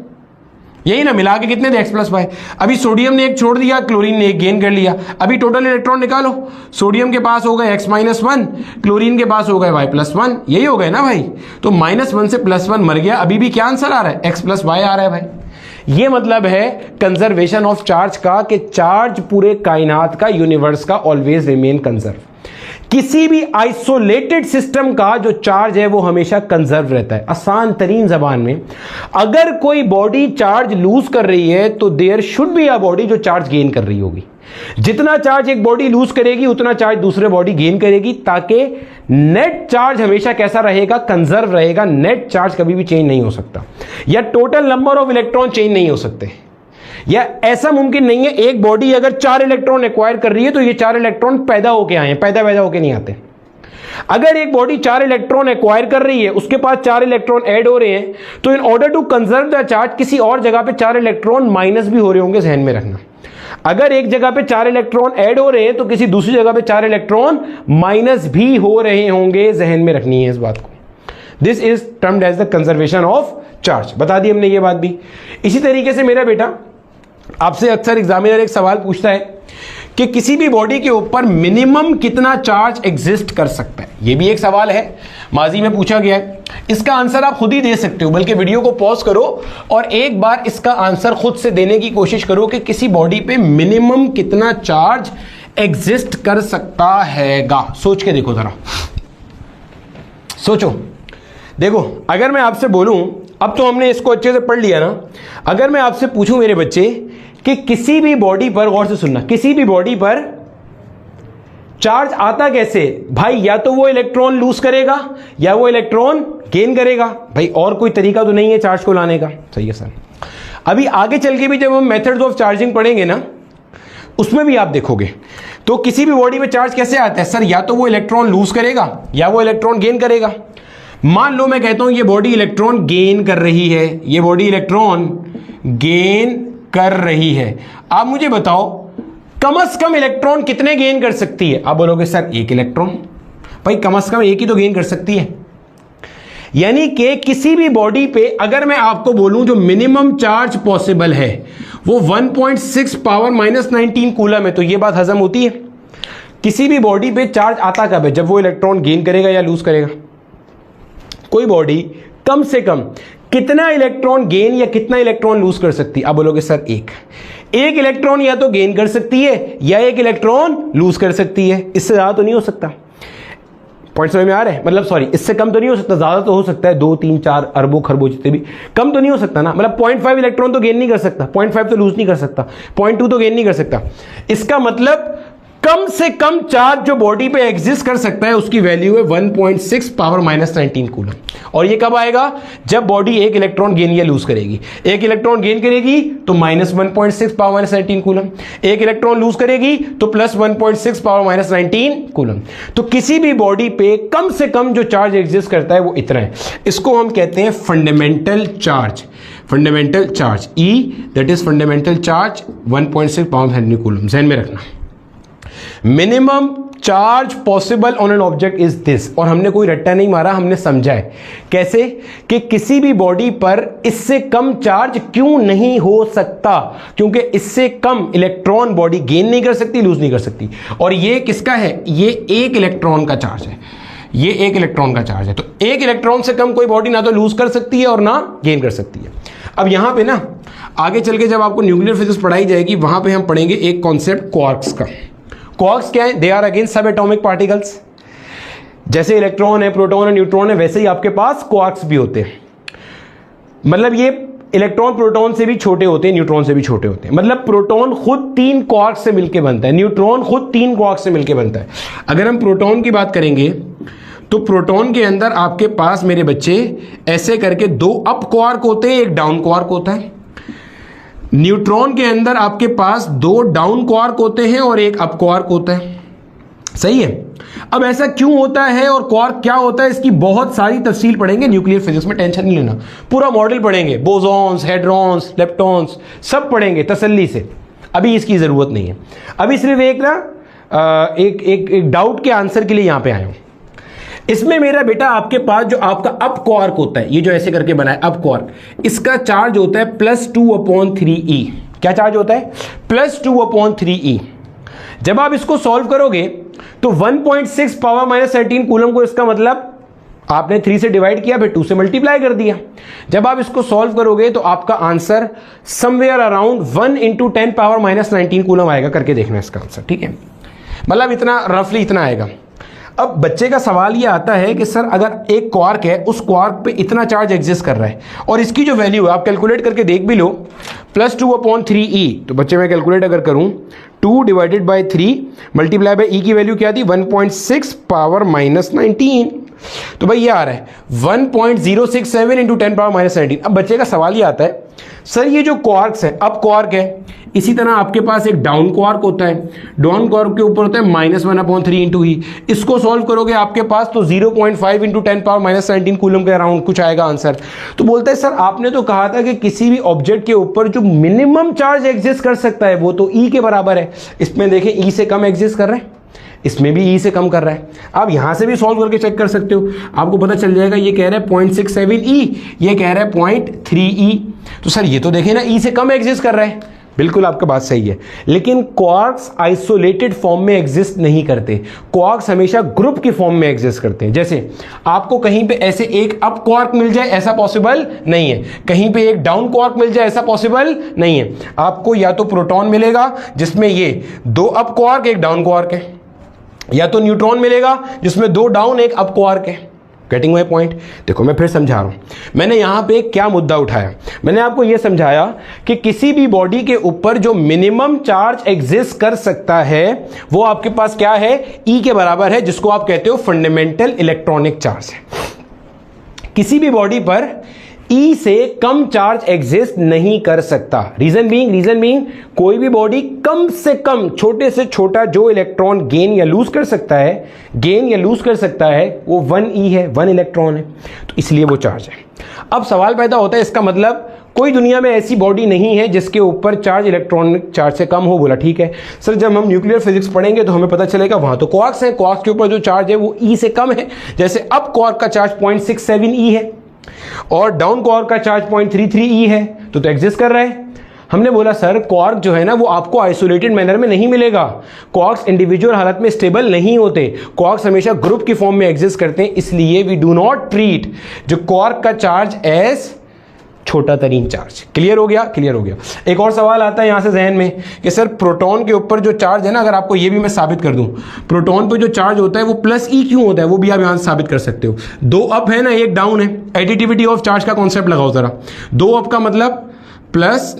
यही ना, मिला के कितने थे, x+y। अभी सोडियम ने एक छोड़ दिया, क्लोरीन ने एक गेन कर लिया। अभी टोटल इलेक्ट्रॉन निकालो, सोडियम के पास हो गए x-1, क्लोरीन के पास हो गए y+1, यही हो गए ना भाई। तो -1 से +1 मर गया, अभी भी क्या आंसर आ रहा है, x+y आ रहा है भाई। ये मतलब है कंजर्वेशन ऑफ चार्ज का, कि चार्ज पूरे कायनात का, यूनिवर्स का ऑलवेज रिमेन कंजर्व। किसी भी आइसोलेटेड सिस्टम का जो चार्ज है वो हमेशा कंजर्व रहता है। आसान तरीन जबान में, अगर कोई बॉडी चार्ज लूज कर रही है तो there should be a body जो चार्ज गेन कर रही होगी। जितना चार्ज एक बॉडी लूज करेगी उतना चार्ज दूसरे बॉडी गेन करेगी, ताकि नेट चार्ज हमेशा कैसा रहेगा, कंजर्व रहेगा। नेट चार्ज कभी भी चेंज नहीं हो सकता, या total number of electron change नहीं हो सकते, या ऐसा मुमकिन नहीं है एक बॉडी अगर 4 इलेक्ट्रॉन एक्वायर कर रही है तो ये 4 इलेक्ट्रॉन पैदा होके आए हैं, पैदा होके नहीं आते। अगर एक बॉडी 4 इलेक्ट्रॉन एक्वायर कर रही है, उसके पास 4 इलेक्ट्रॉन ऐड हो रहे हैं, तो in order to conserve the charge किसी और जगह पे 4 इलेक्ट्रॉन माइनस भी हो रहे होंगे, ज़हन में रखना। अगर एक जगह पे 4 इलेक्ट्रॉन ऐड हो रहे हैं तो किसी दूसरी जगह पे 4 इलेक्ट्रॉन माइनस भी हो रहे होंगे, जहन में रखनी है इस बात को। This is termed as the conservation of charge. बता दी हमने ये बात भी। इसी तरीके से मेरा बेटा, आपसे अक्सर एग्जामिनर एक सवाल पूछता है कि किसी भी बॉडी के ऊपर मिनिमम कितना चार्ज एग्जिस्ट कर सकता है। यह भी एक सवाल है, माजी में पूछा गया है। इसका आंसर आप खुद ही दे सकते हो, बल्कि वीडियो को पॉज करो और एक बार इसका आंसर खुद से देने की कोशिश करो कि किसी बॉडी पे मिनिमम कितना चार्ज एग्जिस्ट कर सकता हैगा। सोच के देखो जरा, सोचो। देखो, अगर मैं आपसे बोलूं, अब तो हमने इसको अच्छे से पढ़ लिया ना, अगर मैं आपसे पूछूं मेरे बच्चे कि किसी भी बॉडी पर, गौर से सुनना, किसी भी बॉडी पर चार्ज आता कैसे, भाई या तो वो इलेक्ट्रॉन लूज करेगा या वो इलेक्ट्रॉन गेन करेगा। भाई और कोई तरीका तो नहीं है चार्ज को लाने का। सही है सर। अभी आगे चल के भी जब हम मेथड्स ऑफ चार्जिंग पढ़ेंगे ना, उसमें भी आप देखोगे तो किसी भी बॉडी में चार्ज कैसे आता है, सर या तो वो इलेक्ट्रॉन लूज करेगा या वो इलेक्ट्रॉन गेन करेगा। मान लो मैं कहता हूं ये बॉडी इलेक्ट्रॉन गेन कर रही है, ये बॉडी इलेक्ट्रॉन गेन कर रही है। आप मुझे बताओ कम से कम इलेक्ट्रॉन कितने गेन कर सकती है? आप बोलोगे सर 1 इलेक्ट्रॉन। भाई कम से कम 1 ही तो गेन कर सकती है। यानी कि किसी भी बॉडी पे अगर मैं आपको बोलूं जो मिनिमम चार्ज पॉसिबल है वो 1.6 पावर -19 कूलम है, तो ये बात हजम होती है। किसी भी बॉडी पे चार्ज आता कब है? जब वो इलेक्ट्रॉन गेन करेगा या लूज करेगा। कोई बॉडी कम से कम कितना इलेक्ट्रॉन गेन या कितना इलेक्ट्रॉन लूज कर सकती है? आप बोलोगे सर 1 इलेक्ट्रॉन या तो गेन कर सकती है या 1 इलेक्ट्रॉन लूज कर सकती है। इससे ज्यादा तो नहीं हो सकता। पॉइंट समझ में आ रहा है? मतलब सॉरी, इससे कम तो नहीं हो सकता, ज्यादा तो हो सकता है 2, 3, 4 अरबों खरबों जितने भी, कम तो नहीं हो सकता ना। मतलब 0.5 इलेक्ट्रॉन तो गेन नहीं कर सकता, 0.5 तो लूज नहीं कर सकता, 0.2 तो गेन नहीं कर सकता। इसका मतलब कम से कम चार्ज जो बॉडी पे एग्जिस्ट कर सकता है उसकी वैल्यू है 1.6 पावर -19 कूलम। और ये कब आएगा? जब बॉडी 1 इलेक्ट्रॉन गेन या लूज करेगी। 1 इलेक्ट्रॉन गेन करेगी तो -1.6 पावर -19 कूलम, 1 इलेक्ट्रॉन लूज करेगी तो +1.6 पावर -19 कूलम। तो किसी भी बॉडी पे कम से कम जो चार्ज एग्जिस्ट करता है वो इतना है। इसको हम कहते हैं fundamental charge. Fundamental charge E, that is fundamental charge 1.6 power -19 coulomb. ध्यान में रखना। Minimum charge possible on an object is this. और हमने कोई रट्टा नहीं मारा, हमने समझा है कैसे कि किसी भी बॉडी पर इससे कम चार्ज क्यों नहीं हो सकता, क्योंकि इससे कम इलेक्ट्रॉन बॉडी गेन नहीं कर सकती, लूज नहीं कर सकती। और ये किसका है? ये एक इलेक्ट्रॉन का चार्ज है, ये एक इलेक्ट्रॉन का चार्ज है। तो एक इलेक्ट्रॉन से कम कोई बॉडी ना तो लूज कर सकती है और ना गेन कर सकती है। अब यहां पे ना आगे चल के जब आपको न्यूक्लियर फिजिक्स पढ़ाई जाएगी वहां पे हम पढ़ेंगे एक कॉन्सेप्ट क्वार्क्स का। क्वार्क्स क्या है? दे आर अगेन सब एटॉमिक पार्टिकल्स। जैसे इलेक्ट्रॉन है, प्रोटॉन है, न्यूट्रॉन है, वैसे ही आपके पास क्वार्क्स भी होते हैं। मतलब ये इलेक्ट्रॉन प्रोटॉन से भी छोटे होते हैं, न्यूट्रॉन से भी छोटे होते हैं। मतलब प्रोटॉन खुद 3 क्वार्क्स से मिलकर बनता है, न्यूट्रॉन खुद 3 क्वार्क्स से मिलकर बनता है। अगर हम प्रोटॉन की बात करेंगे तो प्रोटॉन के अंदर आपके पास मेरे बच्चे ऐसे करके 2 अप क्वार्क होते हैं, एक डाउन क्वार्क होता है। न्यूट्रॉन के अंदर आपके पास 2 डाउन क्वार्क होते हैं और एक अप क्वार्क होता है। सही है। अब ऐसा क्यों होता है और क्वार्क क्या होता है, इसकी बहुत सारी तफसील पढ़ेंगे न्यूक्लियर फिजिक्स में, टेंशन नहीं लेना। पूरा मॉडल पढ़ेंगे, बोसॉन्स, हेड्रॉन्स, लेप्टॉन्स सब पढ़ेंगे तसल्ली से। अभी इसकी जरूरत नहीं है। अभी सिर्फ एक डाउट के आंसर के लिए यहां पे आया हूं। इसमें मेरा बेटा आपके पास जो आपका अप क्वार्क होता है, ये जो ऐसे करके बना है अप क्वार्क, इसका चार्ज होता है +2/3e। क्या चार्ज होता है? +2/3e। जब आप इसको सॉल्व करोगे तो 1.6 × 10⁻13 कूलम को, इसका मतलब आपने 3 से डिवाइड किया फिर 2 से मल्टीप्लाई कर दिया। जब आप इसको सॉल्व करोगे तो आपका आंसर समवेयर अराउंड 1 × 10⁻19 कूलम आएगा। करके देखना इसका आंसर, ठीक है। मतलब इतना रफली इतना आएगा। अब बच्चे का सवाल ये आता है कि सर अगर एक क्वार्क है, उस क्वार्क पे इतना चार्ज एग्जिस्ट कर रहा है और इसकी जो वैल्यू है आप कैलकुलेट करके देख भी लो, +2/3e। तो बच्चे मैं कैलकुलेट अगर करूं 2 / 3 मल्टीप्लाई बाई e की वैल्यू क्या थी? 1.6 × 19। तो भाई ये आ रहा है 1.067 × 10⁻19। अब बच्चे का सवाल ये आता है, सर ये जो क्वार्क्स है, अब क्वार्क है, इसी तरह आपके पास एक डाउन क्वार्क होता है, डाउन क्वार्क के ऊपर होता है -1/3 × e। इसको सॉल्व करोगे आपके पास तो 0.5 × 10⁻19 कूलम के अराउंड कुछ आएगा आंसर। तो बोलता है सर आपने तो कहा था कि किसी भी ऑब्जेक्ट के ऊपर जो मिनिमम चार्ज एग्जिस्ट कर सकता है वो तो e के बराबर है। इसमें देखें e से कम एग्जिस्ट कर रहा है, इसमें भी e से कम कर रहा है। आप यहां से भी सॉल्व करके चेक कर सकते हो, आपको पता चल जाएगा। ये कह रहा है 0.67e, ये कह रहा है 0.3e। तो सर ये तो देखें ना e से कम एग्जिस्ट कर रहा है। बिल्कुल आपका बात सही है, लेकिन क्वार्क्स आइसोलेटेड फॉर्म में एग्जिस्ट नहीं करते। क्वार्क्स हमेशा ग्रुप की फॉर्म में एग्जिस्ट करते हैं। जैसे आपको कहीं पे ऐसे एक अप क्वार्क मिल जाए, ऐसा पॉसिबल नहीं है। कहीं पे एक डाउन क्वार्क मिल जाए, ऐसा पॉसिबल नहीं है। आपको या तो प्रोटॉन मिलेगा जिसमें ये 2 अप क्वार्क एक डाउन क्वार्क है, या तो न्यूट्रॉन मिलेगा जिसमें 2 डाउन एक अप क्वार्क है। Getting my point? देखो मैं फिर समझा रहा हूं। मैंने यहां पे क्या मुद्दा उठाया, मैंने आपको यह समझाया कि किसी भी बॉडी के ऊपर जो मिनिमम चार्ज एग्जिस्ट कर सकता है वो आपके पास क्या है? ई के बराबर है, जिसको आप कहते हो फंडामेंटल इलेक्ट्रॉनिक चार्ज है। किसी भी बॉडी पर ई से कम चार्ज एग्जिस्ट नहीं कर सकता। रीजन बीइंग कोई भी बॉडी कम से कम छोटे से छोटा जो इलेक्ट्रॉन गेन या लूज कर सकता है वो 1e है, 1 इलेक्ट्रॉन है, तो इसलिए वो चार्ज है। अब सवाल पैदा होता है, इसका मतलब कोई दुनिया में ऐसी बॉडी नहीं है जिसके ऊपर चार्ज इलेक्ट्रॉनिक चार्ज से कम हो। बोला ठीक है सर, जब हम न्यूक्लियर फिजिक्स पढ़ेंगे तो हमें पता चलेगा वहां तो क्वार्क्स हैं, क्वार्क्स के ऊपर जो चार्ज है वो ई से कम है। जैसे अब क्वार्क का चार्ज 0.67e है और डाउन क्वार्क का चार्ज 0.33e है, तो एग्जिस्ट कर रहा है। हमने बोला सर क्वार्क जो है ना वो आपको आइसोलेटेड मैनर में नहीं मिलेगा। क्वार्क्स इंडिविजुअल हालत में स्टेबल नहीं होते, क्वार्क्स हमेशा ग्रुप की फॉर्म में एग्जिस्ट करते हैं। इसलिए वी डू नॉट ट्रीट जो क्वार्क का चार्ज एज छोटा तरीन चार्ज। क्लियर हो गया? क्लियर हो गया। एक और सवाल आता है यहां से जहन में कि सर प्रोटॉन के ऊपर जो चार्ज है ना, अगर आपको ये भी मैं साबित कर दूं, प्रोटॉन पे जो चार्ज होता है वो +e क्यों होता है, वो भी आप यहां से साबित कर सकते हो। 2 अप है ना, एक डाउन है। एडिटिविटी ऑफ चार्ज का कॉन्सेप्ट लगाओ जरा। 2 अप का मतलब प्लस,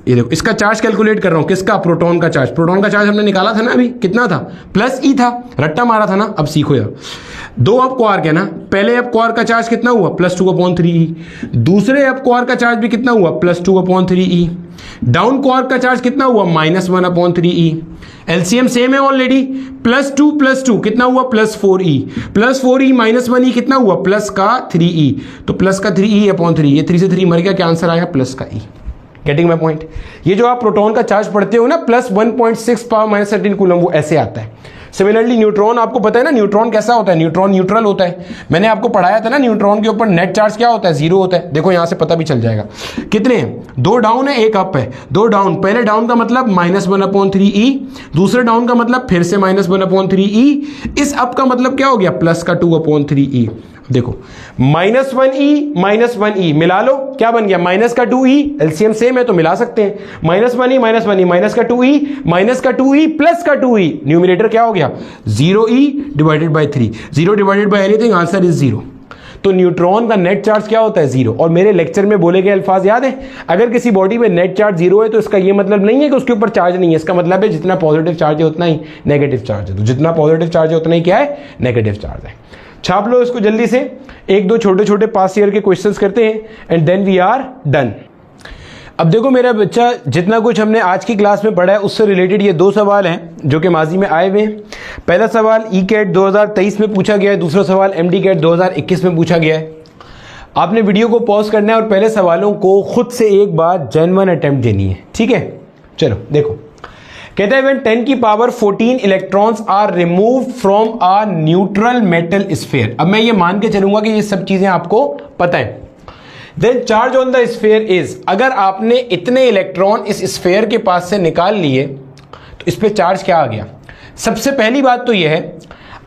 ये देखो इसका चार्ज कैलकुलेट कर रहा हूं, किसका? प्रोटॉन का चार्ज। प्रोटॉन का चार्ज हमने निकाला था ना अभी, कितना था? +e था, रट्टा मारा था ना। अब सीखो यार, 2 अप क्वार्क है ना, पहले अप क्वार्क का चार्ज कितना हुआ? +2/3e। दूसरे अप क्वार्क का चार्ज भी कितना हुआ? +2/3e। डाउन क्वार्क का चार्ज कितना हुआ? -1/3e। एलसीएम सेम है ऑलरेडी, +2 + 2 कितना हुआ? +4e। +4e -1e कितना हुआ? +3e। तो +3e/3, ये 3 से 3 मर गया, क्या आंसर आया? +e। Getting my point? ये जो आप प्रोटॉन का चार्ज पढ़ते हो ना प्लस 1.6 पावर माइनस 13 कूलम, वो ऐसे आता है। सिमिलरली न्यूट्रॉन, आपको पता है ना न्यूट्रॉन कैसा होता है, न्यूट्रॉन न्यूट्रल होता है। मैंने आपको पढ़ाया था ना न्यूट्रॉन के ऊपर नेट चार्ज क्या होता है, जीरो होता है। देखो यहां से पता भी चल जाएगा। कितने हैं, 2 डाउन है 1 अप है। 2 डाउन, पहले डाउन का मतलब -1/3e, दूसरे डाउन का मतलब फिर से -1/3e, इस अप का मतलब क्या हो गया, प्लस का 2/3e। देखो -1e मिला लो, क्या बन गया, माइनस का 2e, एलसीएम सेम है तो मिला सकते हैं। -1e माइनस का 2e प्लस का 2e, न्यूमरेटर क्या हो गया 0e divided by 3, 0 divided by anything, answer is 0। तो न्यूट्रॉन का नेट चार्ज क्या होता है, 0। और मेरे लेक्चर में बोले गए अल्फाज याद है, अगर किसी बॉडी में नेट चार्ज 0 है तो इसका ये मतलब नहीं है कि उसके ऊपर चार्ज नहीं है, इसका मतलब है जितना पॉजिटिव चार्ज है उतना ही नेगेटिव चार्ज है। तो जितना पॉजिटिव चार्ज है उतना ही क्या है, नेगेटिव चार्ज है। छाप लो इसको जल्दी से, 1-2 छोटे छोटे पास ईयर के क्वेश्चंस करते हैं and then we are done. अब देखो मेरा बच्चा, जितना कुछ हमने आज की क्लास में पढ़ा है उससे रिलेटेड ये 2 सवाल हैं जो कि माजी में आए हुए हैं। पहला सवाल ई-कैट 2023 में पूछा गया है, दूसरा सवाल एमडी-कैट 2021 में पूछा गया है। आपने वीडियो को पॉज करना है और पहले सवालों को खुद से एक बार जेन्युइन अटेम्प्ट देनी है, ठीक है। चलो देखो, कहता है when 10 की power 14 electrons are removed from a neutral metal sphere. अब मैं ये मान के चलूंगा कि ये सब चीजें आपको पता है। Then charge on the sphere is, अगर आपने इतने इलेक्ट्रॉन इस स्फीयर के पास से निकाल लिए तो इस पे चार्ज क्या आ गया। सबसे पहली बात तो यह है,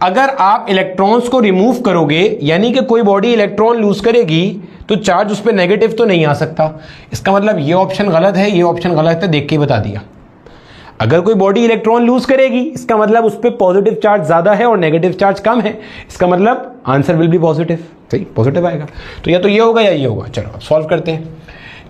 अगर आप इलेक्ट्रॉन्स को रिमूव करोगे यानी कि कोई बॉडी इलेक्ट्रॉन लूज करेगी तो चार्ज उस पर नेगेटिव तो नहीं आ सकता। इसका मतलब ये ऑप्शन गलत है, ये ऑप्शन गलत है, देख के बता दिया। अगर कोई बॉडी इलेक्ट्रॉन लूज करेगी इसका मतलब उस पर पॉजिटिव चार्ज ज्यादा है और नेगेटिव चार्ज कम है, इसका मतलब आंसर विल बी पॉजिटिव। सही, पॉजिटिव आएगा। तो या तो ये होगा या ये होगा। चलो अब सॉल्व करते हैं।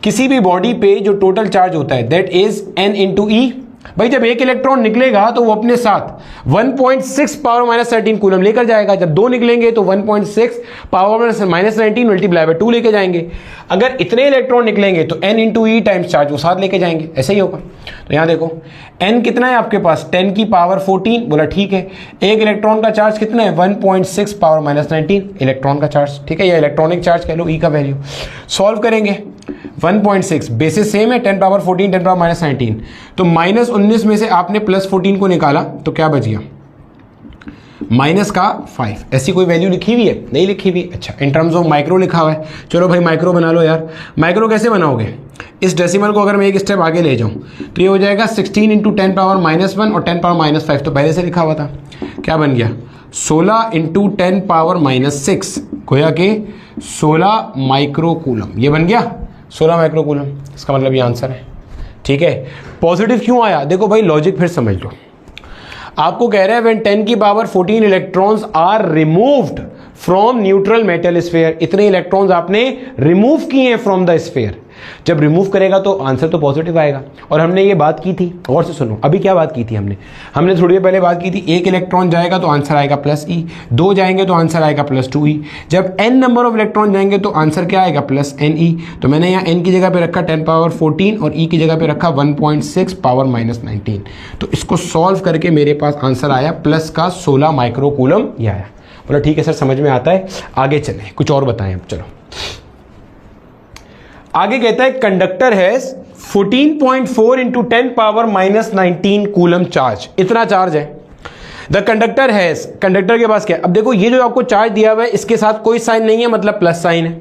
किसी भी बॉडी पे जो टोटल चार्ज होता है दैट इज n इंटू ई। भाई जब एक इलेक्ट्रॉन निकलेगा तो वो अपने साथ 1.6 पावर माइनस 13 कूलम लेकर जाएगा। जब 2 निकलेंगे तो 1.6 पावर माइनस 19 मल्टीप्लाई बाय 2 लेके जाएंगे। अगर इतने इलेक्ट्रॉन निकलेंगे तो n इंटू ई टाइम्स चार्ज वो साथ लेके जाएंगे। ऐसे ही होगा। तो यहां देखो n कितना है आपके पास, 10 की पावर 14, बोला ठीक है। एक इलेक्ट्रॉन का चार्ज कितना है, 1.6 पावर माइनस 19 इलेक्ट्रॉन का चार्ज, ठीक है, या इलेक्ट्रॉनिक चार्ज कह लो, ई का वैल्यू। सॉल्व करेंगे 1.6 बेसिस सेम है, 10 पावर 14 10 पावर माइनस 19, तो माइनस 19 में से आपने प्लस 14 को निकाला तो क्या बच गया, माइनस का 5। ऐसी कोई वैल्यू लिखी हुई है, नहीं लिखी हुई। अच्छा, इन टर्म्स ऑफ माइक्रो लिखा हुआ है। चलो भाई माइक्रो बना लो यार। माइक्रो कैसे बनाओगे, इस डेसिमल को अगर मैं एक स्टेप आगे ले जाऊं तो ये हो जाएगा 16 इंटू 10 पावर माइनस 1 और 10 पावर माइनस 5 तो पहले से लिखा हुआ था। क्या बन गया, 16 इंटू 10 पावर माइनस 6, गोया के 16 माइक्रो कूलम। ये बन गया 16 माइक्रो कूलम। इसका मतलब ये आंसर है, ठीक है। पॉजिटिव क्यों आया, देखो भाई लॉजिक फिर समझ लो। आपको कह रहा है व्हेन 10 की power 14 electrons are removed from neutral metal sphere, इतने इलेक्ट्रॉन्स आपने रिमूव किए हैं फ्रॉम द स्फीयर। जब रिमूव करेगा तो आंसर तो पॉजिटिव आएगा। और हमने ये बात की थी, और से सुनो, अभी क्या बात की थी हमने थोड़ी देर पहले बात की थी, एक इलेक्ट्रॉन जाएगा तो आंसर आएगा प्लस ई, 2 जाएंगे तो आंसर आएगा प्लस 2e। जब n नंबर ऑफ इलेक्ट्रॉन जाएंगे तो आंसर क्या आएगा, प्लस ne। तो मैंने यहाँ n की जगह पे रखा 10 पावर 14 और e की जगह पे रखा 1.6 पावर माइनस 19। तो इसको सॉल्व करके मेरे पास आंसर आया प्लस का 16 माइक्रो कूलम। ये आया। बोला ठीक है सर, समझ में आता है, आगे चलें, कुछ और बताएं अब। चलो आगे कहता है कंडक्टर है 14.4 into 10 power minus 19 coulomb charge, इतना चार्ज है। द कंडक्टर है, कंडक्टर के पास क्या, अब देखो ये जो आपको चार्ज दिया हुआ है इसके साथ कोई साइन नहीं है, मतलब प्लस साइन है।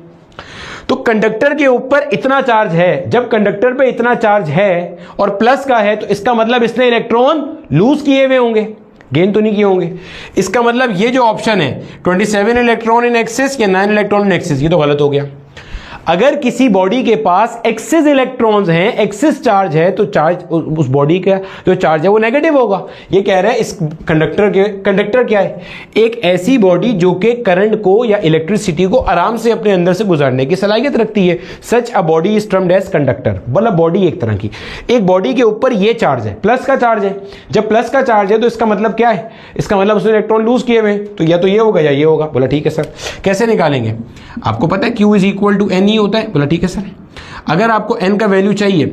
तो कंडक्टर के ऊपर इतना चार्ज है, जब कंडक्टर पे इतना चार्ज है और प्लस का है तो इसका मतलब इसने इलेक्ट्रॉन लूज किए हुए होंगे, गेन तो नहीं किए होंगे। इसका मतलब ये जो ऑप्शन है 27 इलेक्ट्रॉन इन एक्सेस या 9 इलेक्ट्रॉन इन एक्सेस, ये तो गलत हो गया। अगर किसी बॉडी के पास एक्सेस इलेक्ट्रॉन्स हैं, एक्सेस चार्ज है, तो चार्ज उस बॉडी का जो चार्ज है वो नेगेटिव होगा। ये कह रहा है इस कंडक्टर क्या है, एक ऐसी बॉडी जो कि करंट को या इलेक्ट्रिसिटी को आराम से अपने अंदर से गुजारने की सलाहियत रखती है। Such a body is termed as conductor, मतलब बॉडी एक तरह की, एक बॉडी के ऊपर ये चार्ज है, प्लस का चार्ज है। जब प्लस का चार्ज है तो इसका मतलब क्या है, इसका मतलब उसने इलेक्ट्रॉन लूज किए हुए, तो या तो ये होगा या ये होगा। बोला ठीक है सर, कैसे निकालेंगे, आपको पता है Q is equal to n होता है। बोला ठीक है सर, अगर आपको n का वैल्यू चाहिए,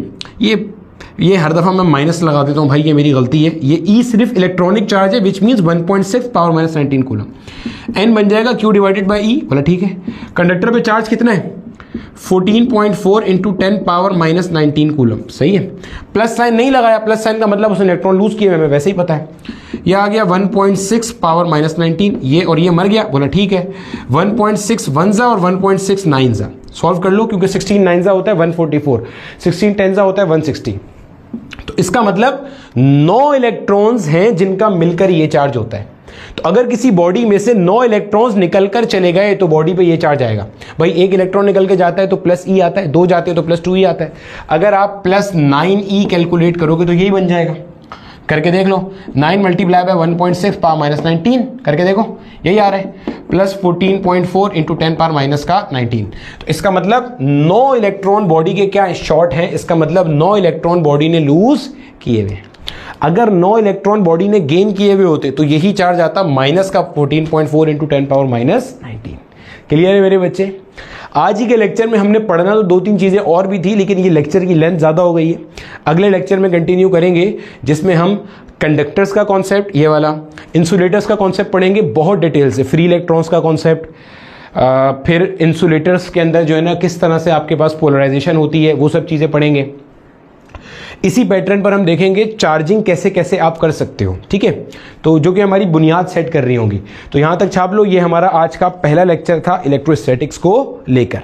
ये हर दफा मैं माइनस लगा देता हूं भाई, ये मेरी गलती है। ये E सिर्फ इलेक्ट्रॉनिक चार्ज है which means 1.6 power minus 19 coulomb. n बन जाएगा Q डिवाइडेड बाय E। बोला ठीक है। कंडक्टर पे चार्ज कितना है, 14.4 इंटू 10 पावर माइनस 19 कूलम। सही है, प्लस साइन नहीं लगाया, प्लस साइन का मतलब उसने इलेक्ट्रॉन लूज किए, हमें वैसे ही पता है। ये आ गया 1.6 पावर माइनस 19, ये और ये मर गया, बोला ठीक है। 1.6 वन जा और 1.6 नाइन जा, सॉल्व कर लो, क्योंकि 16 नाइन जा होता है 144, 16 टेन जा होता है 160। तो इसका मतलब 9 इलेक्ट्रॉन्स हैं जिनका मिलकर ये चार्ज होता है। तो अगर किसी बॉडी में से 9 इलेक्ट्रॉन्स निकलकर चले गए तो बॉडी पे ये चार्ज आएगा। भाई एक इलेक्ट्रॉन निकल के जाता है तो प्लस ई आता है, 2 जाते हैं तो प्लस 2 ई आता है। अगर आप प्लस 9e कैलकुलेट करोगे तो यही बन जाएगा। करके देख लो, 9 मल्टीप्लाई बाय 1.6 पावर माइनस 19, करके देखो यही आ रहा है, प्लस 14.4 इंटू 10 पावर माइनस का 19। तो इसका मतलब 9 इलेक्ट्रॉन बॉडी के क्या शॉर्ट हैं, इसका मतलब 9 इलेक्ट्रॉन बॉडी ने लूज किए हुए। अगर 9 इलेक्ट्रॉन बॉडी ने गेन किए हुए होते तो यही चार्ज आता माइनस का 14.4 इंटू 10 पावर माइनस 19। क्लियर है मेरे बच्चे? आज ही के लेक्चर में हमने पढ़ना तो 2-3 चीज़ें और भी थी, लेकिन ये लेक्चर की लेंथ ज़्यादा हो गई है। अगले लेक्चर में कंटिन्यू करेंगे, जिसमें हम कंडक्टर्स का कॉन्सेप्ट, ये वाला इंसुलेटर्स का कॉन्सेप्ट पढ़ेंगे बहुत डिटेल से, फ्री इलेक्ट्रॉन्स का कॉन्सेप्ट, फिर इंसुलेटर्स के अंदर जो है ना किस तरह से आपके पास पोलराइजेशन होती है, वो सब चीज़ें पढ़ेंगे। इसी पैटर्न पर हम देखेंगे चार्जिंग कैसे कैसे आप कर सकते हो, ठीक है? तो जो कि हमारी बुनियाद सेट कर रही होंगी। तो यहाँ तक छाप लो, ये हमारा आज का पहला लेक्चर था इलेक्ट्रोस्टैटिक्स को लेकर।